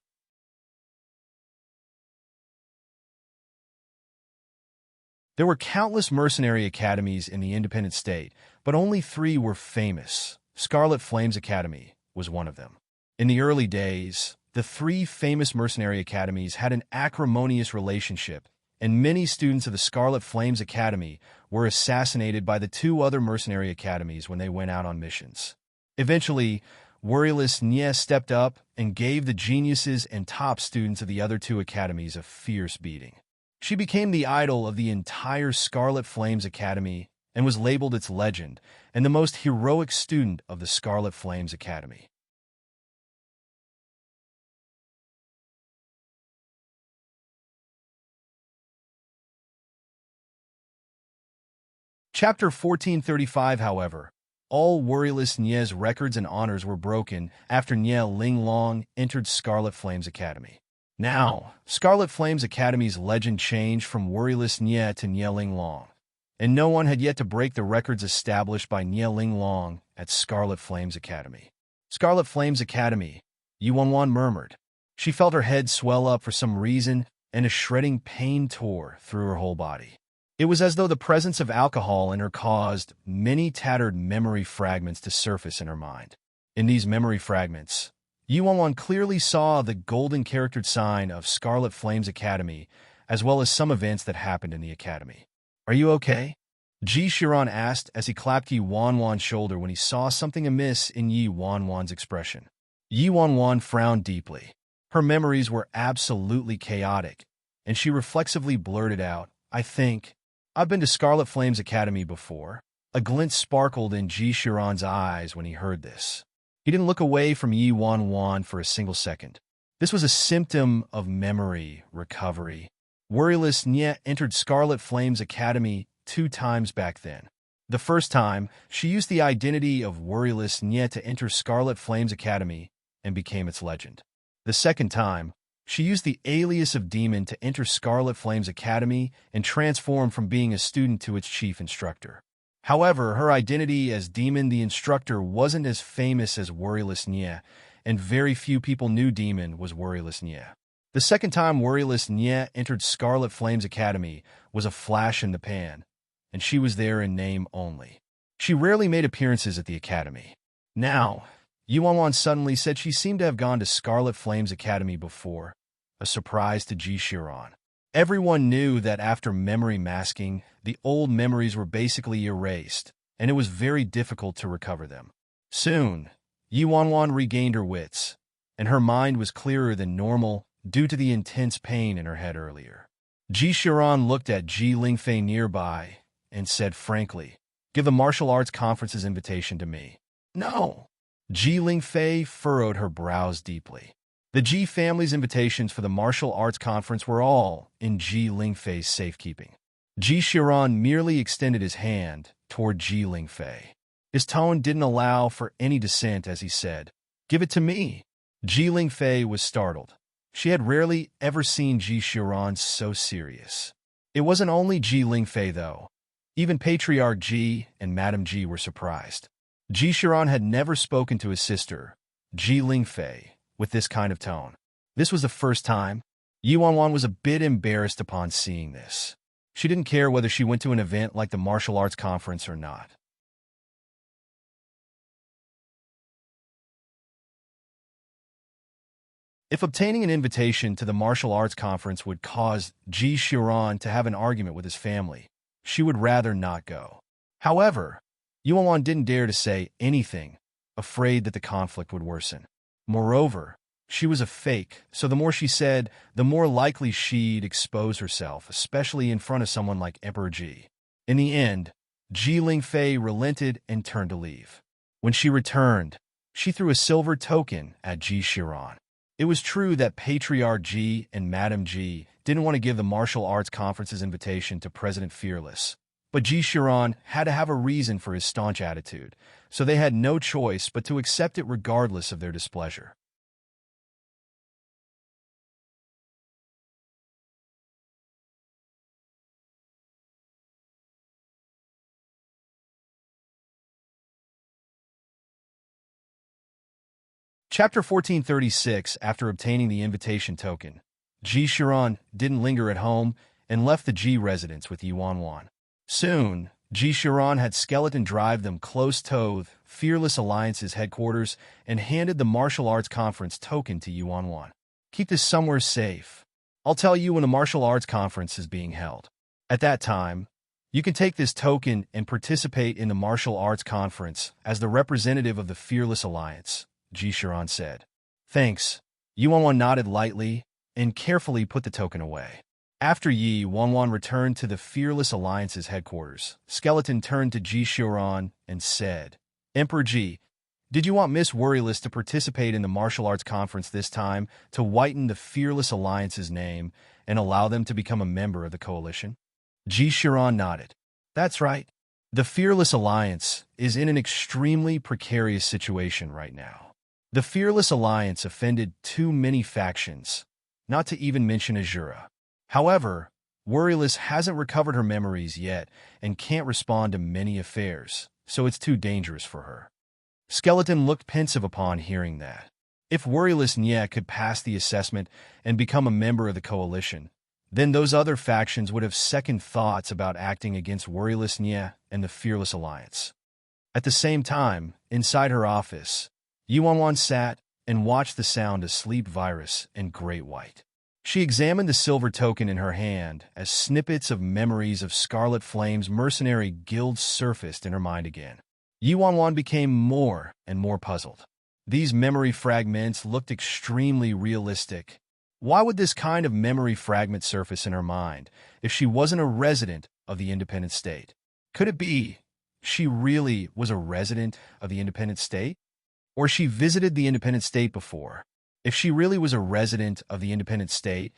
There were countless mercenary academies in the independent state, but only 3 were famous. Scarlet Flames Academy was one of them. In the early days, the 3 famous mercenary academies had an acrimonious relationship, and many students of the Scarlet Flames Academy were assassinated by the 2 other mercenary academies when they went out on missions. Eventually, worryless Nye stepped up and gave the geniuses and top students of the other two academies a fierce beating. She became the idol of the entire Scarlet Flames Academy and was labeled its legend and the most heroic student of the Scarlet Flames Academy. Chapter 1435, however, all worryless Nye's records and honors were broken after Nye Linglong entered Scarlet Flames Academy. Now, Scarlet Flames Academy's legend changed from worryless Nye to Nye Linglong, and no one had yet to break the records established by Nye Linglong at Scarlet Flames Academy. Scarlet Flames Academy, Yuanwan murmured. She felt her head swell up for some reason, and a shredding pain tore through her whole body. It was as though the presence of alcohol in her caused many tattered memory fragments to surface in her mind. In these memory fragments, Yuanwan clearly saw the golden charactered sign of Scarlet Flames Academy, as well as some events that happened in the academy. "Are you okay?" Ji Shiran asked as he clapped Yi Wanwan's shoulder when he saw something amiss in Yi Wanwan's expression. Yi Wanwan frowned deeply. Her memories were absolutely chaotic, and she reflexively blurted out, "I think I've been to Scarlet Flames Academy before." A glint sparkled in Ji Shiran's eyes when he heard this. He didn't look away from Yi Wanwan for a single second. This was a symptom of memory recovery. Worryless Nye entered Scarlet Flames Academy 2 times back then. The first time, she used the identity of Worryless Nye to enter Scarlet Flames Academy and became its legend. The second time, she used the alias of Demon to enter Scarlet Flames Academy and transform from being a student to its chief instructor. However, her identity as Demon the instructor wasn't as famous as Worryless Nye, and very few people knew Demon was Worryless Nye. The second time Worryless Nye entered Scarlet Flames Academy was a flash in the pan, and she was there in name only. She rarely made appearances at the academy. Now, Yuanwan suddenly said she seemed to have gone to Scarlet Flames Academy before, a surprise to Ji Shiran. Everyone knew that after memory masking, the old memories were basically erased, and it was very difficult to recover them. Soon, Yuanwan regained her wits, and her mind was clearer than normal due to the intense pain in her head earlier. Ji Shiran looked at Ji Lingfei nearby and said frankly, "Give the martial arts conference's invitation to me." "No." Ji Lingfei furrowed her brows deeply. The Ji family's invitations for the martial arts conference were all in Ji Lingfei's safekeeping. Ji Shiran merely extended his hand toward Ji Lingfei. His tone didn't allow for any dissent as he said, "Give it to me." Ji Lingfei was startled. She had rarely ever seen Ji Shiran so serious. It wasn't only Ji Lingfei, though. Even Patriarch Ji and Madame Ji were surprised. Ji Shiran had never spoken to his sister, Ji Lingfei, with this kind of tone. This was the first time. Yuanwan was a bit embarrassed upon seeing this. She didn't care whether she went to an event like the martial arts conference or not. If obtaining an invitation to the martial arts conference would cause Ji Shiran to have an argument with his family, she would rather not go. However, Yuanwan didn't dare to say anything, afraid that the conflict would worsen. Moreover, she was a fake, so the more she said, the more likely she'd expose herself, especially in front of someone like Emperor Ji. In the end, Ji Lingfei relented and turned to leave. When she returned, she threw a silver token at Ji Shiran. It was true that Patriarch Ji and Madame Ji didn't want to give the martial arts conference's invitation to President Fearless, but Ji Shiran had to have a reason for his staunch attitude, so they had no choice but to accept it regardless of their displeasure. Chapter 1436. After obtaining the invitation token, Ji Shiran didn't linger at home and left the Ji residence with Yuanwan. Soon, Ji Shiran had Skeleton drive them close to Fearless Alliance's headquarters and handed the martial arts conference token to Yuanwan. "Keep this somewhere safe. I'll tell you when the martial arts conference is being held." At that time, You can take this token and participate in the martial arts conference as the representative of the Fearless Alliance, Ji Shiran said. Thanks. Yi Wanwan nodded lightly and carefully put the token away. After Yi Wanwan returned to the Fearless Alliance's headquarters, Skeleton turned to Ji Shiran and said, Emperor Ji, did you want Miss Worryless to participate in the martial arts conference this time to whiten the Fearless Alliance's name and allow them to become a member of the coalition? Ji Shiran nodded. That's right. The Fearless Alliance is in an extremely precarious situation right now. The Fearless Alliance offended too many factions, not to even mention Azura. However, Worryless hasn't recovered her memories yet and can't respond to many affairs, so it's too dangerous for her. Skeleton looked pensive upon hearing that. If Worryless Nye could pass the assessment and become a member of the coalition, then those other factions would have second thoughts about acting against Worryless Nye and the Fearless Alliance. At the same time, inside her office, Yi Wanwan sat and watched the sound asleep virus and Great White. She examined the silver token in her hand as snippets of memories of Scarlet Flame's mercenary guild surfaced in her mind again. Yi Wanwan became more and more puzzled. These memory fragments looked extremely realistic. Why would this kind of memory fragment surface in her mind if she wasn't a resident of the independent state? Could it be she really was a resident of the independent state? Or she visited the independent state before? If she really was a resident of the independent state,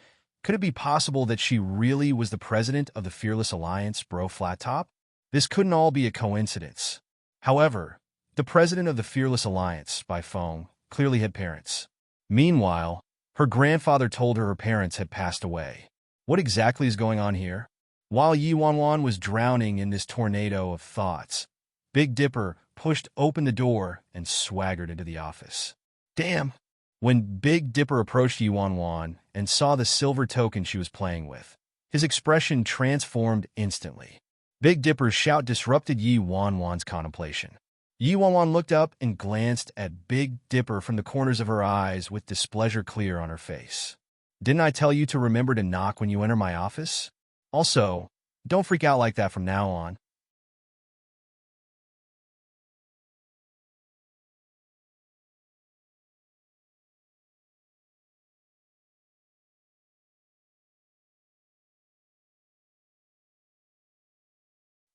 could it be possible that she really was the president of the Fearless Alliance, Bro Flat Top? This couldn't all be a coincidence. However, the president of the Fearless Alliance, by phone, clearly had parents. Meanwhile, her grandfather told her parents had passed away. What exactly is going on here? While Yi Wanwan was drowning in this tornado of thoughts, Big Dipper pushed open the door and swaggered into the office. Damn! When Big Dipper approached Yi Wanwan and saw the silver token she was playing with, his expression transformed instantly. Big Dipper's shout disrupted Yi Wanwan's contemplation. Yi Wanwan looked up and glanced at Big Dipper from the corners of her eyes with displeasure clear on her face. Didn't I tell you to remember to knock when you enter my office? Also, don't freak out like that from now on.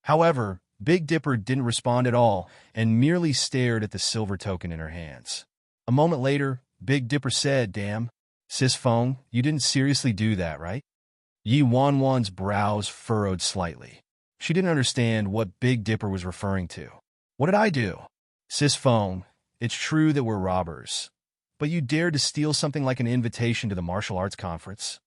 However, Big Dipper didn't respond at all and merely stared at the silver token in her hands. A moment later, Big Dipper said, Damn, Sis Fong, you didn't seriously do that, right? Yi Wanwan's brows furrowed slightly. She didn't understand what Big Dipper was referring to. What did I do? Sis Fong, it's true that we're robbers, but you dared to steal something like an invitation to the martial arts conference?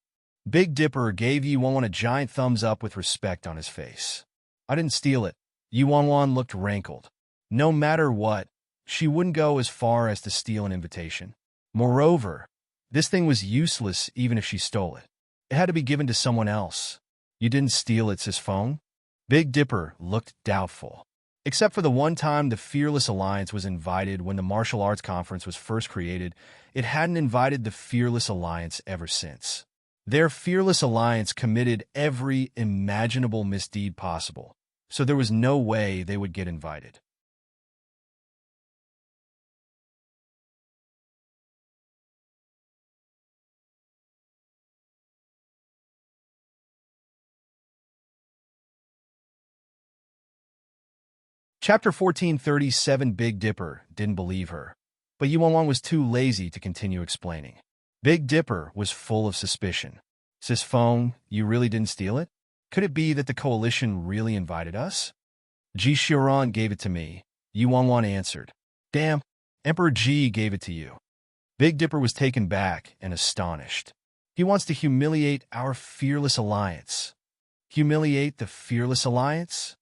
Big Dipper gave Yi Wanwan a giant thumbs up with respect on his face. I didn't steal it. Yi Wanwan looked rankled. No matter what, she wouldn't go as far as to steal an invitation. Moreover, this thing was useless even if she stole it. It had to be given to someone else. You didn't steal it, Sis Fong? Big Dipper looked doubtful. Except for the one time the Fearless Alliance was invited when the martial arts conference was first created, it hadn't invited the Fearless Alliance ever since. Their Fearless Alliance committed every imaginable misdeed possible, so there was no way they would get invited. Chapter 1437 Big Dipper didn't believe her, but Yi Wanwan was too lazy to continue explaining. Big Dipper was full of suspicion. Sis Fong, you really didn't steal it? Could it be that the coalition really invited us? Ji Shiran gave it to me, Yi Wanwan answered. Damn, Emperor Ji gave it to you. Big Dipper was taken back and astonished. He wants to humiliate our Fearless Alliance. Humiliate the Fearless Alliance?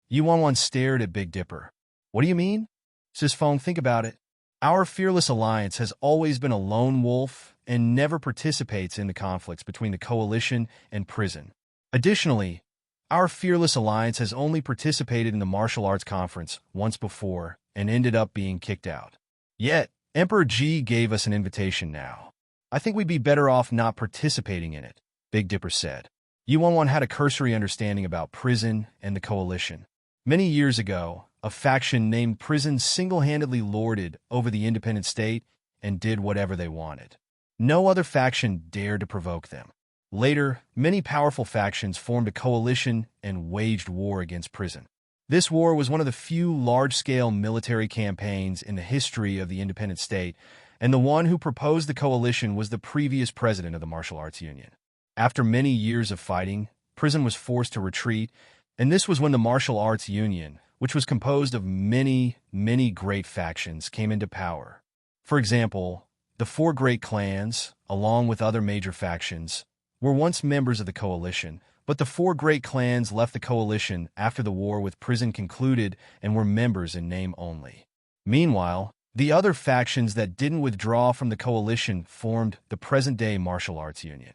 Yi Wanwan stared at Big Dipper. What do you mean? Sis Fong, think about it. Our Fearless Alliance has always been a lone wolf and never participates in the conflicts between the coalition and prison. Additionally, our Fearless Alliance has only participated in the martial arts conference once before and ended up being kicked out. Yet, Emperor Ji gave us an invitation now. I think we'd be better off not participating in it, Big Dipper said. Yu had a cursory understanding about prison and the coalition. Many years ago, a faction named Prison single-handedly lorded over the independent state and did whatever they wanted. No other faction dared to provoke them. Later, many powerful factions formed a coalition and waged war against Prison. This war was one of the few large-scale military campaigns in the history of the independent state, and the one who proposed the coalition was the previous president of the martial arts union. After many years of fighting, Prison was forced to retreat, and this was when the martial arts union, which was composed of many great factions, came into power. For example, the four great clans, along with other major factions, were once members of the coalition, but the four great clans left the coalition after the war with Prison concluded and were members in name only. Meanwhile, the other factions that didn't withdraw from the coalition formed the present-day martial arts union.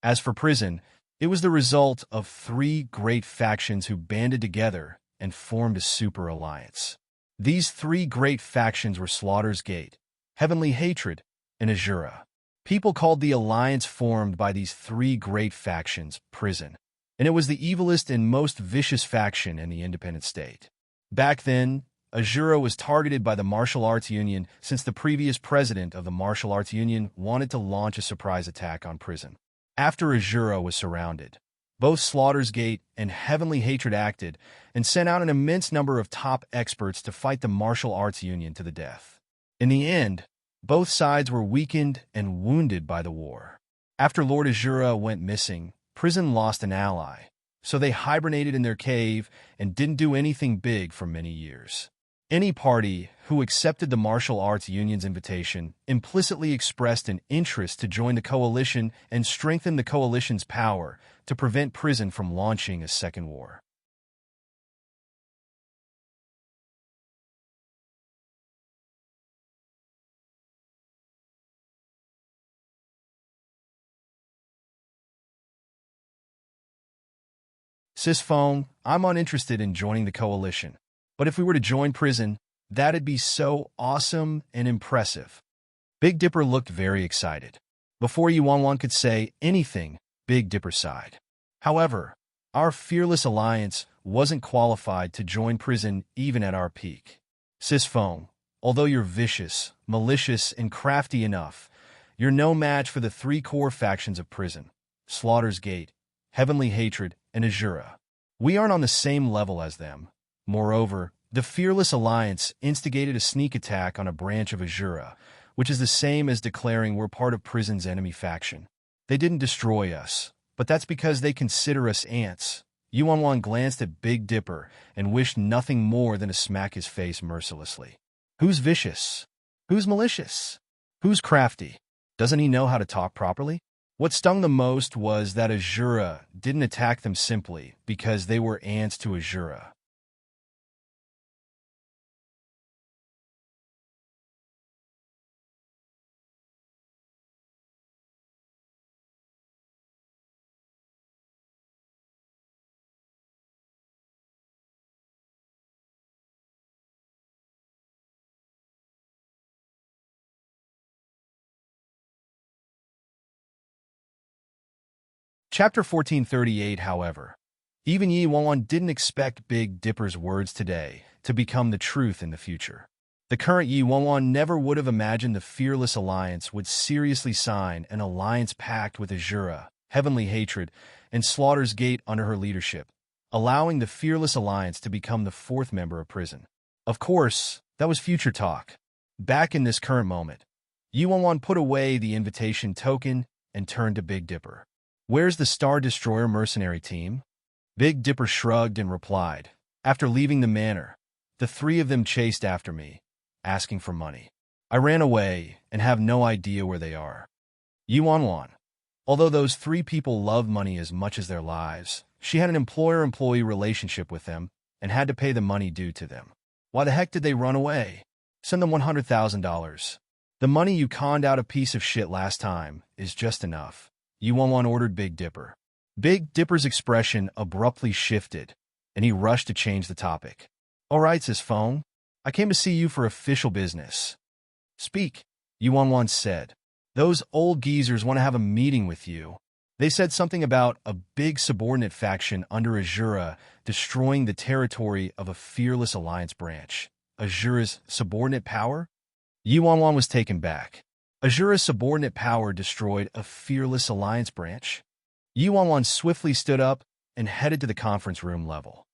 As for Prison, it was the result of three great factions who banded together and formed a super alliance. These three great factions were Slaughter's Gate, Heavenly Hatred, and Azura. People called the alliance formed by these three great factions Prison, and it was the evilest and most vicious faction in the independent state. Back then, Azura was targeted by the martial arts union since the previous president of the martial arts union wanted to launch a surprise attack on Prison. After Azura was surrounded, both Slaughter's Gate and Heavenly Hatred acted and sent out an immense number of top experts to fight the martial arts union to the death. In the end, both sides were weakened and wounded by the war. After Lord Azura went missing, Prison lost an ally, so they hibernated in their cave and didn't do anything big for many years. Any party who accepted the martial arts union's invitation implicitly expressed an interest to join the coalition and strengthen the coalition's power to prevent Prison from launching a second war. Phone, I'm uninterested in joining the coalition, but if we were to join Prison, that'd be so awesome and impressive. Big Dipper looked very excited. Before Yuan could say anything, Big Dipper sighed. However, our fearless alliance wasn't qualified to join Prison even at our peak. Phone, although you're vicious, malicious, and crafty enough, you're no match for the three core factions of Prison: Slaughter's Gate, Heavenly Hatred, and Azura. We aren't on the same level as them. Moreover, the Fearless Alliance instigated a sneak attack on a branch of Azura, which is the same as declaring we're part of Prison's enemy faction. They didn't destroy us, but that's because they consider us ants. Yuan glanced at Big Dipper and wished nothing more than to smack his face mercilessly. Who's vicious? Who's malicious? Who's crafty? Doesn't he know how to talk properly? What stung the most was that Azura didn't attack them simply because they were ants to Azura. Chapter 1438, however. Even Yuan didn't expect Big Dipper's words today to become the truth in the future. The current Yuan never would have imagined the Fearless Alliance would seriously sign an alliance pact with Azura, Heavenly Hatred, and Slaughter's Gate under her leadership, allowing the Fearless Alliance to become the fourth member of Prison. Of course, that was future talk. Back in this current moment, Yuan put away the invitation token and turned to Big Dipper. Where's the Star Destroyer mercenary team? Big Dipper shrugged and replied, after leaving the manor, the three of them chased after me, asking for money. I ran away and have no idea where they are. Yuan. Although those three people loved money as much as their lives, she had an employer-employee relationship with them and had to pay the money due to them. Why the heck did they run away? Send them $100,000. The money you conned out a piece of shit last time is just enough. Yuan ordered Big Dipper. Big Dipper's expression abruptly shifted, and he rushed to change the topic. All right, Phone. I came to see you for official business. Speak, Yuan said. Those old geezers want to have a meeting with you. They said something about a big subordinate faction under Azura destroying the territory of a fearless alliance branch. Azura's subordinate power? Yuanwan was taken back. Azura's subordinate power destroyed a fearless alliance branch? Yuanwan swiftly stood up and headed to the conference room level.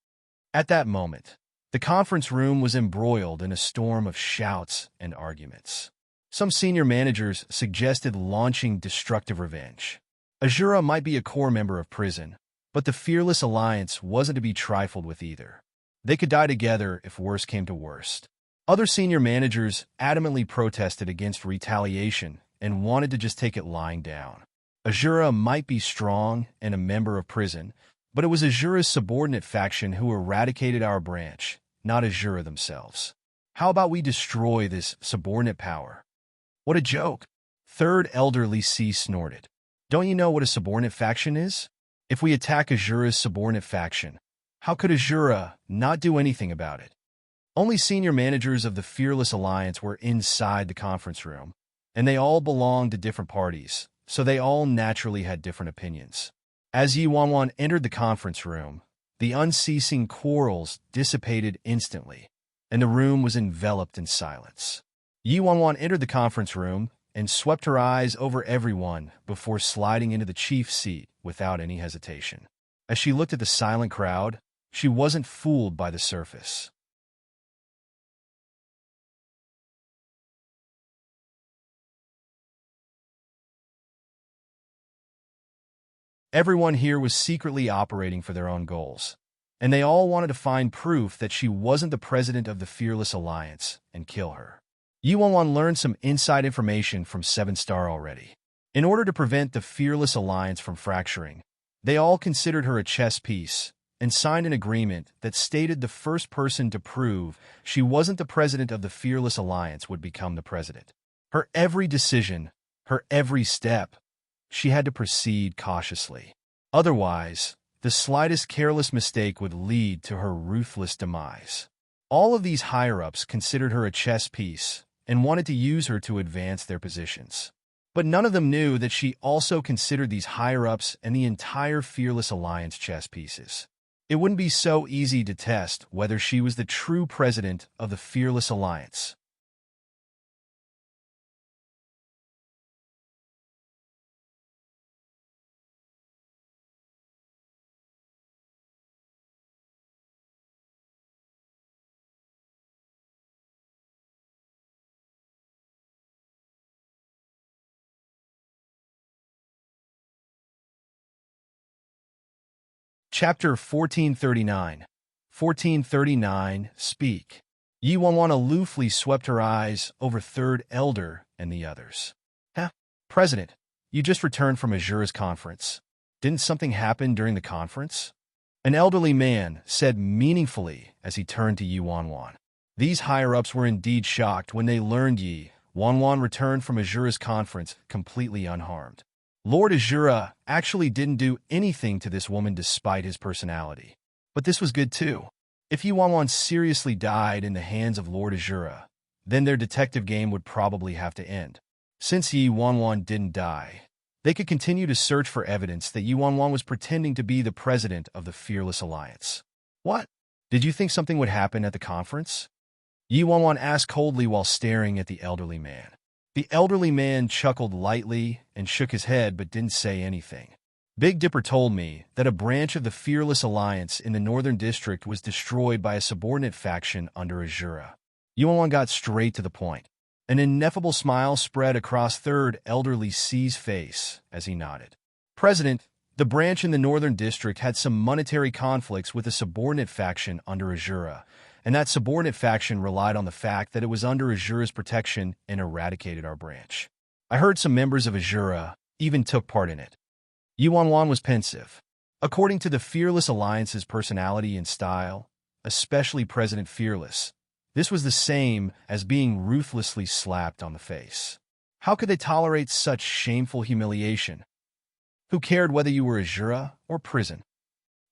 At that moment, the conference room was embroiled in a storm of shouts and arguments. Some senior managers suggested launching destructive revenge. Azura might be a core member of prison, but the Fearless Alliance wasn't to be trifled with either. They could die together if worse came to worst. Other senior managers adamantly protested against retaliation and wanted to just take it lying down. Azura might be strong and a member of prison, but it was Azura's subordinate faction who eradicated our branch, not Azura themselves. How about we destroy this subordinate power? What a joke! Third Elderly C snorted. Don't you know what a subordinate faction is? If we attack Azura's subordinate faction, how could Azura not do anything about it? Only senior managers of the Fearless Alliance were inside the conference room, and they all belonged to different parties, so they all naturally had different opinions. As Yi Wanwan entered the conference room, the unceasing quarrels dissipated instantly, and the room was enveloped in silence. Yi Wanwan entered the conference room and swept her eyes over everyone before sliding into the chief seat without any hesitation. As she looked at the silent crowd, she wasn't fooled by the surface. Everyone here was secretly operating for their own goals, and they all wanted to find proof that she wasn't the president of the Fearless Alliance and kill her. Yi Wanwan learned some inside information from 7-Star already. In order to prevent the Fearless Alliance from fracturing, they all considered her a chess piece and signed an agreement that stated the first person to prove she wasn't the president of the Fearless Alliance would become the president. Her every decision, her every step, she had to proceed cautiously. Otherwise, the slightest careless mistake would lead to her ruthless demise. All of these higher-ups considered her a chess piece and wanted to use her to advance their positions. But none of them knew that she also considered these higher-ups and the entire Fearless Alliance chess pieces. It wouldn't be so easy to test whether she was the true president of the Fearless Alliance. Chapter 1439. 1439. Speak. Yi Wanwan aloofly swept her eyes over Third Elder and the others. President, you just returned from Azura's conference. Didn't something happen during the conference? An elderly man said meaningfully as he turned to Yi Wanwan. These higher-ups were indeed shocked when they learned Yi Wanwan returned from Azura's conference completely unharmed. Lord Azura actually didn't do anything to this woman despite his personality. But this was good too. If Yi Wanwan seriously died in the hands of Lord Azura, then their detective game would probably have to end. Since Yi Wanwan didn't die, they could continue to search for evidence that Yi Wanwan was pretending to be the president of the Fearless Alliance. What? Did you think something would happen at the conference? Yi Wanwan asked coldly while staring at the elderly man. The elderly man chuckled lightly and shook his head but didn't say anything. Big Dipper told me that a branch of the Fearless Alliance in the Northern District was destroyed by a subordinate faction under Azura. Yi Wanwan got straight to the point. An ineffable smile spread across Third Elderly C's face as he nodded. President, the branch in the Northern District had some monetary conflicts with a subordinate faction under Azura, and that subordinate faction relied on the fact that it was under Azura's protection and eradicated our branch. I heard some members of Azura even took part in it. Yi Wanwan was pensive. According to the Fearless Alliance's personality and style, especially President Fearless, this was the same as being ruthlessly slapped on the face. How could they tolerate such shameful humiliation? Who cared whether you were Azura or prison?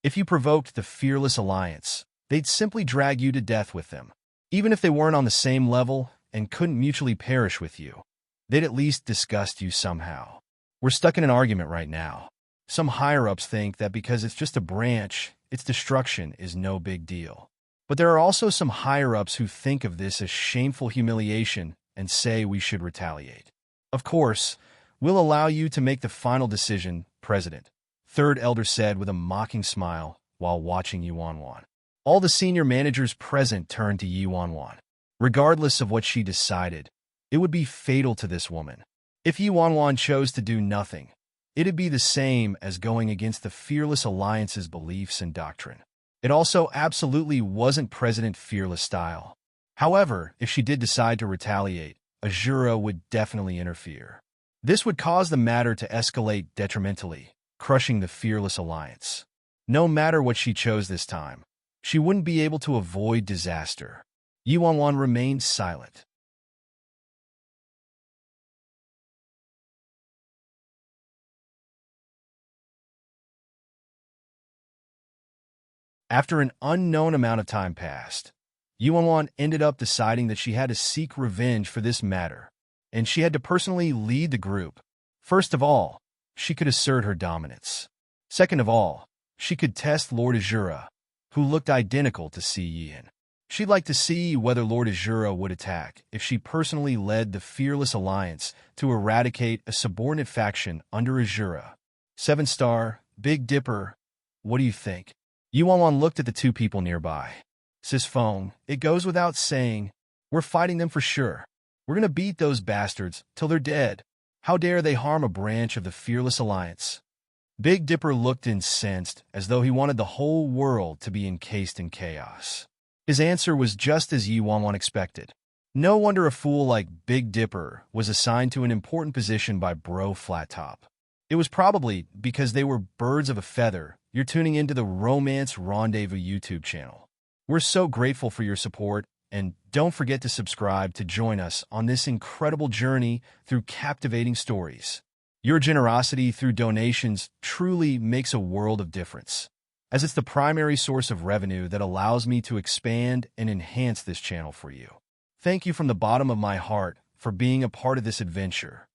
If you provoked the Fearless Alliance, they'd simply drag you to death with them. Even if they weren't on the same level and couldn't mutually perish with you, they'd at least disgust you somehow. We're stuck in an argument right now. Some higher-ups think that because it's just a branch, its destruction is no big deal. But there are also some higher-ups who think of this as shameful humiliation and say we should retaliate. Of course, we'll allow you to make the final decision, President, Third Elder said with a mocking smile while watching Yi Wanwan. All the senior managers present turned to Yi Wanwan. Regardless of what she decided, it would be fatal to this woman. If Yi Wanwan chose to do nothing, it'd be the same as going against the Fearless Alliance's beliefs and doctrine. It also absolutely wasn't President Fearless style. However, if she did decide to retaliate, Azura would definitely interfere. This would cause the matter to escalate detrimentally, crushing the Fearless Alliance. No matter what she chose this time, she wouldn't be able to avoid disaster. Yi Wanwan remained silent. After an unknown amount of time passed, Yi Wanwan ended up deciding that she had to seek revenge for this matter, and she had to personally lead the group. First of all, she could assert her dominance. Second of all, she could test Lord Azura, who looked identical to Yin. She'd like to see whether Lord Azura would attack if she personally led the Fearless Alliance to eradicate a subordinate faction under Azura. 7-star, Big Dipper, what do you think? Yi Wanwan looked at the two people nearby. Sis Feng, it goes without saying, we're fighting them for sure. We're gonna beat those bastards till they're dead. How dare they harm a branch of the Fearless Alliance? Big Dipper looked incensed, as though he wanted the whole world to be encased in chaos. His answer was just as Yi Wanwan expected. No wonder a fool like Big Dipper was assigned to an important position by Bro Flattop. It was probably because they were birds of a feather. You're tuning into the Romance Rendezvous YouTube channel. We're so grateful for your support, and don't forget to subscribe to join us on this incredible journey through captivating stories. Your generosity through donations truly makes a world of difference, as it's the primary source of revenue that allows me to expand and enhance this channel for you. Thank you from the bottom of my heart for being a part of this adventure.